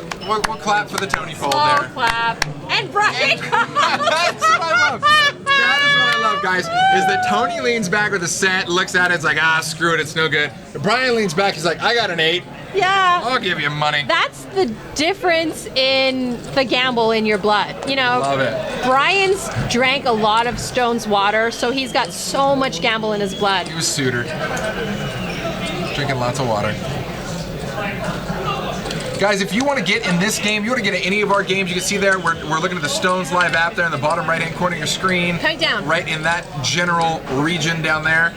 clap for the Tony fold Small there. clap. And Brian. That's what I love. That is what I love, guys, is that Tony leans back with a set, looks at it, it's like, ah, screw it, it's no good. But Brian leans back, he's like, I got an 8. Yeah. I'll give you money. That's the difference in the gamble in your blood. You know, Love it. Brian's drank a lot of Stone's water, so he's got so much gamble in his blood. He was suitored. Drinking lots of water. Guys, if you want to get in this game, you want to get in any of our games, you can see there, we're looking at the Stones Live app there in the bottom right-hand corner of your screen. Come down. Right in that general region down there.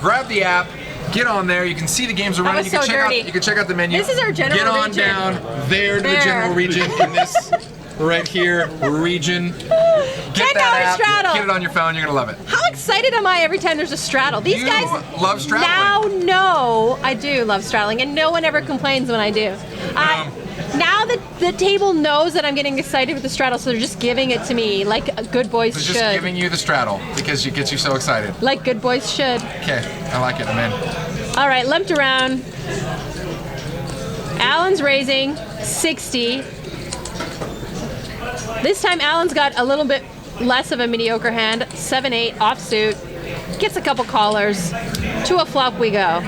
Grab the app. Get on there. You can see the games are running. was You can so check dirty. out. You can check out the menu. This is our general Get on region. down there to the There. general region in this right here region. Get $10 that app. straddle. Get it on your phone. You're gonna love it. How excited am I every time there's a straddle? These You guys love straddling. now know I do love straddling, and no one ever complains when I do. Now the table knows that I'm getting excited with the straddle, so they're just giving it to me like good boys They're should. just giving you the straddle because it gets you so excited. Like good boys should. Okay, I like it. I'm in. All right, lumped around. Alan's raising 60. This time Alan's got a little bit less of a mediocre hand. 7-8 offsuit. Gets a couple callers. To a flop we go.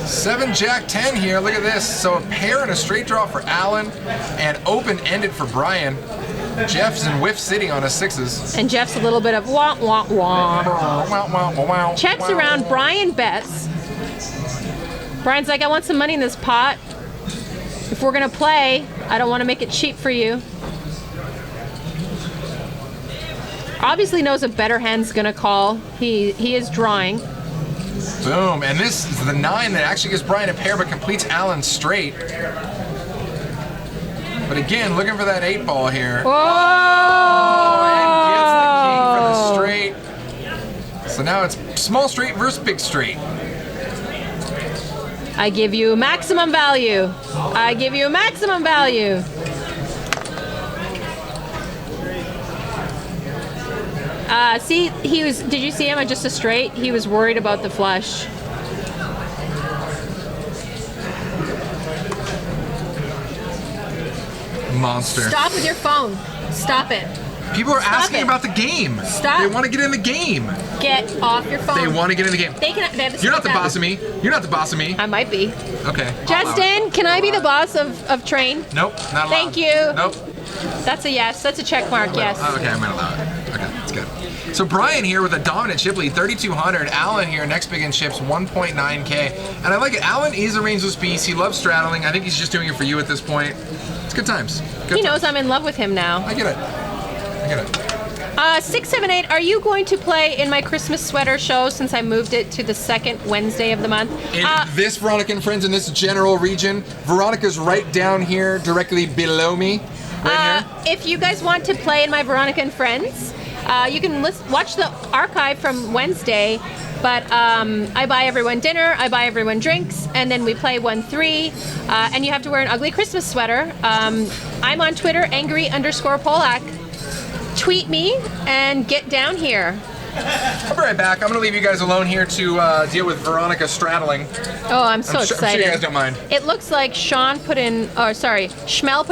7 Jack 10 here. Look at this. So a pair and a straight draw for Alan, and open-ended for Brian. Jeff's in Whiff City on his 6s. And Jeff's a little bit of wah wah wah. Wow, wow, wow, wow. Checks around. Brian bets. Brian's like, I want some money in this pot. If we're gonna play, I don't want to make it cheap for you. Obviously knows a better hand's gonna call. He is drawing. Boom. And this is the 9 that actually gives Brian a pair but completes Alan straight. But again, looking for that 8 ball here. Whoa! And gets the king for the straight. So now it's small straight versus big straight. I give you maximum value. I give you maximum value. See, did you see him at just a straight? He was worried about the flush. Monster. Stop with your phone. Stop it. People are asking it. about the game. Stop. They want to get in the game. Get off your phone. They want to get in the game. They have a You're not the straight boss of me. You're not the boss of me. I might be. Okay. Justin, can I be the boss of train? Nope, not allowed. Thank you. Nope. That's a yes. That's a check mark, yes. Okay, I'm gonna allow it. Okay, that's good. So Brian here with a dominant chip lead, 3,200. Alan here, next big in chips, 1.9K. And I like it. Alan is a rangeless beast. He loves straddling. I think he's just doing it for you at this point. It's good times. Good He knows times. I'm in love with him now. I get it. I get it. 678, are you going to play in my Christmas sweater show since I moved it to the second Wednesday of the month? In this Veronica and Friends in this general region, Veronica's right down here, directly below me. Right here. If you guys want to play in my Veronica and Friends, you can watch the archive from Wednesday. But I buy everyone dinner, I buy everyone drinks, and then we play 1-3, and you have to wear an ugly Christmas sweater. I'm on Twitter, angry_Polak. Tweet me and get down here. I'll be right back. I'm going to leave you guys alone here to deal with Veronica straddling. Oh, I'm so I'm excited. sure you guys don't mind. It looks like Schmel put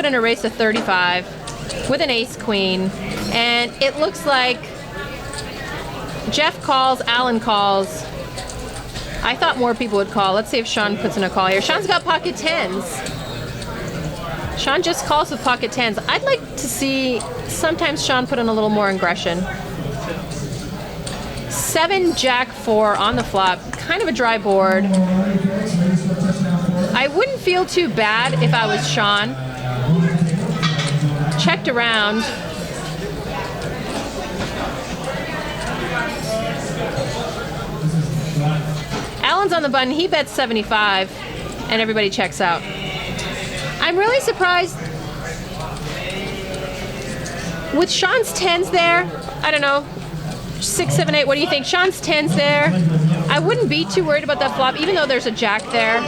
in a race of 35 with an ace queen, and it looks like Jeff calls, Alan calls. I thought more people would call. Let's see if Sean puts in a call here. Sean's got pocket tens. Sean just calls with pocket tens. I'd like to see sometimes Sean put in a little more aggression. 7 Jack 4 on the flop. Kind of a dry board. I wouldn't feel too bad if I was Sean. Checked around. Alan's on the button. He bets 75, and everybody checks out. I'm really surprised with Sean's tens there. I don't know, 6, 7, 8. What do you think? Sean's tens there. I wouldn't be too worried about that flop, even though there's a jack there.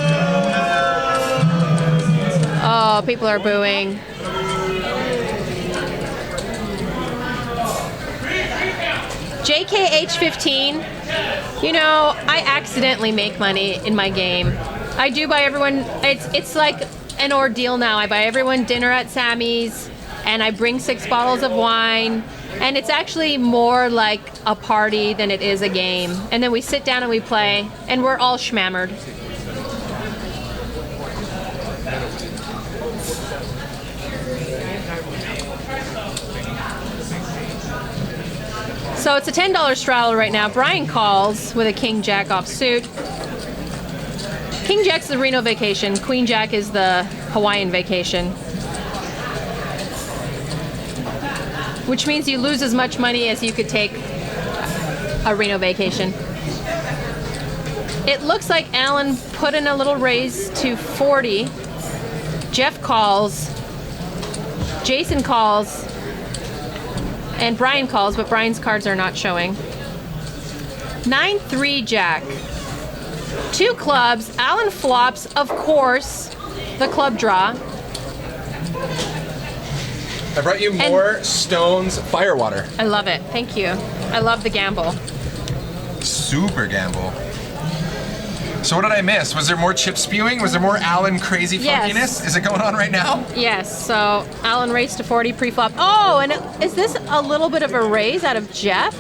Oh, people are booing. JKH15. You know, I accidentally make money in my game. I do buy everyone. It's like an ordeal now. I buy everyone dinner at Sammy's, and I bring 6 bottles of wine, and it's actually more like a party than it is a game. And then we sit down and we play, and we're all schmammered. So it's a $10 straddle right now. Brian calls with a King Jack off suit. King Jack's the Reno vacation. Queen Jack is the Hawaiian vacation. Which means you lose as much money as you could take a Reno vacation. It looks like Alan put in a little raise to 40. Jeff calls. Jason calls. And Brian calls, but Brian's cards are not showing. 9-3 Jack. 2 clubs. Alan flops, of course, the club draw. I brought you more Stones Firewater. I love it. Thank you. I love the gamble. Super gamble. So what did I miss? Was there more chip spewing? Was there more Alan crazy funkiness? Yes. Is it going on right now? Yes, so Alan raised to 40 pre-flop. Oh, and is this a little bit of a raise out of Jeff?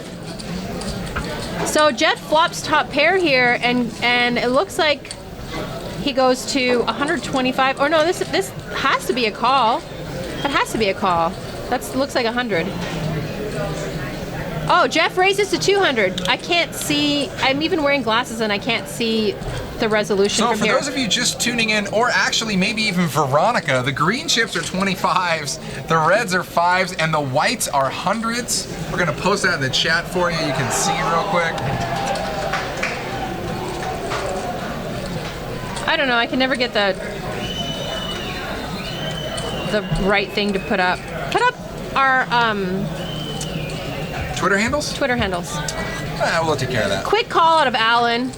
So Jeff flops top pair here, and it looks like he goes to 125. Or no, this has to be a call. That has to be a call. That looks like 100. Oh, Jeff raises to 200. I can't see. I'm even wearing glasses and I can't see the resolution So from for here. those of you just tuning in, or actually maybe even Veronica, the green chips are 25s, the reds are 5s, and the whites are 100s. We're gonna post that in the chat for you. You can see real quick. I don't know. I can never get the right thing to put up. Put up our Twitter handles? Twitter handles. We'll take care of that. Quick call out of Alan.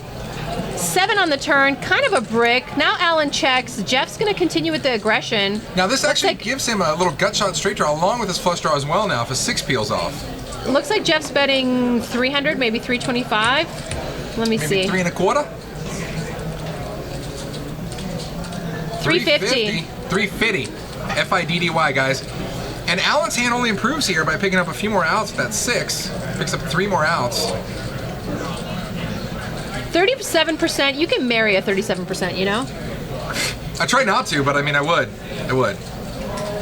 7 on the turn, kind of a brick. Now Alan checks. Jeff's going to continue with the aggression. Now this actually like- gives him a little gut shot straight draw along with his flush draw as well now if a 6 peels off. Looks like Jeff's betting 300, maybe 325. Let me Maybe see. 3 1/4? 350. 350. FIDDY, guys. And Alan's hand only improves here by picking up a few more outs. That's 6. Picks up 3 more outs. 37%. You can marry a 37%, you know? I try not to, but I mean, I would. I would.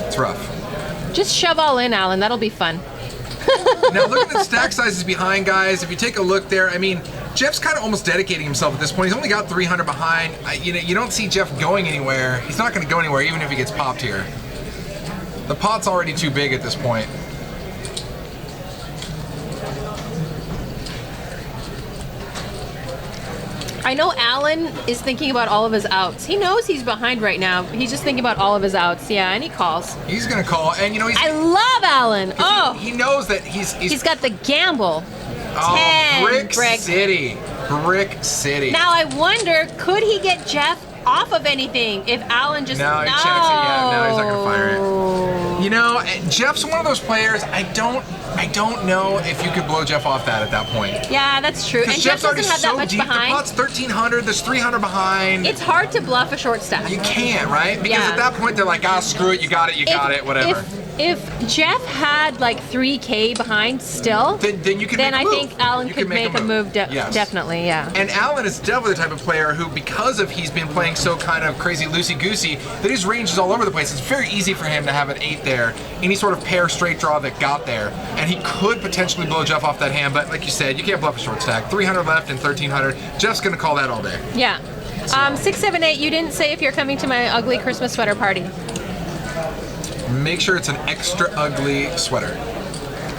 It's rough. Just shove all in, Alan. That'll be fun. Now, looking at stack sizes behind, guys, if you take a look there, I mean, Jeff's kind of almost dedicating himself at this point. He's only got 300 behind. You don't see Jeff going anywhere. He's not going to go anywhere, even if he gets popped here. The pot's already too big at this point. I know Alan is thinking about all of his outs. He knows he's behind right now. He's just thinking about all of his outs. Yeah, and he calls. He's going to call, and you know, I love Alan. Oh, he knows that he's got the gamble. 10, Brick City. Brick City. Now I wonder, could he get Jeff off of anything if Alan just No, he checks it. Yeah, no, he's not gonna fire it. You know, Jeff's one of those players. I don't know if you could blow Jeff off that at that point. Yeah, that's true. And Jeff Jeff's already doesn't have that so much deep. behind. The pot's 1,300. There's 300 behind. It's hard to bluff a short stack. You can't, right? Because Yeah. at that point they're like, screw it. You got it. Whatever. If Jeff had like 3K behind still, Then you can then make a I move. think Alan You could can make make a a move. Yes. Definitely, yeah. And Alan is definitely the type of player who, because of he's been playing so kind of crazy loosey-goosey, that his range is all over the place. It's very easy for him to have an 8 there, any sort of pair straight draw that got there, and he could potentially blow Jeff off that hand, but like you said, you can't bluff a short stack. 300 left and 1,300. Jeff's gonna call that all day. Yeah. 678, you didn't say if you're coming to my ugly Christmas sweater party. Make sure it's an extra ugly sweater.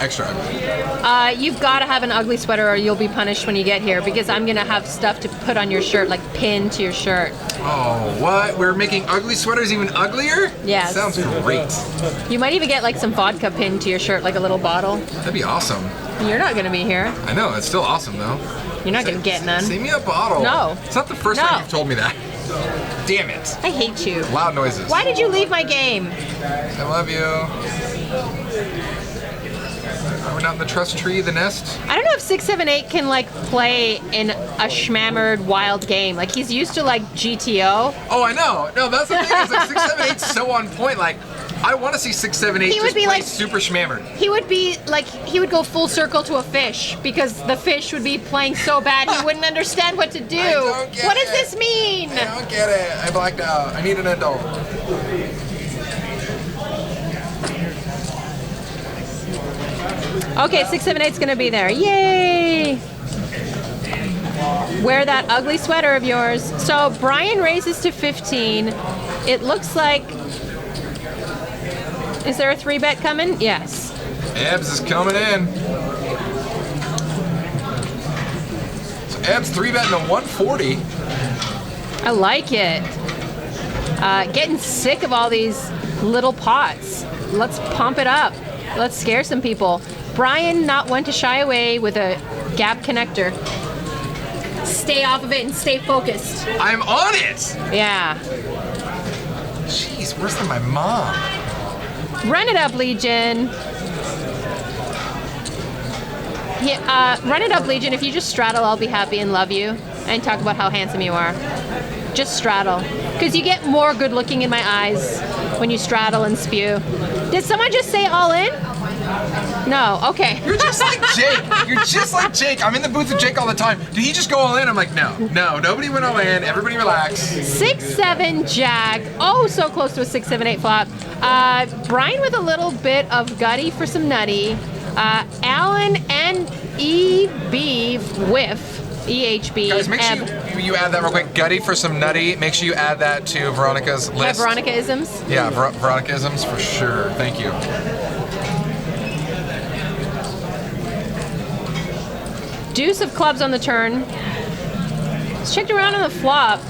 Extra ugly. You've got to have an ugly sweater or you'll be punished when you get here because I'm going to have stuff to put on your shirt, like pinned to your shirt. Oh, what? We're making ugly sweaters even uglier? Yes. Sounds great. You might even get like some vodka pinned to your shirt, like a little bottle. That'd be awesome. You're not going to be here. I know, it's still awesome though. You're not going to get none. Save me a bottle. No. It's not the first No. time you've told me that. Damn it. I hate you. Loud noises. Why did you leave my game? I love you. We're not in the trust tree, the nest. I don't know if 678 can like play in a schmammered wild game. Like he's used to like GTO. Oh, I know. No, that's the thing. It's like 678's so on point. Like, I want to see 678 He would just be play like- super schmammered. He would be like, he would go full circle to a fish because the fish would be playing so bad he wouldn't understand what to do. I don't get What does it. this mean? I don't get it. I blacked out. I need an adult. Okay, 678's gonna be there. Yay! Wear that ugly sweater of yours. So Brian raises to 15. It looks like, is there a 3-bet coming? Yes. Ebbs is coming in. So Ebbs 3-betting a 140. I like it. Getting sick of all these little pots. Let's pump it up. Let's scare some people. Brian, not one to shy away with a gap connector. Stay off of it and stay focused. I'm on it. Yeah. Jeez, worse than my mom. Run it up, Legion. Yeah, run it up, Legion. If you just straddle, I'll be happy and love you and talk about how handsome you are. Just straddle. Because you get more good looking in my eyes when you straddle and spew. Did someone just say all in? No, okay. You're just like Jake. You're just like Jake. I'm in the booth with Jake all the time. Did he just go all in? I'm like, no, nobody went all in. Everybody relax. 6-7 jack. Oh, so close to a 6-7-8 flop. Brian with a little bit of gutty for some nutty. Alan and EB whiff. EHB. Guys, make sure you add that real quick. Gutty for some nutty. Make sure you add that to Veronica's list. My Veronica-isms? Yeah, Veronica-isms for sure. Thank you. Deuce of clubs on the turn. It's checked around on the flop.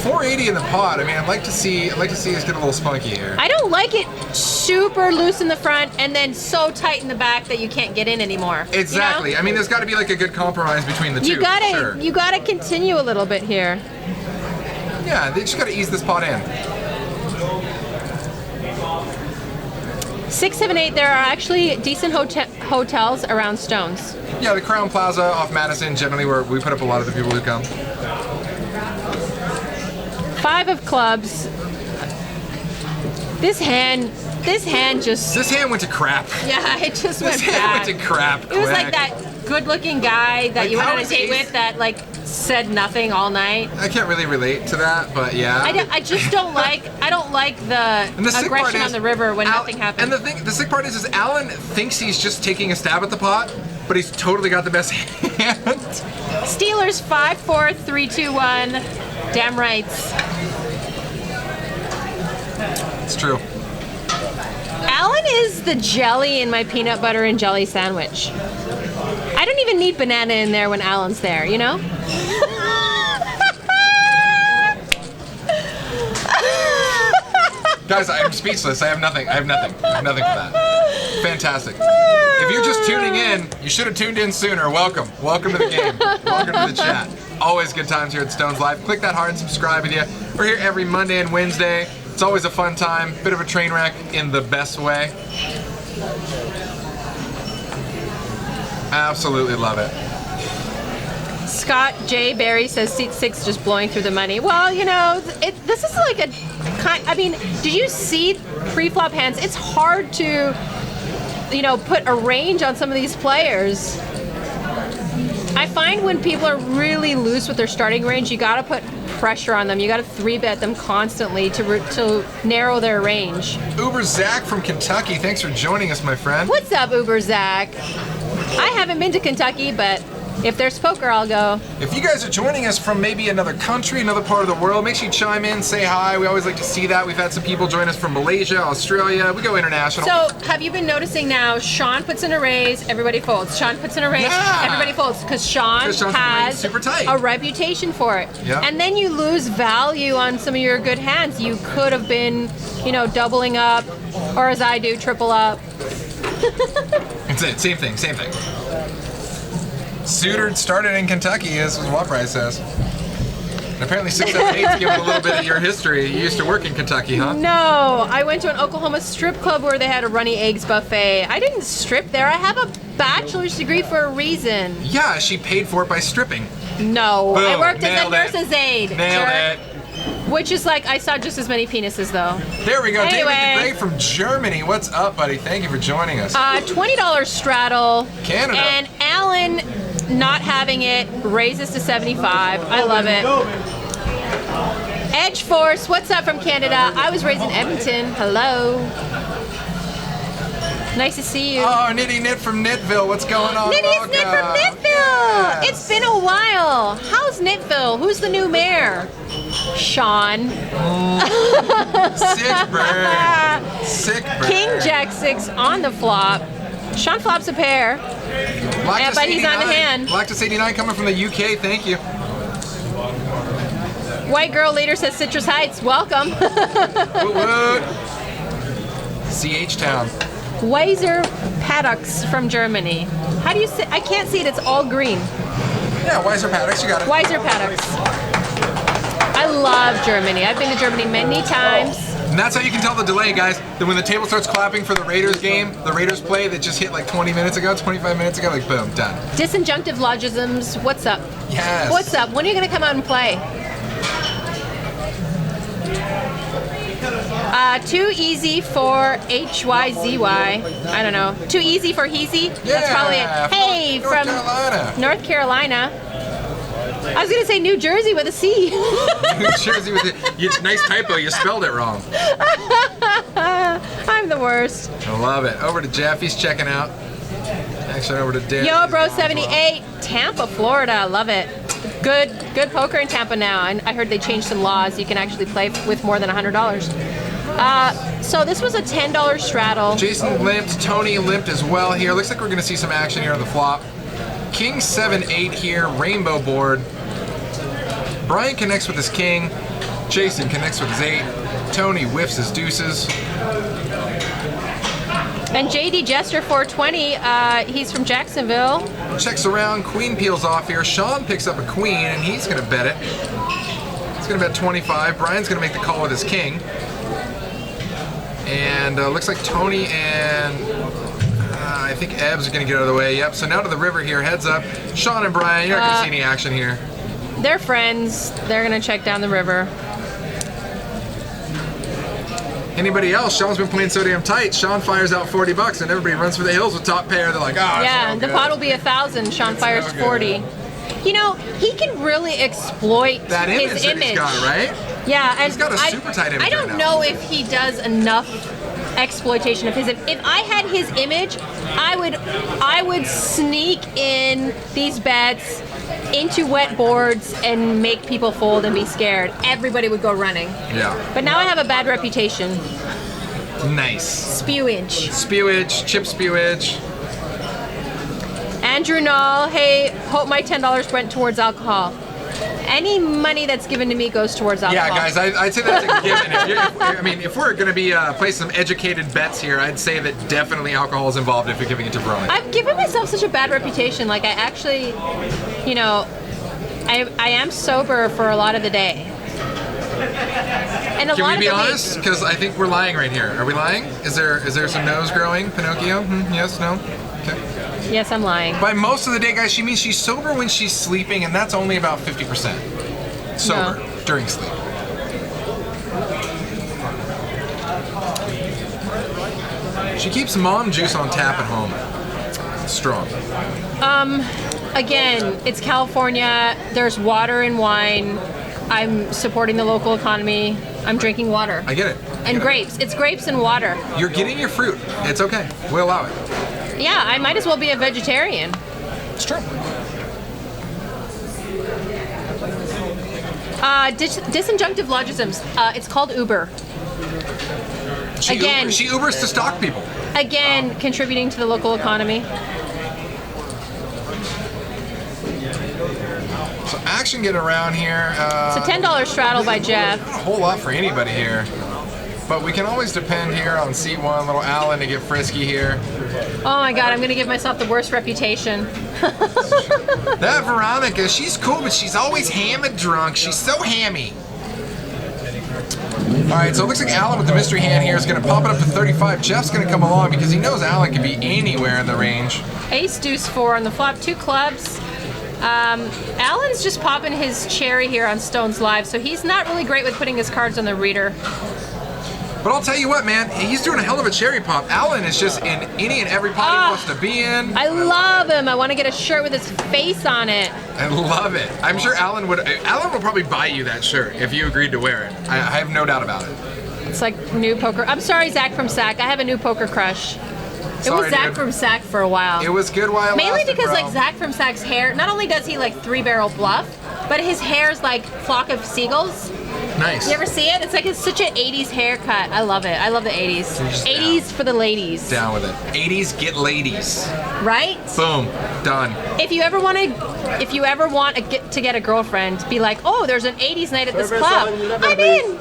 480 in the pot. I mean, I'd like to see us get a little spunky here. I don't like it super loose in the front and then so tight in the back that you can't get in anymore. Exactly. You know? I mean, there's got to be like a good compromise between the two. You gotta, sure. you gotta continue a little bit here. Yeah, they just got to ease this pot in. 6, 7, 8. There are actually decent hotels around Stones. Yeah, the Crown Plaza off Madison, generally where we put up a lot of the people who come. 5 of clubs. This hand just. This hand went to crap. Yeah, it just went This bad. hand went to crap. It was like that good-looking guy that Like, you went how on a is date ace- with that like said nothing all night. I can't really relate to that, but yeah. I just don't like. I don't like the And the sick part aggression is, on the river when nothing happens. And the sick part is Alan thinks he's just taking a stab at the pot, but he's totally got the best hand. Steelers 5, 4, 3, 2, 1. Damn rights. It's true. Alan is the jelly in my peanut butter and jelly sandwich. I don't even need banana in there when Alan's there, you know? Guys, I'm speechless. I have nothing. I have nothing for that. Fantastic. If you're just tuning in, you should have tuned in sooner. Welcome. Welcome to the game. Welcome to the chat. Always good times here at Stones Live. Click that heart and subscribe with you. We're here every Monday and Wednesday. It's always a fun time. Bit of a train wreck in the best way. Absolutely love it. Scott J. Barry says seat 6 just blowing through the money. Well, you know, this is like a kind. I mean, did you see pre-flop hands? It's hard to, you know, put a range on some of these players. I find when people are really loose with their starting range, you got to put pressure on them. You got to 3-bet them constantly to narrow their range. Uber Zach from Kentucky. Thanks for joining us, my friend. What's up, Uber Zach? I haven't been to Kentucky, but if there's poker, I'll go. If you guys are joining us from maybe another country, another part of the world, make sure you chime in, say hi. We always like to see that. We've had some people join us from Malaysia, Australia. We go international. So, have you been noticing now, Sean puts in a raise, everybody folds. Sean puts in a raise, Yeah. everybody folds. Because Sean Sean's has super tight. a reputation for it. Yeah. And then you lose value on some of your good hands. You could have been, you know, doubling up, or as I do, triple up. It's it. Same thing. Same thing. Suitor started in Kentucky, as what Bryce says. And apparently 678's given a little bit of your history. You used to work in Kentucky, huh? No, I went to an Oklahoma strip club where they had a runny eggs buffet. I didn't strip there. I have a bachelor's degree for a reason. Yeah, she paid for it by stripping. No, I Boom, worked as a nailed it. nurse's aide. Nailed jerk. it. Which is like, I saw just as many penises though. There we go. Anyway. David the Great from Germany. What's up, buddy? Thank you for joining us. $20 straddle. Canada. And Alan not having it raises to 75. I love it. Edge Force, what's up from Canada? I was raised in Edmonton. Hello. Nice to see you. Oh, Nitty Knit from Knitville. What's going on? Nitty's Knit from Welcome. Knitville. Yes. It's been a while. How's Knitville? Who's the new mayor? Sean. Sick burn. Sick burn. King Jack 6 on the flop. Sean flops a pair. Lactus but he's on the 89. hand. Lactus 89 coming from the UK. Thank you. White girl leader says Citrus Heights. Welcome. Woot woot. CH Town. Weiser Paddocks from Germany. How do you say? I can't see it. It's all green. Yeah, Weiser Paddocks, you got it. Weiser Paddocks. I love Germany. I've been to Germany many times. And that's how you can tell the delay, guys. That when the table starts clapping for the Raiders game, the Raiders play that just hit like 20 minutes ago, 25 minutes ago, like boom, done. Disjunctive logisms. What's up? Yes. What's up? When are you going to come out and play? Too easy for HYZY. I don't know. Too easy for Heezy? Yeah, That's probably it. Hey, North from Carolina. North Carolina. I was going to say New Jersey with a C. New Jersey with it. Nice typo, you spelled it wrong. I'm the worst. I love it. Over to Jeff, he's checking out. Actually, over to Dave. Yo, bro, 78, Tampa, Florida. Love it. Good poker in Tampa now. And I heard they changed some laws. You can actually play with more than $100. So this was a $10 straddle. Jason limped, Tony limped as well here. Looks like we're going to see some action here on the flop. King 7-8 here, rainbow board. Brian connects with his king. Jason connects with his 8. Tony whiffs his deuces. And JD Jester 420, he's from Jacksonville. Checks around, queen peels off here. Sean picks up a queen and he's going to bet it. He's going to bet 25. Brian's going to make the call with his king. And looks like Tony and I think Ebbs are going to get out of the way. Yep, so now to the river here. Heads up. Sean and Brian, you're not going to see any action here. They're friends. They're going to check down the river. Anybody else? Sean's been playing so damn tight. Sean fires out 40 bucks and everybody runs for the hills with top pair. They're like, oh, yeah, so the pot will be 1,000. Sean fires so 40. You know, he can really exploit that image his that image. He's got, right? Yeah, and he's got a super tight image. I don't right now. know if he does enough exploitation of his. If I had his image, I would sneak in these bets into wet boards and make people fold and be scared. Everybody would go running. Yeah. But now I have a bad reputation. Nice. Spewage. Spewage, chip spewage. Andrew Knoll, hey, hope my $10 went towards alcohol. Any money that's given to me goes towards alcohol. Yeah, guys, I'd say that's a given. If we're going to be placing some educated bets here, I'd say that definitely alcohol is involved if you're giving it to Veronica. I've given myself such a bad reputation. Like, I actually, you know, I am sober for a lot of the day. And a Can lot we be of the honest? Because I think we're lying right here. Are we lying? Is there some nose growing, Pinocchio? Yes, no? Okay. Yes, I'm lying. By most of the day, guys, she means she's sober when she's sleeping, and that's only about 50% sober during sleep. She keeps mom juice on tap at home. It's strong. Again, it's California. There's water and wine. I'm supporting the local economy. I'm drinking water. I get it. And grapes. It's grapes and water. You're getting your fruit. It's okay. We'll allow it. Yeah, I might as well be a vegetarian. It's true. Disjunctive logisms. It's called Uber. She Ubers to stock people. Again, contributing to the local economy. So action getting around here. It's a $10 straddle by Jeff. Not a whole lot for anybody here. But we can always depend here on C1, little Alan to get frisky here. Oh my god, I'm going to give myself the worst reputation. That Veronica, she's cool, but she's always hammered drunk. She's so hammy. All right, so it looks like Alan with the mystery hand here is going to pop it up to 35. Jeff's going to come along because he knows Alan can be anywhere in the range. Ace, deuce, 4 on the flop, 2 clubs. Alan's just popping his cherry here on Stone's Live, so he's not really great with putting his cards on the reader. But I'll tell you what, man, he's doing a hell of a cherry pop. Alan is just in any and every pot he wants to be in. I love him. I want to get a shirt with his face on it. I love it. I'm sure Alan will probably buy you that shirt if you agreed to wear it. I have no doubt about it. It's like new poker. I'm sorry, Zach from Sac. I have a new poker crush. It was Zach from Sac for a while. It was good while it Mainly lasted, because bro. like Zach from Sac's hair, not only does he like 3-barrel bluff, but his hair's like flock of seagulls. Nice. You ever see it? It's like it's such an 80s haircut. I love it. I love the 80s. So you're just 80s for the ladies. Down with it. 80s get ladies. Right? Boom. Done. If you ever want to get a girlfriend, be like, oh, there's an 80s night at this club. I'm in.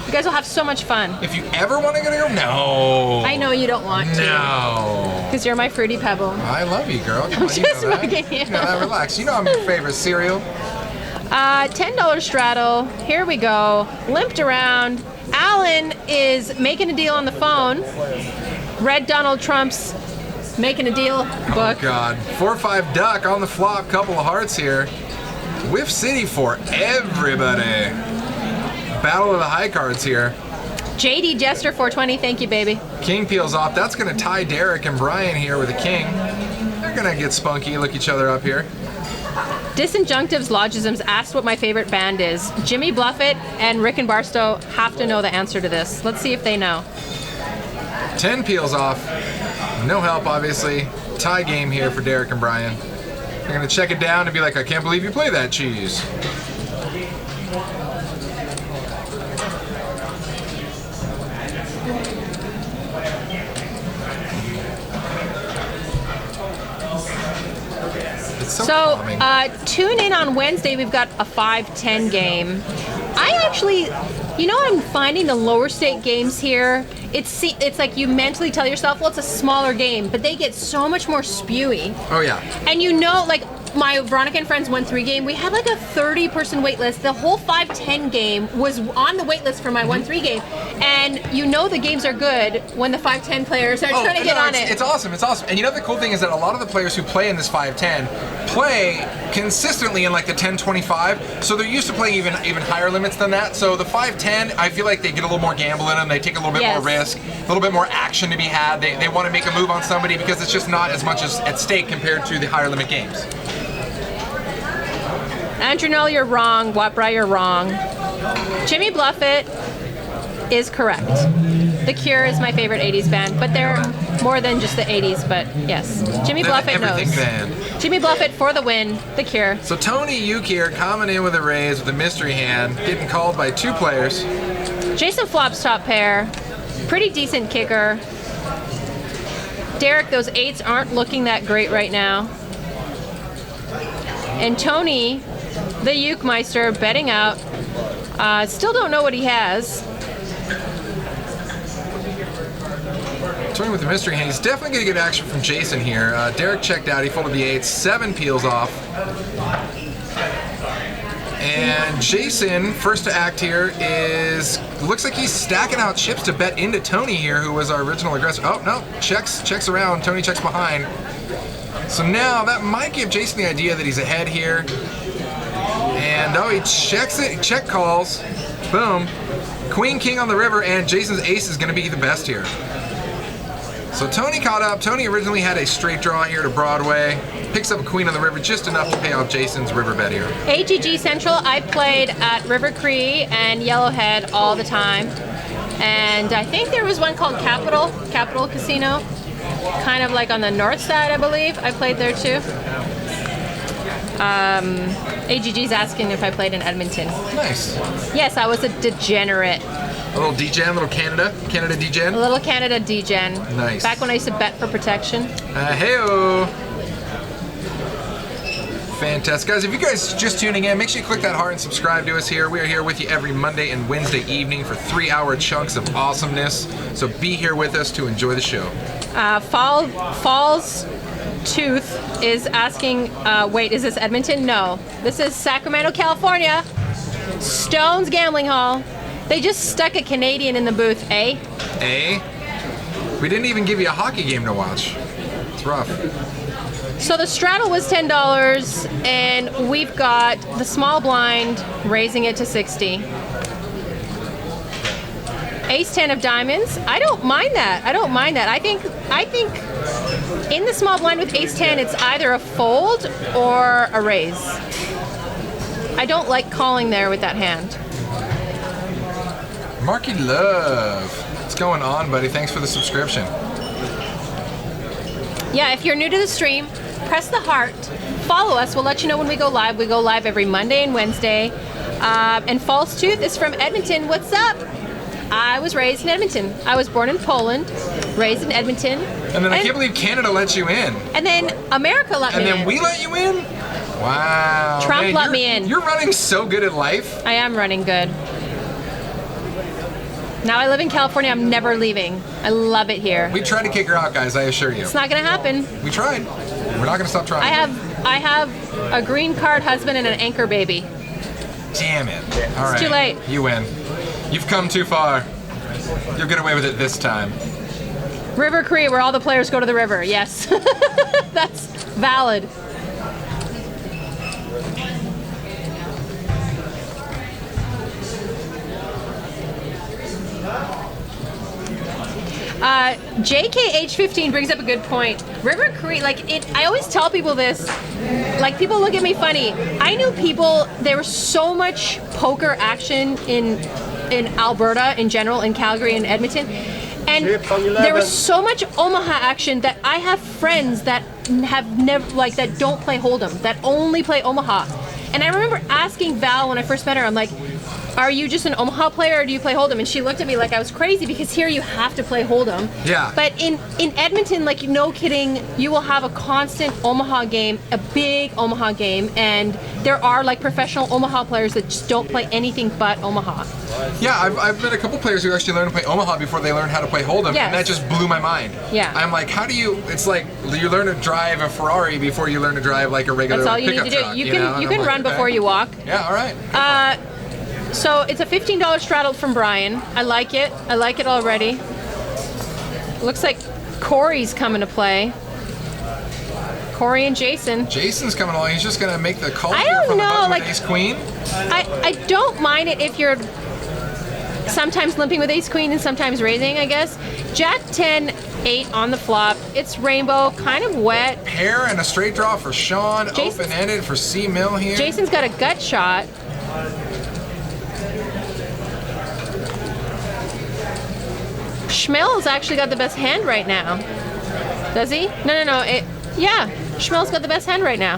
You guys will have so much fun. If you ever want to get a girl, no. I know you don't want to. No. Because you're my fruity pebble. I love you, girl. Come on, you just know that. fucking- You know that. Relax. You know I'm your favorite cereal. $10 straddle. Here we go. Limped around. Alan is making a deal on the phone. Read Donald Trump's making a deal book. Oh, God. 4-5 duck on the flop. Couple of hearts here. Whiff City for everybody. Battle of the high cards here. JD Jester 420. Thank you, baby. King peels off. That's going to tie Derek and Brian here with a king. They're going to get spunky, look each other up here. Disjunctives Logisms asked what my favorite band is. Jimmy Bluffett and Rick and Barstow have to know the answer to this. Let's see if they know. 10 peels off. No help, obviously. Tie game here for Derek and Brian. They're going to check it down and be like, I can't believe you play that cheese. It's so calming. Tune in on Wednesday. We've got a 5-10 game. I actually, I'm finding the lower stake games here. It's like you mentally tell yourself, well, it's a smaller game, but they get so much more spewy. Oh, yeah. And like my Veronica and Friends 1-3 game, we had like a 30-person wait list. The whole 5-10 game was on the wait list for my 1-3 game. And the games are good when the 5-10 players are trying to get on it. It's awesome. It's awesome. And the cool thing is that a lot of the players who play in this 5-10 play consistently in like the 10-25. So they're used to playing even higher limits than that. So the 5-10, I feel like they get a little more gamble in them. They take a little bit more risk, a little bit more action to be had. They want to make a move on somebody because it's just not as much as at stake compared to the higher limit games. Andrew Null, you're wrong. Watbry, you're wrong. Jimmy Bluffett is correct. The Cure is my favorite 80s band, but they're more than just the 80s, but yes. Jimmy Bluffett knows. Band. Jimmy Bluffett for the win, The Cure. So Tony Uke here coming in with a raise with a mystery hand, getting called by 2 players. Jason flops top pair. Pretty decent kicker. Derek, those 8s aren't looking that great right now. And Tony, the Ukemeister, betting out. Still don't know what he has. Tony with the mystery hand. He's definitely going to get action from Jason here. Derek checked out. He folded the 8s. 7 peels off. And Jason, first to act here, looks like he's stacking out chips to bet into Tony here, who was our original aggressor. Oh, no. Checks around. Tony checks behind. So now that might give Jason the idea that he's ahead here. And he checks it. Check calls. Boom. Queen, king on the river, and Jason's ace is going to be the best here. So Tony caught up. Tony originally had a straight draw here to Broadway. Picks up a queen on the river, just enough to pay off Jason's river bet here. AGG Central, I played at River Cree and Yellowhead all the time. And I think there was one called Capital Casino. Kind of like on the north side, I believe. I played there too. AGG's asking if I played in Edmonton. Nice. Yes, I was a degenerate. A little degen, a little Canada degen. A little Canada degen. Nice. Back when I used to bet for protection. Hey-o. Fantastic. Guys, if you guys just tuning in, make sure you click that heart and subscribe to us here. We are here with you every Monday and Wednesday evening for 3-hour chunks of awesomeness. So be here with us to enjoy the show. Falls Tooth is asking, wait, is this Edmonton? No. This is Sacramento, California. Stone's Gambling Hall. They just stuck a Canadian in the booth, eh? Eh? We didn't even give you a hockey game to watch. It's rough. So the straddle was $10, and we've got the small blind raising it to 60. Ace 10 of diamonds. I don't mind that. I think in the small blind with ace 10, it's either a fold or a raise. I don't like calling there with that hand. Marky Love. What's going on, buddy? Thanks for the subscription. Yeah, if you're new to the stream, press the heart. Follow us. We'll let you know when we go live. We go live every Monday and Wednesday. And False Tooth is from Edmonton. What's up? I was raised in Edmonton. I was born in Poland, raised in Edmonton. And then I can't believe Canada let you in. And then America let me in. And then we let you in? Wow. Trump let me in. You're running so good at life. I am running good. Now I live in California. I'm never leaving. I love it here. We tried to kick her out, guys, I assure you. It's not going to happen. We tried. We're not going to stop trying. I have a green card husband and an anchor baby. Damn it. All right. It's too late. You win. You've come too far. You'll get away with it this time. River Cree, where all the players go to the river. Yes. That's valid. JKH15 brings up a good point. River Cree, I always tell people this, people look at me funny. I knew people, there was so much poker action in Alberta in general, in Calgary and Edmonton, and there was so much Omaha action that I have friends that have never, that don't play Hold'em, that only play Omaha. And I remember asking Val when I first met her, I'm like, are you just an Omaha player or do you play Hold'em? And she looked at me like I was crazy because here you have to play Hold'em. Yeah. But in Edmonton, no kidding, you will have a constant Omaha game, a big Omaha game, and there are professional Omaha players that just don't play anything but Omaha. Yeah, I've met a couple players who actually learned to play Omaha before they learned how to play Hold'em, Yes. and that just blew my mind. Yeah. I'm like, how do you, it's like you learn to drive a Ferrari before you learn to drive a regular That's all you need pickup to do. truck, You can run before you walk. Yeah, all right. So it's a $15 straddle from Brian. I like it. I like it already. Looks like Corey's coming to play. Corey and Jason. Jason's coming along. He's just going to make the call I here don't from the know, button with Ace Queen. I don't mind it if you're sometimes limping with Ace Queen and sometimes raising, I guess. Jack 10, 8 on the flop. It's rainbow, kind of wet. Pair and a straight draw for Sean. Open-ended for C. Mill here. Jason's got a gut shot. Schmel's actually got the best hand right now. Does he? No. Yeah, Schmel's got the best hand right now.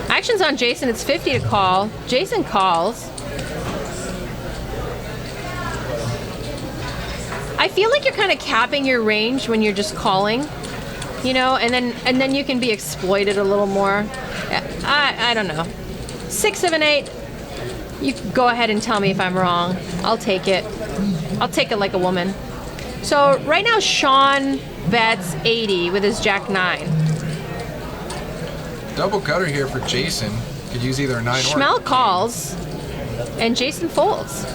Action's on Jason. It's 50 to call. Jason calls. I feel like you're kind of capping your range when you're just calling, and then you can be exploited a little more. I don't know. 6, 7, 8. You can go ahead and tell me if I'm wrong. I'll take it. I'll take it like a woman. So right now Sean bets 80 with his Jack 9. Double gutter here for Jason. Could use either a 9 or Schmel calls, and Jason folds.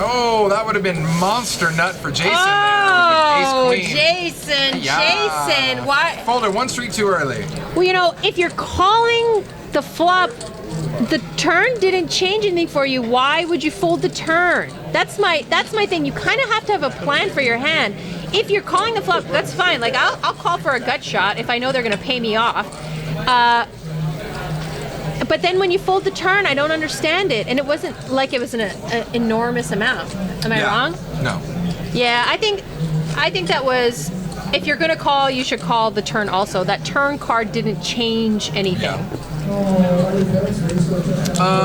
Oh, that would have been monster nut for Jason. Oh, there with Ace Queen. Jason, Jason, why? Folded one street too early. Well, if you're calling the flop, the turn didn't change anything for you. Why would you fold the turn? That's my thing. You kind of have to have a plan for your hand. If you're calling the flop, that's fine. I'll call for a gut shot if I know they're going to pay me off. But then when you fold the turn, I don't understand it. And it wasn't like it was an enormous amount. Am I wrong? No. Yeah, I think that was, if you're going to call, you should call the turn also. That turn card didn't change anything. Yeah.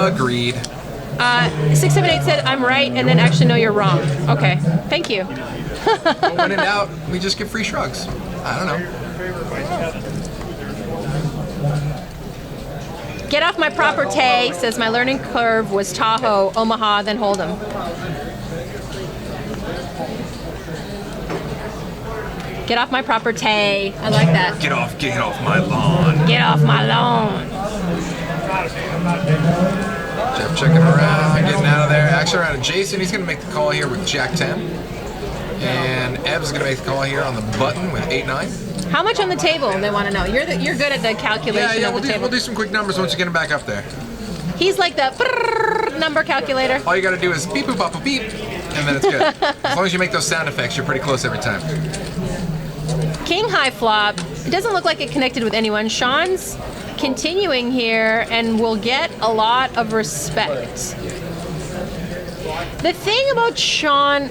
Agreed. 6, 7, 8 said I'm right, and then actually no, you're wrong. Okay, thank you. But when in doubt, we just give free shrugs. I don't know. Get off my property, says my learning curve was Tahoe, Omaha, then Hold'em. Get off my property. I like that. Get off my lawn. Get off my lawn. Jeff checking around, getting out of there. Action around to Jason. He's going to make the call here with Jack 10. And Ev's going to make the call here on the button with 8-9. How much on the table? They want to know. You're good at the calculation Yeah, of the table. we'll do some quick numbers once you get him back up there. He's like the number calculator. All you got to do is beep, boop, bop, boop, beep, and then it's good. As long as you make those sound effects, you're pretty close every time. King high flop. It doesn't look like it connected with anyone. Sean's continuing here and will get a lot of respect. The thing about Sean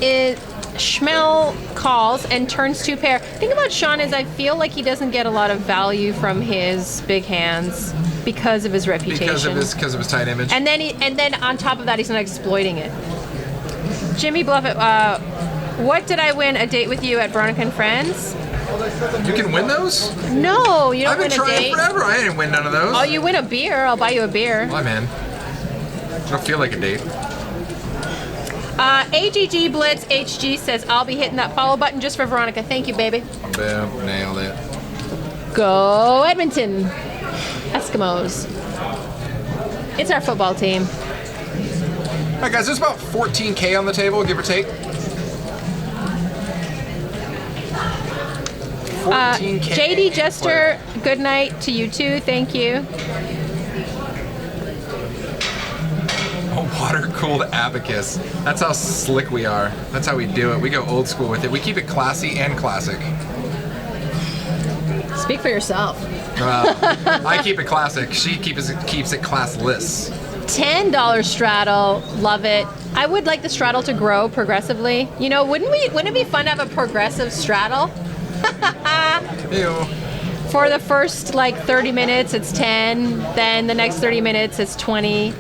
is Schmel calls and turns 2 pair. Thing about Sean is I feel like he doesn't get a lot of value from his big hands because of his reputation. Because of his tight image. And then on top of that, he's not exploiting it. Jimmy Bluffett, what did I win? A date with you at Veronica and Friends? You can win those? No, you don't I've been win a trying date. forever. I didn't win none of those. Oh, you win a beer. I'll buy you a beer. Why, man? I don't feel like a date. AGG Blitz HG says, I'll be hitting that follow button just for Veronica. Thank you, baby. Boom, nailed it. Go Edmonton. Eskimos. It's our football team. All right, guys, there's about 14K on the table, give or take. 14K. JD Jester, good night to you too. Thank you. A water-cooled abacus. That's how slick we are. That's how we do it. We go old school with it. We keep it classy and classic. Speak for yourself. I keep it classic. She keeps it classless. $10 straddle, love it. I would like the straddle to grow progressively. You know, wouldn't it be fun to have a progressive straddle? Ew. For the first like 30 minutes, it's 10. Then the next 30 minutes, it's 20.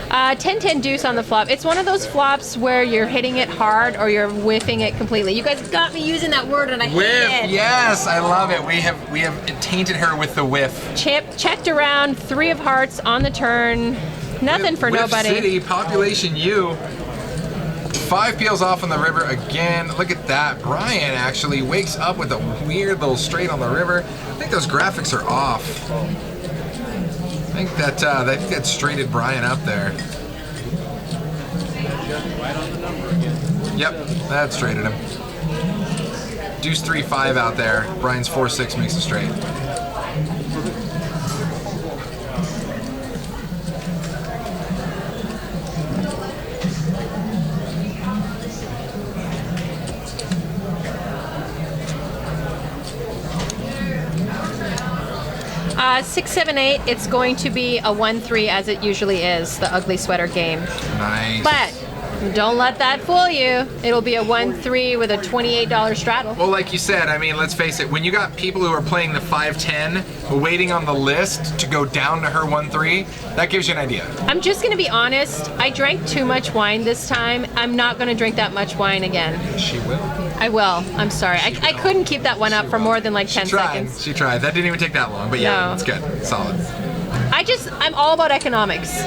10-10 deuce on the flop. It's one of those flops where you're hitting it hard or you're whiffing it completely. You guys got me using that word and I hate Whiff, it. yes, I love it. We have tainted her with the whiff. Checked around, 3 of hearts on the turn. Nothing for Whiff nobody. City, population U. 5 peels off on the river again. Look at that. Brian actually wakes up with a weird little straight on the river. I think those graphics are off. I think that straighted Brian up there. Yep, that straighted him. Deuce 3-5 out there. Brian's 4-6 makes it straight. Six, 7, 8. It's going to be a 1-3 as it usually is, the ugly sweater game. Nice. But don't let that fool you. It'll be a 1-3 with a $28 straddle. Well, like you said, I mean, let's face it. When you got people who are playing the 5-10, waiting on the list to go down to her 1-3, that gives you an idea. I'm just going to be honest. I drank too much wine this time. I'm not going to drink that much wine again. She will. I will. I'm sorry. I couldn't keep that one up for more than like 10 seconds. She tried. That didn't even take that long, but yeah, No. it's good. Solid. I'm all about economics.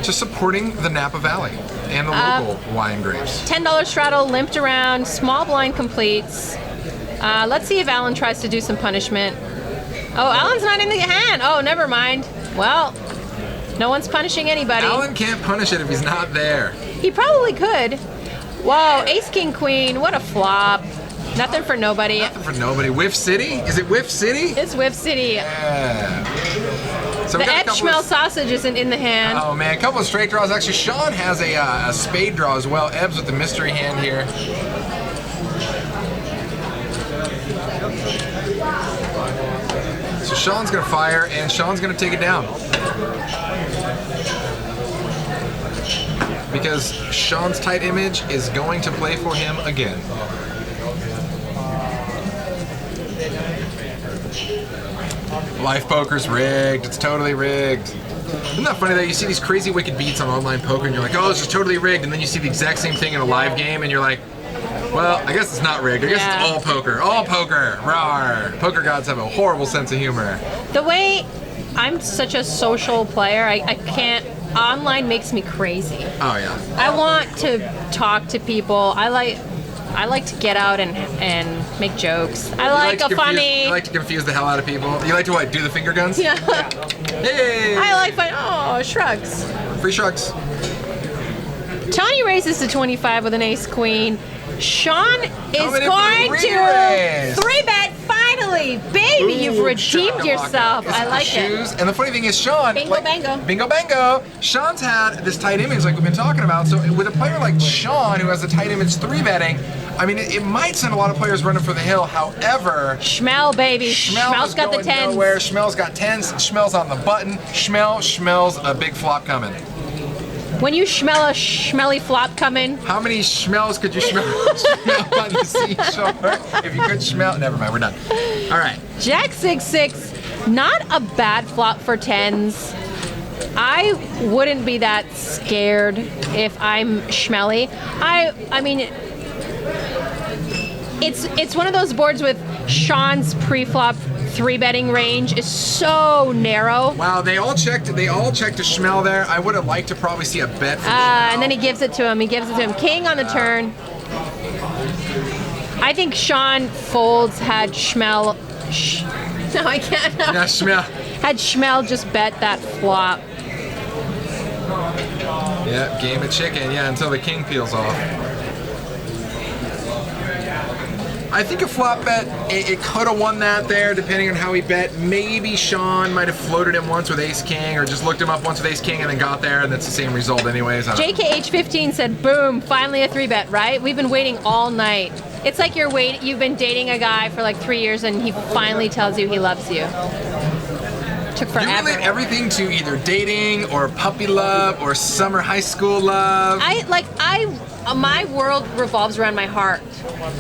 Just supporting the Napa Valley and the local wine grapes. $10 straddle, limped around, small blind completes. Let's see if Alan tries to do some punishment. Oh, Alan's not in the hand. Oh, never mind. Well, no one's punishing anybody. Alan can't punish it if he's not there. He probably could. Whoa, ace, king, queen. What a flop. Nothing for nobody. Nothing for nobody. Whiff City? Is it Whiff City? It's Whiff City. Yeah. So The we got a Ed couple Schmel of, sausage isn't in the hand. oh man, a couple of straight draws. Actually, Sean has a spade draw as well. Ebbs with the mystery hand here. So Sean's gonna fire and Sean's gonna take it down. Because Sean's tight image is going to play for him again. Live poker's rigged. It's totally rigged. Isn't that funny that you see these crazy wicked beats on online poker and you're like, oh, this is totally rigged, and then you see the exact same thing in a live game and you're like, well, I guess it's not rigged. I guess it's all poker. All poker. Rawr. Poker gods have a horrible sense of humor. The way I'm such a social player, I can't. Online makes me crazy. Oh yeah. I want to talk to people. I like to get out and make jokes. I like a funny. You like to confuse the hell out of people. You like to what? Do the finger guns? Yeah. Hey. I like fun. Oh, shrugs. Free shrugs. Tony raises to 25 with an ace queen. Sean is Coming in going for a to re-raise. 3-bet finally. Baby, you've Ooh, redeemed shakalaka. yourself. Is I the like shoes? it. And the funny thing is, Sean. Bingo, bango. Bingo bango. Sean's had this tight image like we've been talking about. So with a player like Sean who has a tight image 3-betting, I mean, it might send a lot of players running for the hill. However, Schmel, baby. Schmel's got the 10s. Nowhere. Schmel's got 10s. Schmel's on the button. Schmel's a big flop coming. When you smell a smelly flop coming, How many schmells could you smell by the seashore? If you could smell, never mind, we're done. All right. Jack 6-6, not a bad flop for 10s. I wouldn't be that scared if I'm schmelly. I mean, it's one of those boards with Sean's pre-flop 3-betting range is so narrow. Wow, they all checked a schmel there. I would have liked to probably see a bet from And then he gives it to him. King on the turn. I think Sean folds had schmel. No, I can't. Yeah, schmel. Had schmel just bet that flop. Yeah, game of chicken. Yeah, until the king peels off. I think a flop bet, it could have won that there, depending on how he bet. Maybe Sean might have floated him once with ace king, or just looked him up once with ace king and then got there, and that's the same result anyways. JKH15 said, boom, finally a 3-bet, right? We've been waiting all night. It's like you've been dating a guy for like 3 years and he finally tells you he loves you. Took forever. You relate everything to either dating or puppy love or summer high school love. My world revolves around my heart.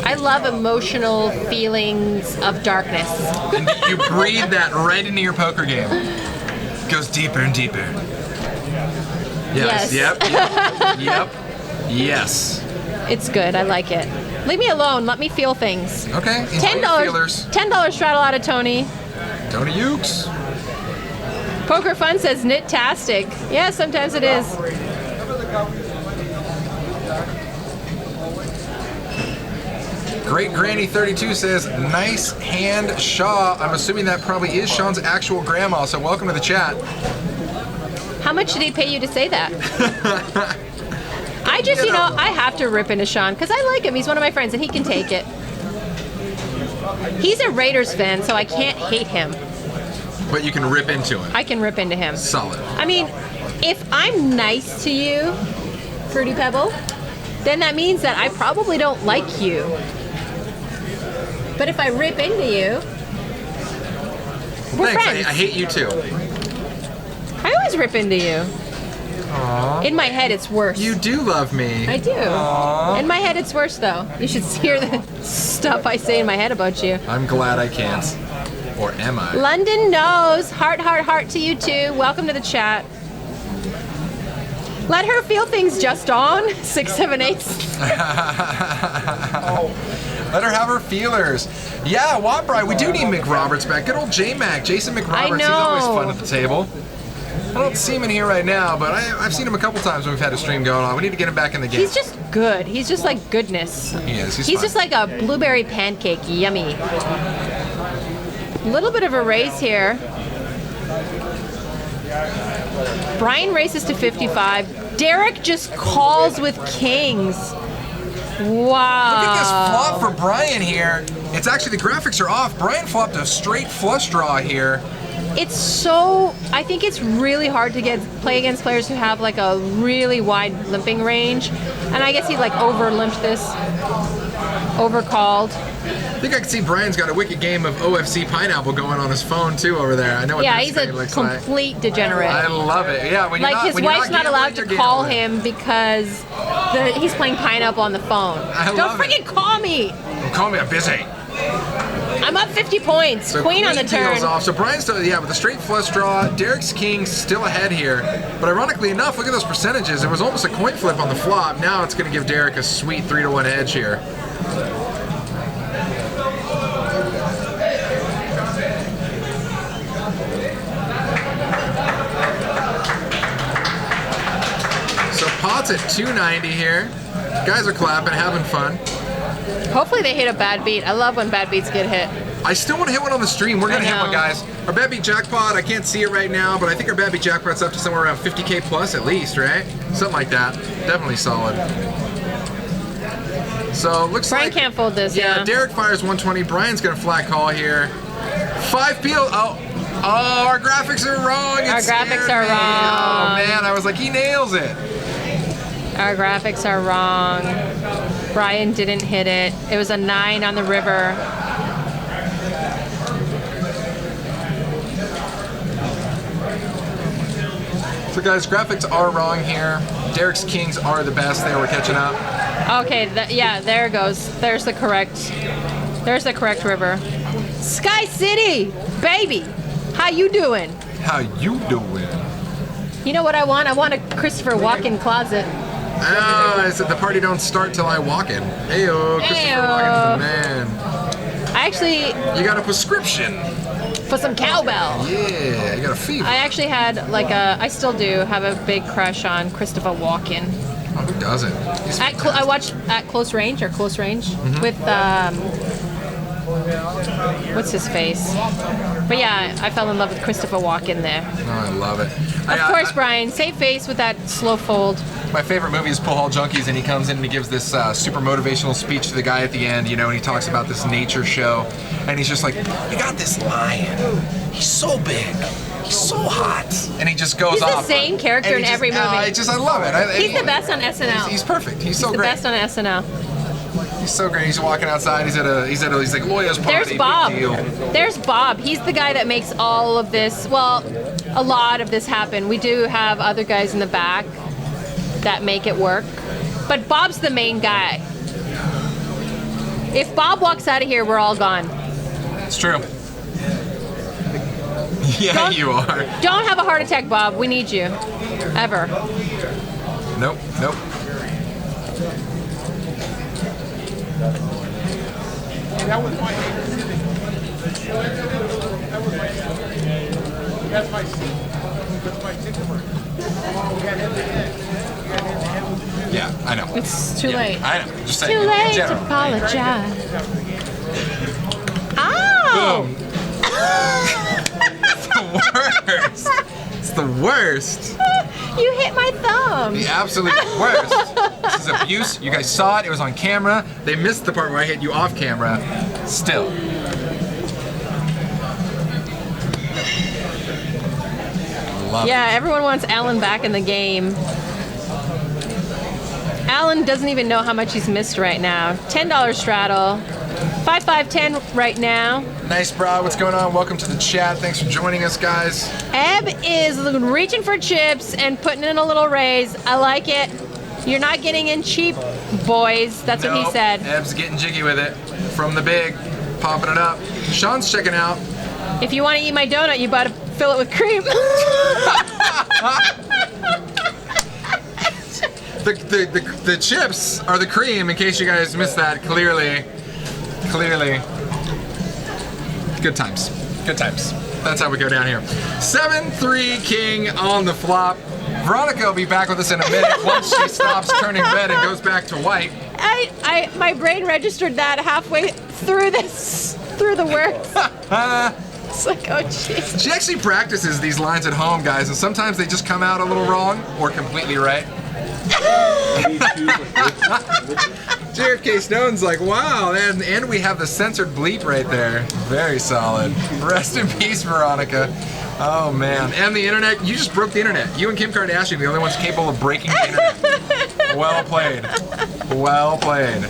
I love emotional feelings of darkness. And you breathe that right into your poker game. It goes deeper and deeper. Yes. Yep. Yes. It's good. I like it. Leave me alone. Let me feel things. Okay. $10 straddle out of Tony. Tony Ukes. Poker Fun says knit-tastic. Yeah, sometimes it is. Great Granny 32 says, nice hand, Shaw. I'm assuming that probably is Sean's actual grandma, so welcome to the chat. How much did he pay you to say that? I just, I have to rip into Sean because I like him. He's one of my friends and he can take it. He's a Raiders fan, so I can't hate him. But you can rip into him. I can rip into him. Solid. I mean, if I'm nice to you, Fruity Pebble, then that means that I probably don't like you. But if I rip into you, we're Thanks, friends. I hate you too. I always rip into you. Aww. In my head, it's worse. You do love me. I do. Aww. In my head, it's worse, though. You should hear the stuff I say in my head about you. I'm glad I can't. Or am I? London knows. Heart, heart, heart to you, too. Welcome to the chat. Let her feel things just on. 678. Let her have her feelers. Yeah, Wapri, we do need McRoberts back. Good old J-Mac, Jason McRoberts. He's always fun at the table. I don't see him in here right now, but I've seen him a couple times when we've had a stream going on. We need to get him back in the game. He's just good. He's just like goodness. He is. He's just like a blueberry pancake. Yummy. A little bit of a race here. Brian races to 55. Derek just calls with kings. Wow. Look at this flop for Brian here. It's actually, the graphics are off. Brian flopped a straight flush draw here. I think it's really hard to play against players who have like a really wide limping range. And I guess he like over limped this, overcalled. I think I can see Brian's got a wicked game of OFC Pineapple going on his phone too over there. I know what he's a complete degenerate. I love it. Yeah, when his wife's not allowed to call him because he's playing Pineapple on the phone. Don't freaking call me. Don't call me, I'm busy. I'm up 50 points. So Queen on the turn. Off. So Brian's still, with a straight flush draw. Derek's king still ahead here. But ironically enough, look at those percentages. It was almost a coin flip on the flop. Now it's going to give Derek a sweet 3-1 edge here. So pot's at 290 here. Guys are clapping, having fun. Hopefully they hit a bad beat. I love when bad beats get hit. I still want to hit one on the stream. We're going to hit one, guys. Our bad beat jackpot, I can't see it right now, but I think our bad beat jackpot's up to somewhere around 50K plus at least, right? Something like that. Definitely solid. So looks Brian like... can't fold this, yeah. Derek fires 120. Brian's going to flat call here. 5 peel. Oh, our graphics are wrong. Our graphics are wrong. Oh, man. I was like, he nails it. Our graphics are wrong. Brian didn't hit it. It was a 9 on the river. So guys, graphics are wrong here. Derek's Kings are the best. They were catching up. Okay, yeah, there it goes. There's the correct river. Sky City, baby. How you doing? How you doing? You know what I want? I want a Christopher Walken closet. Oh, I said the party don't start till I walk in. Heyo, Christopher Walken's the man. I actually... You got a prescription. For some cowbell. Yeah, you got a fever. I actually had I still do have a big crush on Christopher Walken. Oh, who doesn't? I watched At Close Range with what's his face? But yeah, I fell in love with Christopher Walken there. Oh, I love it. Of course, Brian, same face with that slow fold. My favorite movie is Pool Hall Junkies, and he comes in and he gives this super motivational speech to the guy at the end, you know, and he talks about this nature show, and he's just like, "You got this lion. He's so big. He's so hot." And he just goes off. He's the same character in every movie. I love it. He's the best on SNL. He's perfect. He's so the great. best on SNL. He's so great. He's walking outside. He's like lawyer's party. There's Bob. Big deal. There's Bob. He's the guy that makes all of this. Well, a lot of this happen. We do have other guys in the back that make it work, but Bob's the main guy. If Bob walks out of here, we're all gone. It's true. Yeah, you are. Don't have a heart attack, Bob. We need you. Ever. Nope. That was my That's my seat. That's my ticket. Yeah, I know. It's too late. I know. Just saying. Too in late to general. apologize. Ow! Boom. It's the worst. It's the worst. You hit my thumb. The absolute worst. This is abuse. You guys saw it. It was on camera. They missed the part where I hit you off camera. Still. Love Yeah, it. everyone wants Alan back in the game. Alan doesn't even know how much he's missed right now. $10 straddle. 5510 right now. Nice, bro. What's going on? Welcome to the chat. Thanks for joining us, guys. Eb is reaching for chips and putting in a little raise. I like it. You're not getting in cheap, boys. That's what he said. Eb's getting jiggy with it. From the big. Popping it up. Sean's checking out. If you want to eat my donut, you better fill it with cream. The chips are the cream, in case you guys missed that. Clearly. Good times. Good times. That's how we go down here. 7-3 King on the flop. Veronica will be back with us in a minute once she stops turning red and goes back to white. My brain registered that halfway through the words. It's like, oh jeez. She actually practices these lines at home, guys, and sometimes they just come out a little wrong or completely right. JFK Stone's like, wow, and we have the censored bleep right there. Very solid. Rest in peace, Veronica. Oh man, and the internet, you just broke the internet. You and Kim Kardashian are the only ones capable of breaking the internet. Well played. Well played.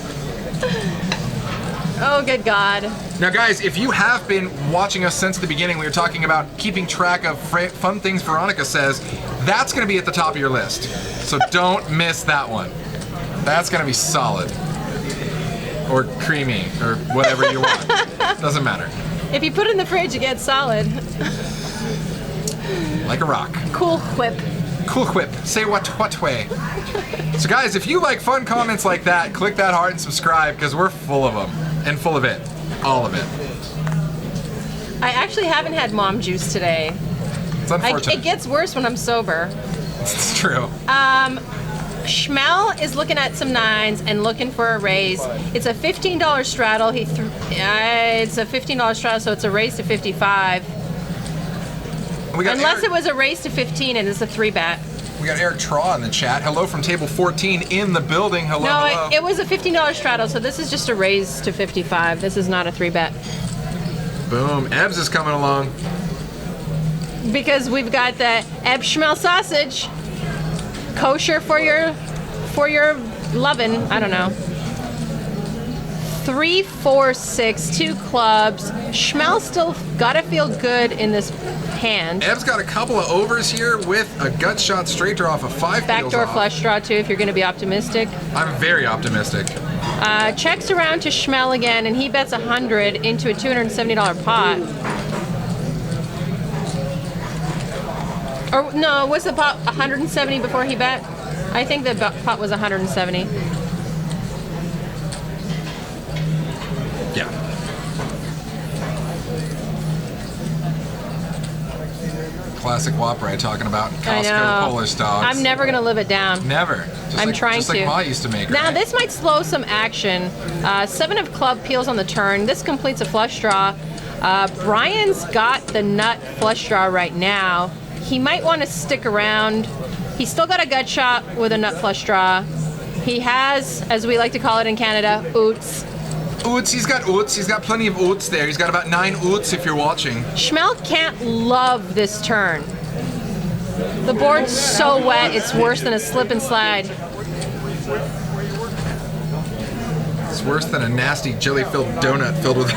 Oh, good God. Now guys, if you have been watching us since the beginning, we were talking about keeping track of fun things Veronica says. That's gonna be at the top of your list. So don't miss that one. That's gonna be solid. Or creamy, or whatever you want. Doesn't matter. If you put it in the fridge, it gets solid. Like a rock. Cool quip. Cool quip. Say what way. So guys, if you like fun comments like that, click that heart and subscribe, because we're full of them. And full of it. All of it. I actually haven't had mom juice today. It's unfortunate. It gets worse when I'm sober. It's true. Schmel is looking at some nines and looking for a raise. It's a $15 straddle. It's a $15 straddle, so it's a raise to 55. We got Unless it was a raise to 15 and it's a 3-bet. We got Eric Traw in the chat. Hello from table 14 in the building. Hello, No, hello. it was a $15 straddle, so this is just a raise to 55. This is not a 3-bet. Boom. Ebbs is coming along. Because we've got the Eb Schmel sausage. Kosher for your lovin'. I don't know. 3, 4, 6, 2 clubs. Schmel still gotta feel good in this hand. Ev's got a couple of overs here with a gut shot straight draw off of 5 peels Backdoor off. flush draw too, if you're gonna be optimistic. I'm very optimistic. Checks around to Schmel again, and he bets 100 into a $270 pot. Or no, was the pot 170 before he bet? I think the pot was 170. Yeah. Classic Whopper talking about I know. Costco Polish dogs. I'm never gonna live it down. Never. Just I'm like, trying just to. like Ma used to make. Now right? this might slow some action. 7 of club peels on the turn. This completes a flush draw. Brian's got the nut flush draw right now. He might want to stick around. He's still got a gut shot with a nut flush draw. He has, as we like to call it in Canada, oots. Oots, he's got oots. He's got plenty of oots there. He's got about 9 oots if you're watching. Schmel can't love this turn. The board's so wet, it's worse than a slip and slide. It's worse than a nasty jelly-filled donut filled with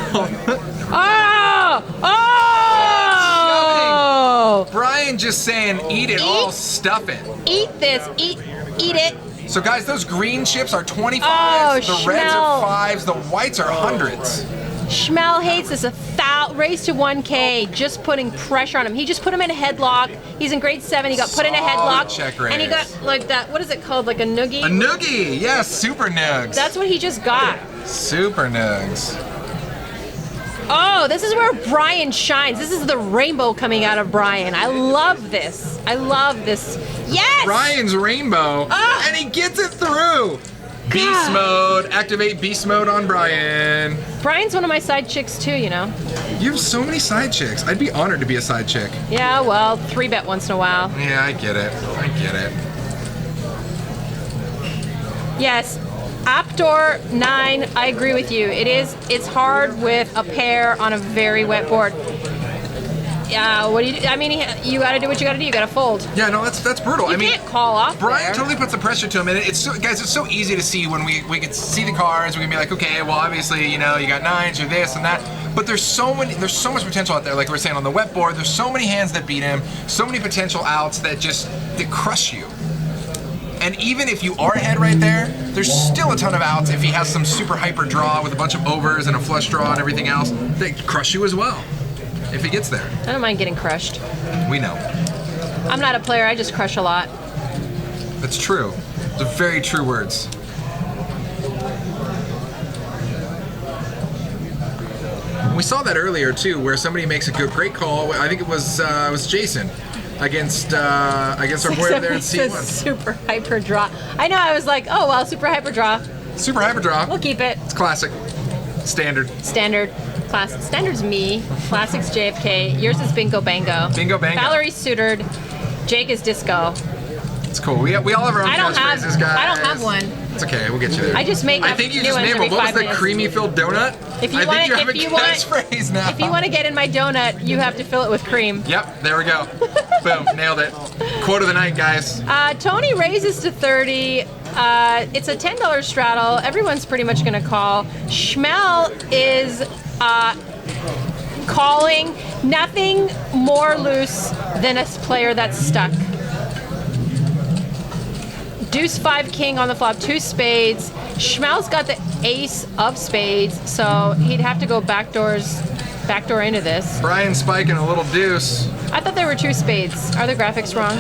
Oh! Oh! Brian just saying, eat it all, stuff it. Eat this, eat it. So guys, those green chips are 25s, Oh, the reds Schmel. are 5s, the whites are 100s. Schmel hates this. Race to 1K, just putting pressure on him. He just put him in a headlock. He's in grade 7. He got put in a Solid headlock. check And he raise. got like that, what is it called? Like a noogie? A noogie, yeah, super nugs. That's what he just got. Super nugs. Oh, this is where Brian shines. This is the rainbow coming out of Brian. I love this. I love this. Yes! Brian's rainbow, Ah! and he gets it through. Beast mode, activate beast mode on Brian. Brian's one of my side chicks too, you know. You have so many side chicks. I'd be honored to be a side chick. Yeah, well, 3-bet once in a while. Yeah, I get it. I get it. Yes, Aptor 9, I agree with you. It's hard with a pair on a very wet board. Yeah, what do you do? I mean, you got to do what you got to do. You got to fold. Yeah, no, that's brutal. You I mean, can't call off Brian there. totally puts the pressure to him, and it's so, guys, it's so easy to see when we can see the cards. We can be like, okay, well, obviously, you know, you got 9s, you're this and that. But there's so much potential out there. Like we we're saying on the wet board, there's so many hands that beat him, so many potential outs that crush you. And even if you are ahead right there, there's still a ton of outs if he has some super hyper draw with a bunch of overs and a flush draw and everything else that crush you as well. If he gets there. I don't mind getting crushed. We know. I'm not a player. I just crush a lot. That's true. Those are very true words. We saw that earlier too, where somebody makes a great call. I think it was Jason against our boy over there in It's a C1. super hyper draw. I know. I was like, oh well, super hyper draw. Super hyper draw. We'll keep it. It's classic. Standard. Standard. Standard's me. Classic's JFK. Yours is Bingo Bango. Bingo Bango. Valerie's suitored. Jake is disco. It's cool. We all have our own I don't have. catchphrases, guys. I don't have one. It's okay. We'll get you there. I just make. I think you new just ones named every it. What was 5 the minutes. creamy filled donut? If you I want, think you have if a you want, catchphrase now. if you want to get in my donut, you have to fill it with cream. Yep. There we go. Boom. Nailed it. Quote of the night, guys. Tony raises to 30. It's a $10 straddle. Everyone's pretty much going to call. Schmel is calling. Nothing more loose than a player that's stuck. Deuce 5 king on the flop, 2 spades. Schmel's got the ace of spades, so he'd have to go backdoor into this. Brian spiking a little deuce. I thought there were 2 spades. Are the graphics wrong?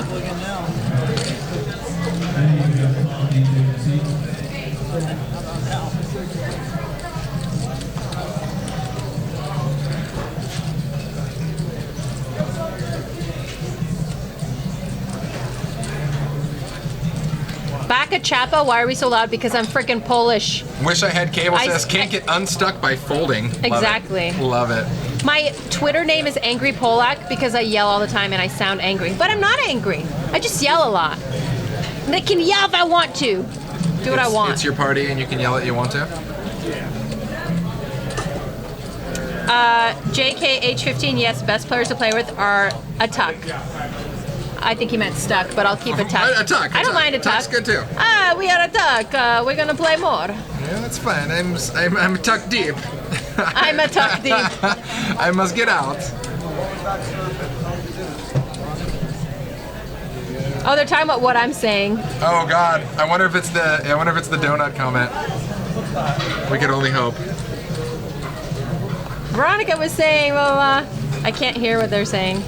Back at Chapa, why are we so loud? Because I'm freaking Polish. Wish I had cable I- says can't get unstuck by folding. Love it. Exactly. Love it. My Twitter name is Angry Polak because I yell all the time and I sound angry. But I'm not angry. I just yell a lot. And I can yell if I want to. Do what I want. It's your party and you can yell it you want to. JK H15, yes, best players to play with are a tuck. I think he meant stuck, but I'll keep a tuck. A tuck. I don't mind a tuck. Tuck's good too. We are a tuck. We're gonna play more. Yeah, that's fine. I'm tucked deep. I'm a tuck deep. I must get out. Oh, they're talking about what I'm saying. Oh God, I wonder if it's the donut comment. We could only hope. Veronica was saying, well, I can't hear what they're saying.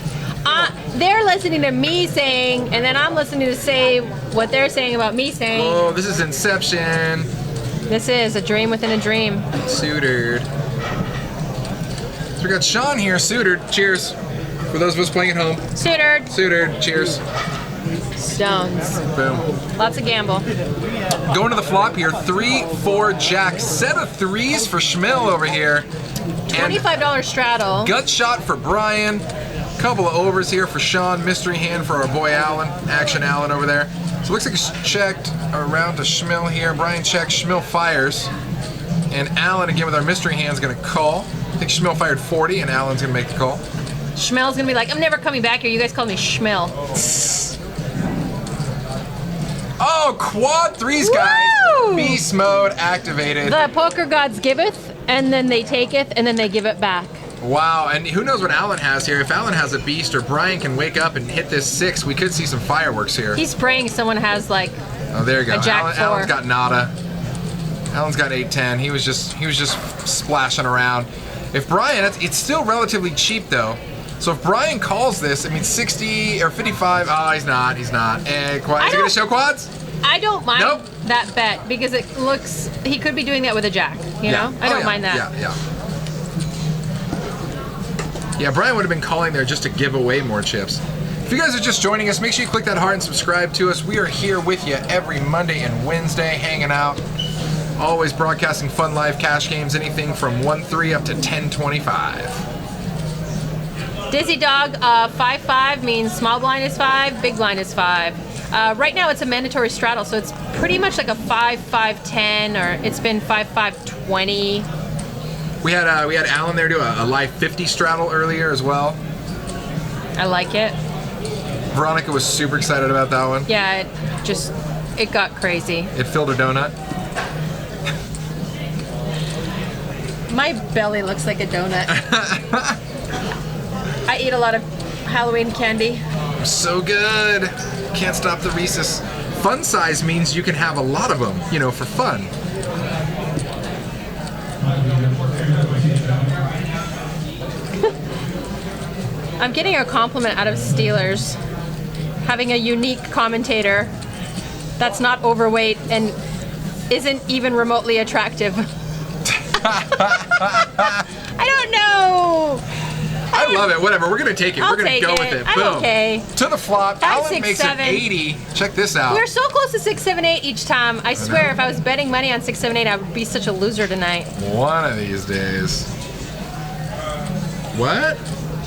They're listening to me saying, and then I'm listening to say what they're saying about me saying. Oh, this is Inception. This is a dream within a dream. Suitored. So we got Sean here, suitored. Cheers. For those of us playing at home. Suitored. Suitored. Cheers. Stones. Boom. Lots of gamble. Going to the flop here. 3, 4, jack. Set of threes for Schmill over here. And $25 straddle. gut shot for Brian. Couple of overs here for Sean. Mystery hand for our boy Alan. Action Alan over there. So it looks like it's checked around to Schmill here. Brian checks. Schmill fires. And Alan, again with our mystery hand, is going to call. I think Schmill fired 40, and Alan's going to make the call. Schmell's gonna be like, I'm never coming back here. You guys call me Schmell. Oh, quad threes, guys. Woo! Beast mode activated. The poker gods giveth, and then they taketh, and then they give it back. Wow, and who knows what Alan has here. If Alan has a beast or Brian can wake up and hit this 6, we could see some fireworks here. He's praying someone has like Oh, there you go. a jack 4. Alan's got nada. Alan's got 8-10. He was just splashing around. If Brian, it's still relatively cheap though. So if Brian calls this, I mean 60 or 55. Oh, he's not. He's not. And is he gonna show quads? I don't mind Nope. that bet because it looks he could be doing that with a jack. You know, I don't mind that. Yeah, Brian would have been calling there just to give away more chips. If you guys are just joining us, make sure you click that heart and subscribe to us. We are here with you every Monday and Wednesday, hanging out. Always broadcasting fun live cash games, anything from 1-3 up to 10-25. Dizzy Dog, 5-5 means small blind is 5, big blind is 5. Right now it's a mandatory straddle, so it's pretty much like a 5-5-10, or it's been 5-5-20. We had Alan there do a live 50 straddle earlier as well. I like it. Veronica was super excited about that one. Yeah, it got crazy. It filled her donut. My belly looks like a donut. I eat a lot of Halloween candy. So good. Can't stop the Reese's. Fun size means you can have a lot of them, you know, for fun. I'm getting a compliment out of Steelers. Having a unique commentator that's not overweight and isn't even remotely attractive. I don't know. I love it. Whatever. We're going to take it. We're going to take go it. with it. I'm Boom. okay. To the flop. 5, Alan 6, makes 7. an 80. Check this out. We're so close to 6, 7, 8 each time. I swear, if I was betting money on 6, 7, 8, I would be such a loser tonight. One of these days. What?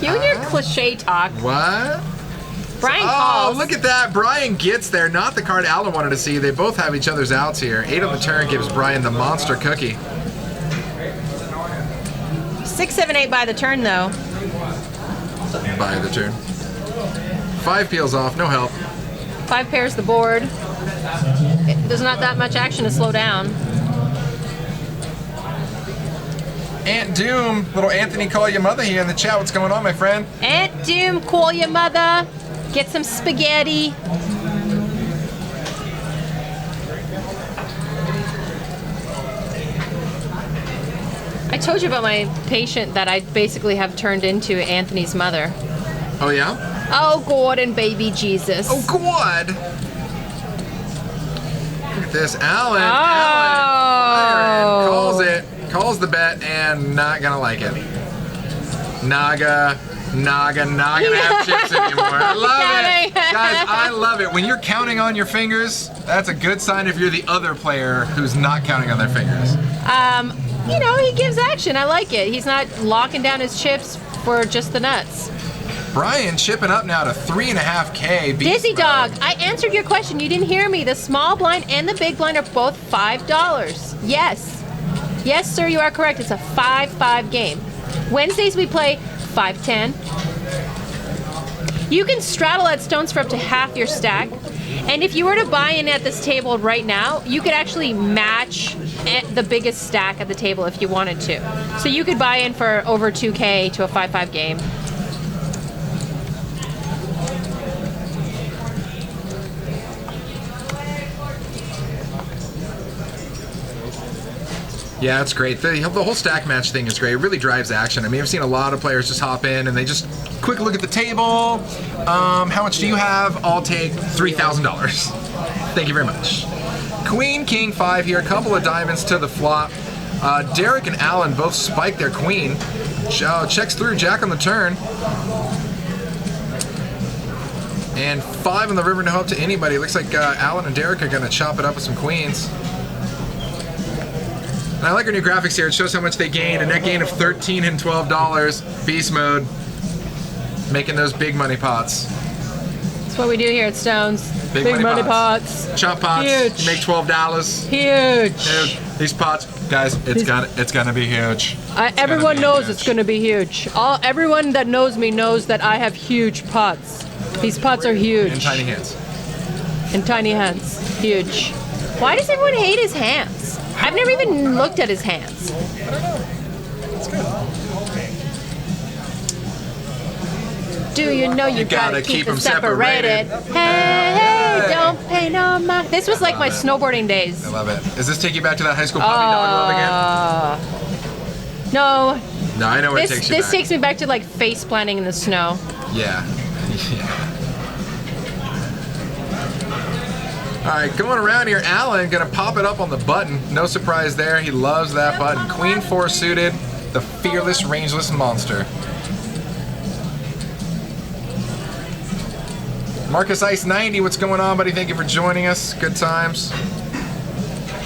You and your cliche talk. What? Brian Oh, calls. look at that. Brian gets there. Not the card Alan wanted to see. They both have each other's outs here. 8 on the turn gives Brian the monster cookie. 6, 7, 8 by the turn, though. By the turn. 5 peels off. No help. 5 pairs the board. There's not that much action to slow down. Aunt Doom, little Anthony call your mother here in the chat. What's going on, my friend? Aunt Doom, call your mother. Get some spaghetti. I told you about my patient that I basically have turned into Anthony's mother. Oh, yeah? Oh, God and baby Jesus. Oh, God. Look at this. Alan. Oh. Alan. Calls it. Calls the bet and not going to like it. Naga, not gonna have chips anymore. I love it. Guys, I love it. When you're counting on your fingers, that's a good sign if you're the other player who's not counting on their fingers. You know, he gives action. I like it. He's not locking down his chips for just the nuts. Brian chipping up now to 3.5K. Dizzy Dog, I answered your question. You didn't hear me. The small blind and the big blind are both $5. Yes. Yes, sir, you are correct. It's a 5-5 game. Wednesdays we play 5-10. You can straddle at stones for up to half your stack. And if you were to buy in at this table right now, you could actually match the biggest stack at the table if you wanted to. So you could buy in for over 2K to a 5-5 game. Yeah, it's great. The whole stack match thing is great. It really drives action. I mean, I've seen a lot of players just hop in and they just quick look at the table. How much do you have? I'll take $3,000. Thank you very much. Queen, King, 5 here. A couple of diamonds to the flop. Derek and Alan both spike their queen. Checks through, Jack on the turn. And 5 on the river, no help to anybody. Looks like Alan and Derek are going to chop it up with some queens. And I like our new graphics here. It shows how much they gain. A net gain of $13 and $12. Beast mode. Making those big money pots. That's what we do here at Stones. Big money pots. Chop pots. Huge. You make $12. Huge. These pots, guys, it's gonna be huge. Everyone knows it's gonna be huge. Everyone that knows me knows that I have huge pots. These pots are huge. And tiny hands. And tiny hands. Huge. Why does everyone hate his hands? I've never even looked at his hands. Do you know you gotta keep them separated? Hey, don't pay no mind. This was like my snowboarding days. I love it. Does this take you back to that high school puppy dog love again? No. No, I know where it takes you back. This takes me back to like face planting in the snow. Yeah. All right, going around here, Alan gonna pop it up on the button. No surprise there. He loves that button. Queen 4 suited, the fearless, rangeless monster. Marcus Ice 90, what's going on, buddy? Thank you for joining us. Good times.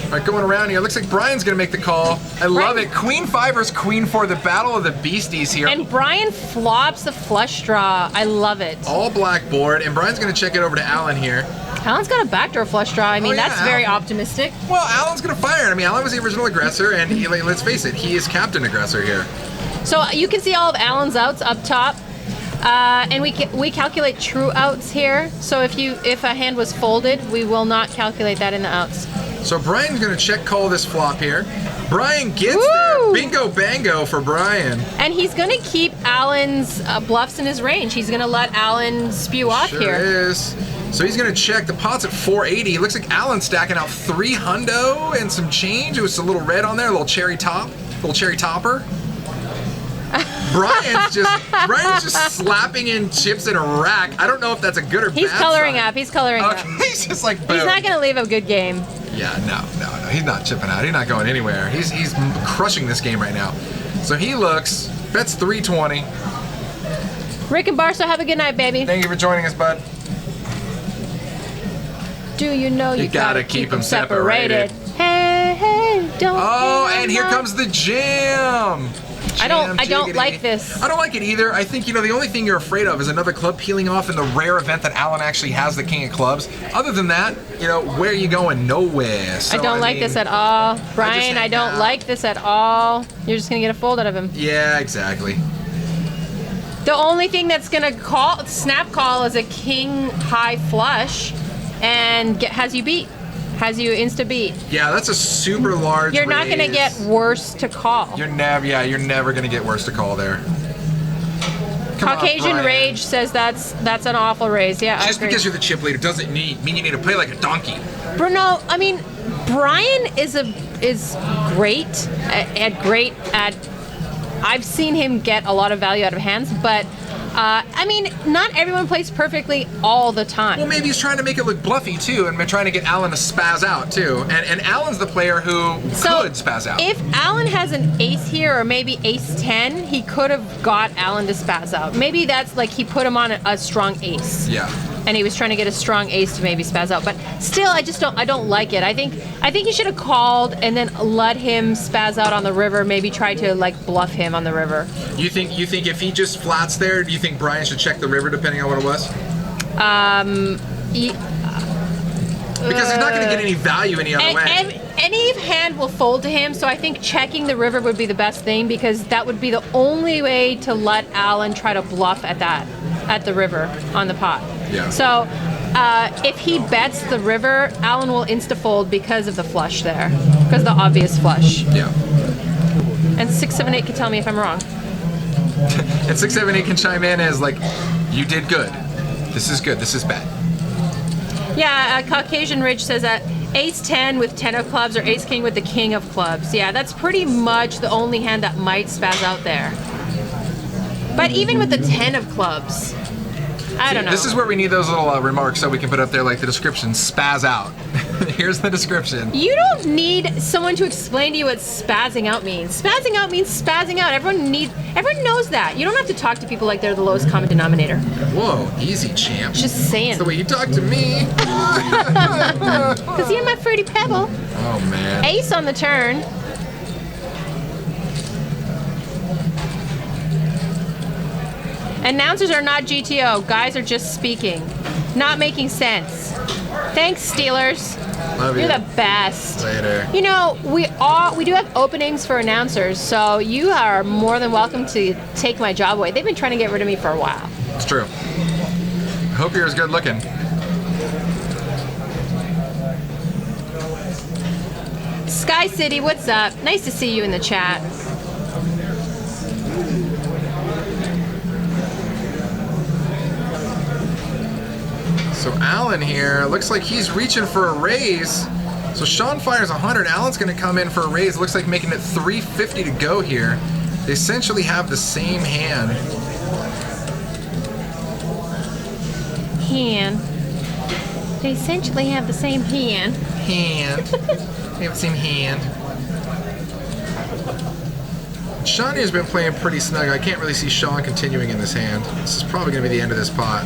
All right, going around here. Looks like Brian's gonna make the call. I love it. Queen 5 versus Queen 4, the battle of the beasties here. And Brian flops the flush draw. I love it. All black board, and Brian's gonna check it over to Alan here. Alan's got a backdoor flush draw. I mean, yeah, that's very optimistic. Well, Alan's gonna fire it. I mean, Alan was the original aggressor, and let's face it, he is captain aggressor here. So you can see all of Alan's outs up top. And we calculate true outs here. So if a hand was folded, we will not calculate that in the outs. So Brian's gonna check call this flop here. Brian gets there. Bingo bango for Brian. And he's gonna keep Alan's bluffs in his range. He's gonna let Alan spew off here. Sure is. So he's gonna check. The pot's at 480. Looks like Alan's stacking out 3 hundo and some change. It was a little red on there, a little cherry topper. Brian's just slapping in chips in a rack. I don't know if that's a good or bad He's coloring sign. up. He's coloring up. He's just like, boom. He's not gonna leave a good game. Yeah, no. He's not chipping out. He's not going anywhere. He's crushing this game right now. So he looks, bets 320. Rick and Barstow, have a good night, baby. Thank you for joining us, bud. Do you know you gotta keep them separated? Hey, don't. Oh, and here comes the jam. I don't like this. I don't like it either. I think, the only thing you're afraid of is another club peeling off in the rare event that Alan actually has the king of clubs. Other than that, where are you going? Nowhere. So, I don't like this at all. Brian, I don't like this at all. You're just going to get a fold out of him. Yeah, exactly. The only thing that's going to snap call is a king high flush and has you beat. Has you insta beat. Yeah, that's a super large You're not going to get worse to call. You're never going to get worse to call there. Caucasian Rage says that's an awful raise. Yeah, just because you're the chip leader doesn't mean you need to play like a donkey. Bruno, I mean, Brian is great at. I've seen him get a lot of value out of hands, but I mean, not everyone plays perfectly all the time. Well, maybe he's trying to make it look bluffy too, and trying to get Alan to spaz out too. And Alan's the player who could spaz out. If Alan has an ace here, or maybe ace 10, he could have got Alan to spaz out. Maybe that's like he put him on a strong ace. Yeah. And he was trying to get a strong ace to maybe spaz out. But still, I don't like it. I think he should have called and then let him spaz out on the river, maybe try to like bluff him on the river. You think if he just flats there, do you think Brian should check the river depending on what it was? Because he's not going to get any value any other way. Any hand will fold to him, so I think checking the river would be the best thing, because that would be the only way to let Alan try to bluff at that. at the river on the pot. Yeah. So if he bets the river, Alan will insta-fold because of the flush there, because of the obvious flush. Yeah. And 678 can tell me if I'm wrong. And 678 can chime in as like, you did good. This is good. This is bad. Yeah, Caucasian Ridge says that ace 10 with 10 of clubs or ace king with the king of clubs. Yeah, that's pretty much the only hand that might spaz out there. But even with the 10 of clubs, I don't know. This is where we need those little remarks so we can put up there like the description, spaz out. Here's the description. You don't need someone to explain to you what spazzing out means. Spazzing out means spazzing out. Everyone knows that. You don't have to talk to people like they're the lowest common denominator. Whoa, easy, champ. Just saying. That's the way you talk to me. Because you're my fruity pebble. Oh, man. Ace on the turn. Announcers are not GTO. Guys are just speaking. Not making sense. Thanks, Steelers. Love You're you. the best. Later. You know, we do have openings for announcers, so you are more than welcome to take my job away. They've been trying to get rid of me for a while. It's true. I hope you're as good looking. Sky City, what's up? Nice to see you in the chat. So Alan here, looks like he's reaching for a raise. So Sean fires 100. Alan's going to come in for a raise. Looks like making it 350 to go here. They essentially have the same hand. They essentially have the same hand. They have the same hand. Sean has been playing pretty snug. I can't really see Sean continuing in this hand. This is probably going to be the end of this pot.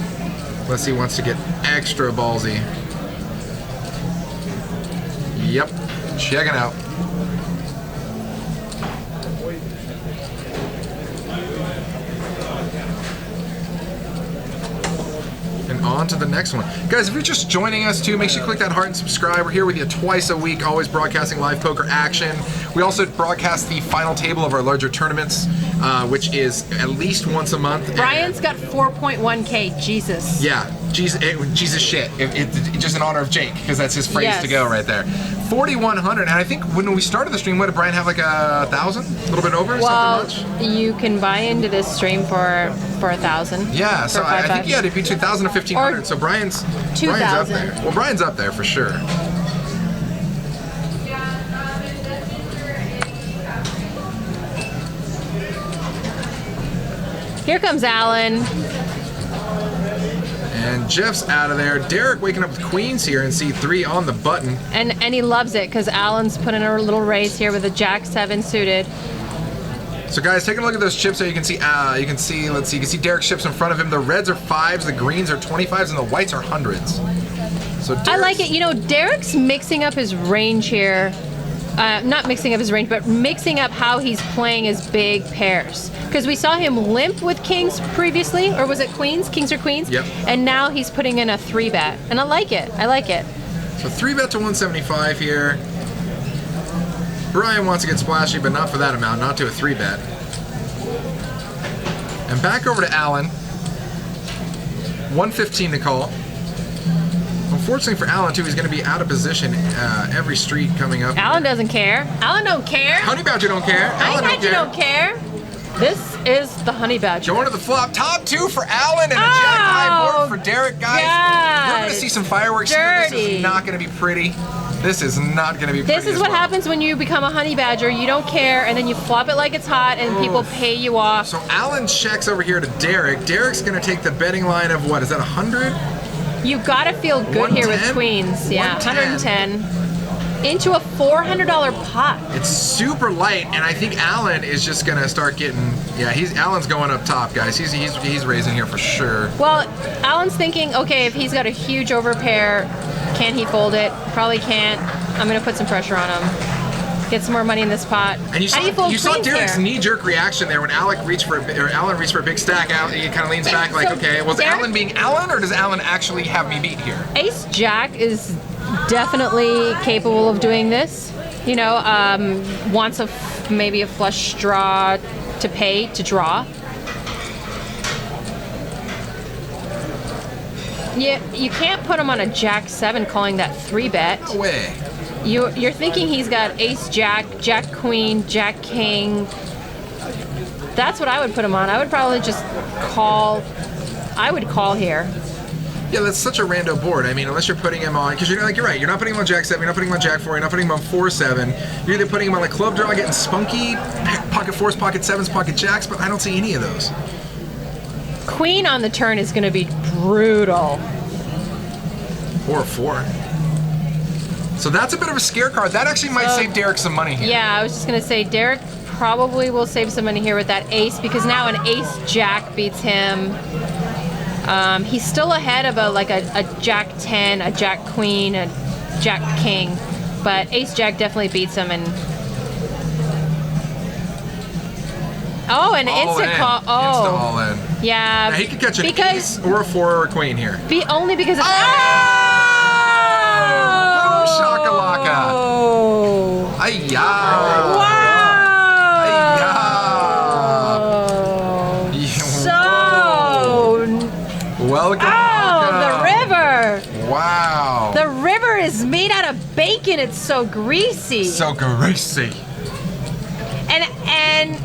Unless he wants to get extra ballsy. Yep, checking out. And on to the next one. Guys, if you're just joining us too, make sure you click that heart and subscribe. We're here with you twice a week, always broadcasting live poker action. We also broadcast the final table of our larger tournaments, which is at least once a month. Brian's got 4.1K. Jesus. Yeah, Jesus shit. It's just in honor of Jake, because that's his phrase to go right there. 4,100, and I think when we started the stream, what did Brian have, like 1,000? A little bit over, Well, something much? you can buy into this stream for 1,000. Yeah, so I think he had to be 2,000 to 1,500, Or so Brian's up 2,000. there. Well, Brian's up there for sure. Here comes Alan. And Jeff's out of there. Derek waking up with queens here and C3 on the button. And he loves it because Alan's put in a little race here with a Jack 7 suited. So guys, taking a look at those chips there, you can see let's see, you can see Derek's chips in front of him. The reds are 5s, the greens are 25s, and the whites are 100s. So I like it. You know, Derek's mixing up his range here. Not mixing up his range, but mixing up how he's playing his big pairs. Because we saw him limp with kings previously, or was it queens? Kings or queens? Yep. And now he's putting in a 3-bet. And I like it. I like it. So 3-bet to 175 here. Brian wants to get splashy, but not for that amount, not to a 3-bet. And back over to Alan. 115 to call. Unfortunately for Alan, too, he's going to be out of position every street coming up. Alan doesn't care. Alan don't care. Honey Badger don't care. Honey Alan Badger don't care. This is the Honey Badger. Going to the flop. Top 2 for Alan and a jack high board for Derek. Guys, we're going to see some fireworks here. This is not going to be pretty. This is not going to be pretty. This is what happens when you become a Honey Badger. You don't care, and then you flop it like it's hot, and people pay you off. So Alan checks over here to Derek. Derek's going to take the betting line of what? Is that 100? You gotta feel good here with 110? queens. Yeah, 110. Into a $400 pot. It's super light, and I think Alan is just gonna start getting. Yeah, Alan's going up top, guys. He's raising here for sure. Well, Alan's thinking, okay, if he's got a huge overpair, can he fold it? Probably can't. I'm gonna put some pressure on him. Get some more money in this pot. And you saw Derek's here? knee-jerk reaction there when Alan reached for a big stack out. He kind of leans back like, okay, was Alan being Alan, or does Alan actually have me beat here? Ace Jack is definitely capable of doing this. You know, wants maybe a flush draw to pay to draw. You can't put him on a Jack 7 calling that 3-bet. No way. You're thinking he's got Ace Jack, Jack Queen, Jack King. That's what I would put him on. I would probably just call. I would call here. Yeah, that's such a rando board. I mean, unless you're putting him on, because you're right. You're not putting him on Jack 7. You're not putting him on Jack 4. You're not putting him on 4-7. You're either putting him on like club draw, getting spunky, pocket 4s, pocket 7s, pocket jacks, but I don't see any of those. Queen on the turn is going to be brutal. Or a 4. So that's a bit of a scare card. That actually might save Derek some money here. Yeah, I was just going to say Derek probably will save some money here with that ace, because now an Ace Jack beats him. He's still ahead of a Jack 10, a Jack Queen, a Jack King, but Ace Jack definitely beats him. And an instant call. Instant all in. Yeah. Now he could catch an ace or a 4 or a queen here. Only because it's. Oh! Shakalaka. Oh! Ay-ya. Wow! Welcome. Oh, the river! Wow. The river is made out of bacon. It's so greasy. So greasy. And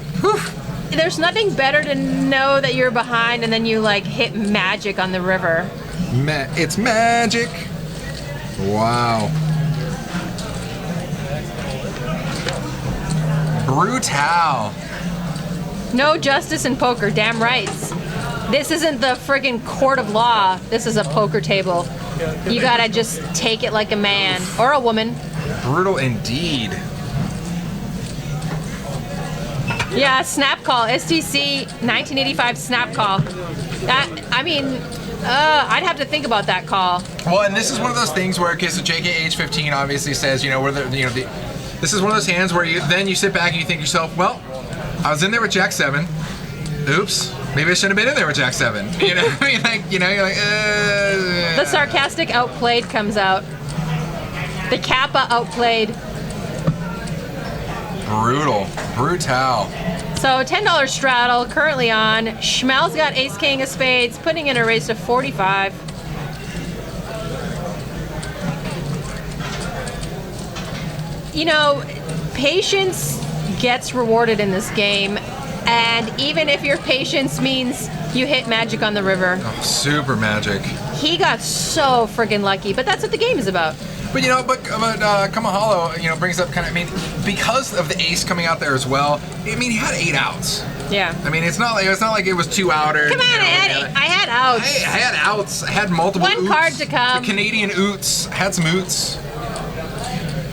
there's nothing better to know that you're behind and then you like hit magic on the river. It's magic. Wow. Brutal. No justice in poker, damn rights. This isn't the friggin' court of law. This is a poker table. You gotta just take it like a man or a woman. Brutal indeed. Yeah, snap call. STC 1985 snap call. I'd have to think about that call. Well, and this is one of those things where, okay, so JK age 15 obviously says, this is one of those hands where you sit back and you think to yourself, well, I was in there with Jack 7. Oops. Maybe I shouldn't have been in there with Jack 7. You know what I mean? You're like, The sarcastic outplayed comes out. The Kappa outplayed. Brutal. So $10 straddle currently on. Schmel's got Ace King of Spades, putting in a race of 45. Patience gets rewarded in this game. And even if your patience means you hit magic on the river. Oh, super magic. He got so friggin' lucky, but that's what the game is about. But Kamahalo, brings up because of the ace coming out there as well. He had 8 outs. Yeah. It's not like it was 2 outers. Come on, I had outs. I had outs. I had multiple. One oots. card to come. The Canadian oots. Had some oots.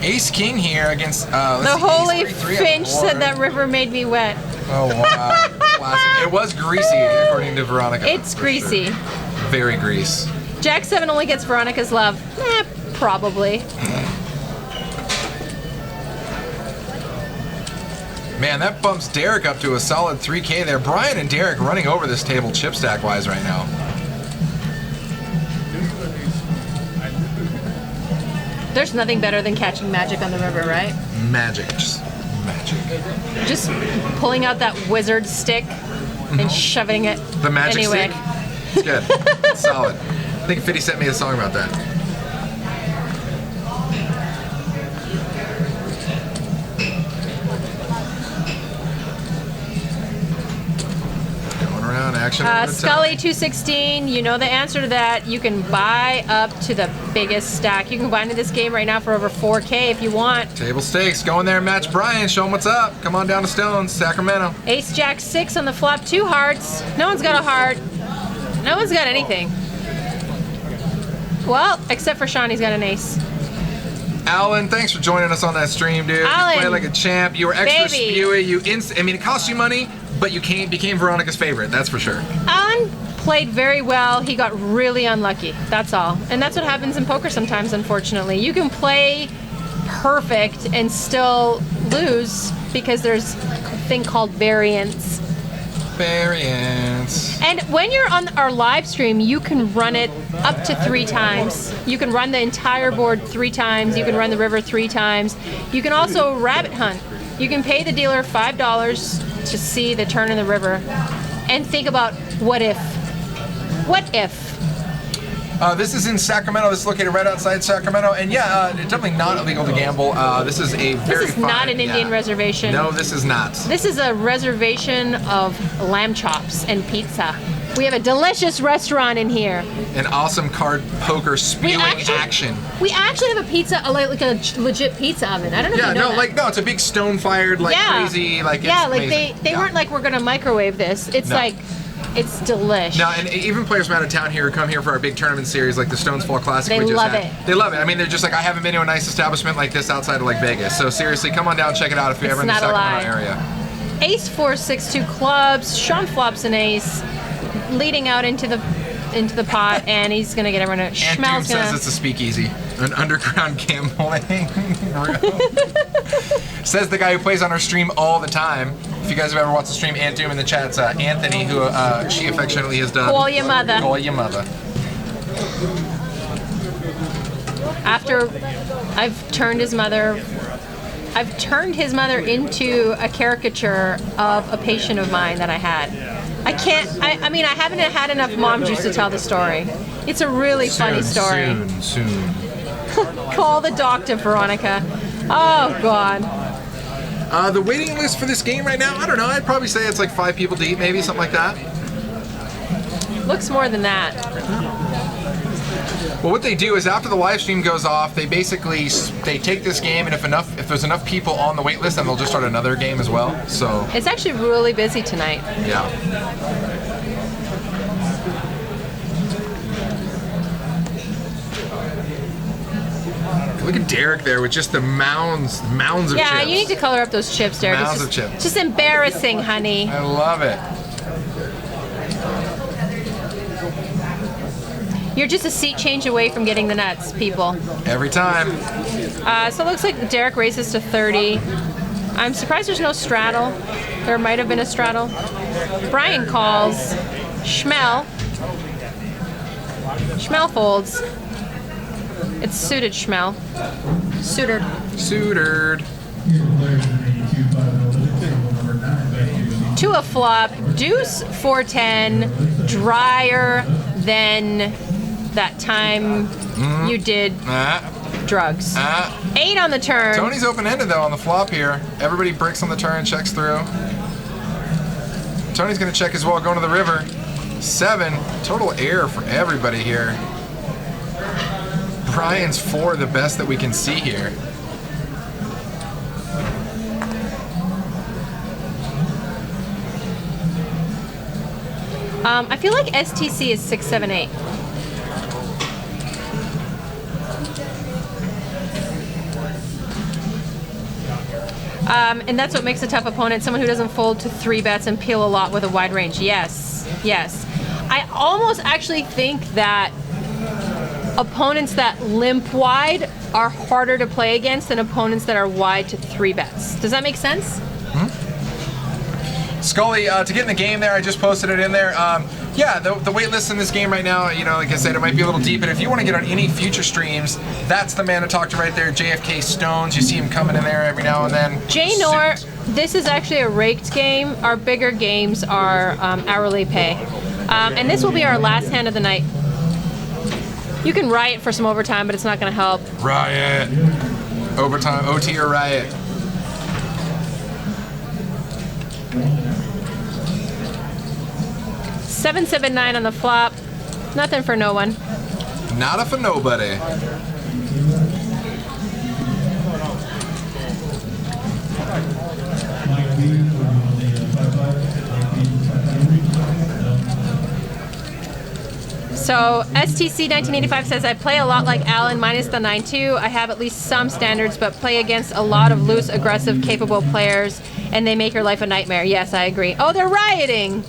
Ace King here against. The holy Finch said that river made me wet. Oh wow! Classic. It was greasy, according to Veronica. It's greasy. Sure. Very grease. Jack 7 only gets Veronica's love. Probably. Man, that bumps Derek up to a solid 3K there. Brian and Derek running over this table chip stack wise right now. There's nothing better than catching magic on the river, right? Magic, just magic. Just pulling out that wizard stick and shoving it. The magic anyway. stick? It's good. It's solid. I think 50 sent me a song about that. Going around, action. Scully 216, you know the answer to that. You can buy up to the biggest stack. You can buy into this game right now for over 4K if you want. Table stakes. Go in there and match Brian. Show him what's up. Come on down to Stones, Sacramento. Ace Jack 6 on the flop, 2 hearts. No one's got a heart. No one's got anything. Well, except for Sean, he's got an ace. Alan, thanks for joining us on that stream, dude. Alan, you played like a champ. You were extra baby. spewy. It cost you money, but you became Veronica's favorite. That's for sure. Alan played very well. He got really unlucky. That's all. And that's what happens in poker sometimes, unfortunately. You can play perfect and still lose because there's a thing called variance. Variance. And when you're on our live stream, you can run it up to 3 times. You can run the entire board 3 times. You can run the river 3 times. You can also rabbit hunt. You can pay the dealer $5 to see the turn in the river and think about what if. What if? This is in Sacramento. This is located right outside Sacramento, and yeah, it's definitely not illegal to gamble. This is a very This is not an Indian reservation. No, this is not. This is a reservation of lamb chops and pizza. We have a delicious restaurant in here. An awesome card poker spewing action. We actually have a pizza, like a legit pizza oven. I don't know if you know that. No, it's a big stone-fired, like crazy, like it's amazing. they weren't like we're gonna microwave this. It's like. It's delish. No, and even players from out of town here who come here for our big tournament series, like the Stones Fall Classic we just love had. it. They love it. I mean, they're just like, I haven't been to a nice establishment like this outside of like Vegas. So seriously, come on down, check it out if you're ever in the Sacramento area. Ace 4, 6, 2 clubs. Sean flops an ace, leading out into the pot, and he's gonna get everyone. And Doom says it's a speakeasy, an underground gambling room. Says the guy who plays on our stream all the time. If you guys have ever watched the stream, Ant Doom in the chat, it's Anthony, who she affectionately has done. Call your mother. Call your mother. After I've turned his mother into a caricature of a patient of mine that I had. I mean, I haven't had enough mom juice to tell the story. It's a really funny story. Soon. Call the doctor, Veronica. Oh, God. The waiting list for this game right now, I don't know. I'd probably say it's like 5 people deep, maybe, something like that. Looks more than that. Well, what they do is after the live stream goes off, they basically take this game, and if there's enough people on the wait list, then they'll just start another game as well. So it's actually really busy tonight. Yeah. Look at Derek there with just the mounds of chips. Yeah, you need to color up those chips, Derek. Mounds of chips. Just embarrassing, honey. I love it. You're just a seat change away from getting the nuts, people. Every time. So it looks like Derek races to 30. I'm surprised there's no straddle. There might have been a straddle. Brian calls. Schmel folds. It's suited Schmel. Suitered. To a flop. Deuce 410. Drier than that time you did drugs. 8 on the turn. Tony's open-ended though on the flop here. Everybody breaks on the turn, checks through. Tony's gonna check as well, going to the river. 7, total error for everybody here. Brian's 4, the best that we can see here. I feel like STC is 6, 7, 8. And that's what makes a tough opponent, someone who doesn't fold to 3 bets and peel a lot with a wide range. Yes. I almost actually think that opponents that limp wide are harder to play against than opponents that are wide to 3 bets. Does that make sense? Scully, to get in the game there, I just posted it in there. Yeah, the wait list in this game right now, you know, like I said, it might be a little deep, but if you want to get on any future streams, that's the man to talk to right there, JFK Stones. You see him coming in there every now and then. Jay Nor, this is actually a raked game. Our bigger games are hourly pay. And this will be our last hand of the night. You can riot for some overtime, but it's not going to help. Riot. Overtime, OT or riot. Seven, 7, 9 on the flop. Nothing for no one. Nada for nobody. So STC 1985 says, I play a lot like Alan minus the 9-2. I have at least some standards, but play against a lot of loose, aggressive, capable players, and they make your life a nightmare. Yes, I agree. Oh, they're rioting.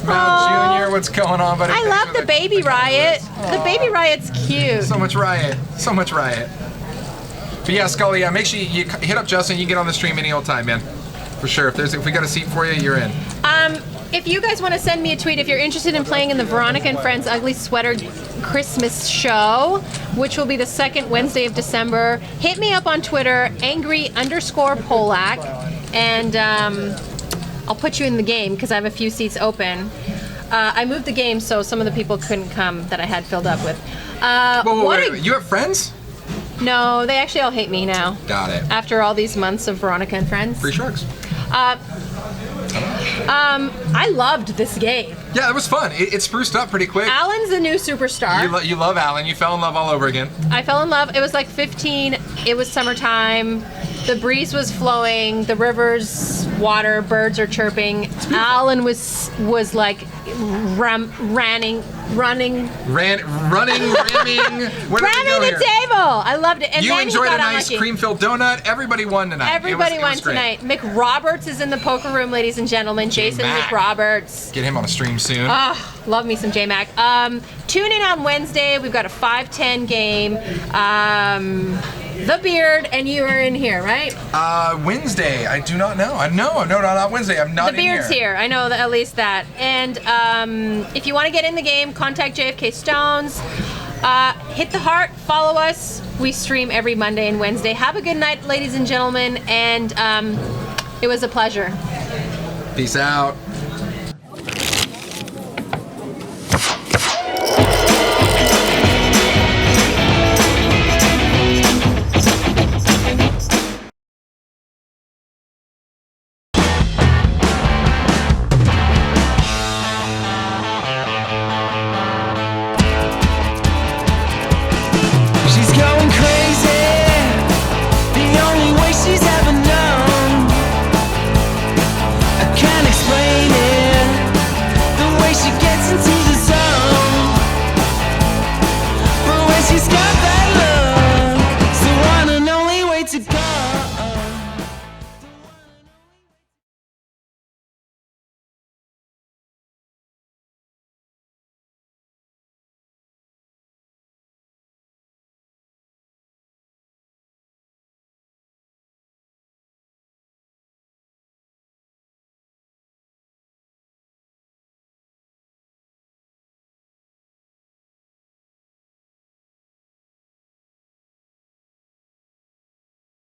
Mount Junior, what's going on, buddy? I love the baby riot. The baby riot's cute. So much riot. So much riot. But yeah, Scully, yeah, make sure you hit up Justin. You can get on the stream any old time, man. For sure. If we got a seat for you, you're in. If you guys want to send me a tweet, if you're interested in playing in the Veronica and Friends Ugly Sweater Christmas show, which will be the second Wednesday of December, hit me up on Twitter, angry_Polak, and I'll put you in the game because I have a few seats open. I moved the game so some of the people couldn't come that I had filled up with. Whoa, what wait, you have friends? No, they actually all hate me now. Got it. After all these months of Veronica and Friends. Free sharks. I loved this game. Yeah, it was fun. It spruced up pretty quick. Alan's the new superstar. You love Alan. You fell in love all over again. I fell in love. It was like 15. It was summertime. The breeze was flowing. The river's water. Birds are chirping. Alan was like ramming. Ramming. Ramming the table. I loved it. And You then enjoyed he a got nice unlucky. cream-filled donut. Everybody won tonight. Everybody it won was great. tonight. Mick Roberts is in the poker room, ladies and gentlemen. Jason Mac. Mick Roberts. Get him on a stream soon. Love me some J-Mac. Tune in on Wednesday. We've got a 5-10 game. The Beard, and you are in here, right? Wednesday. I do not know. No, not Wednesday. I'm not The Beard's here. I know at least that. And if you want to get in the game, contact JFK Stones. Hit the heart. Follow us. We stream every Monday and Wednesday. Have a good night, ladies and gentlemen. And it was a pleasure. Peace out.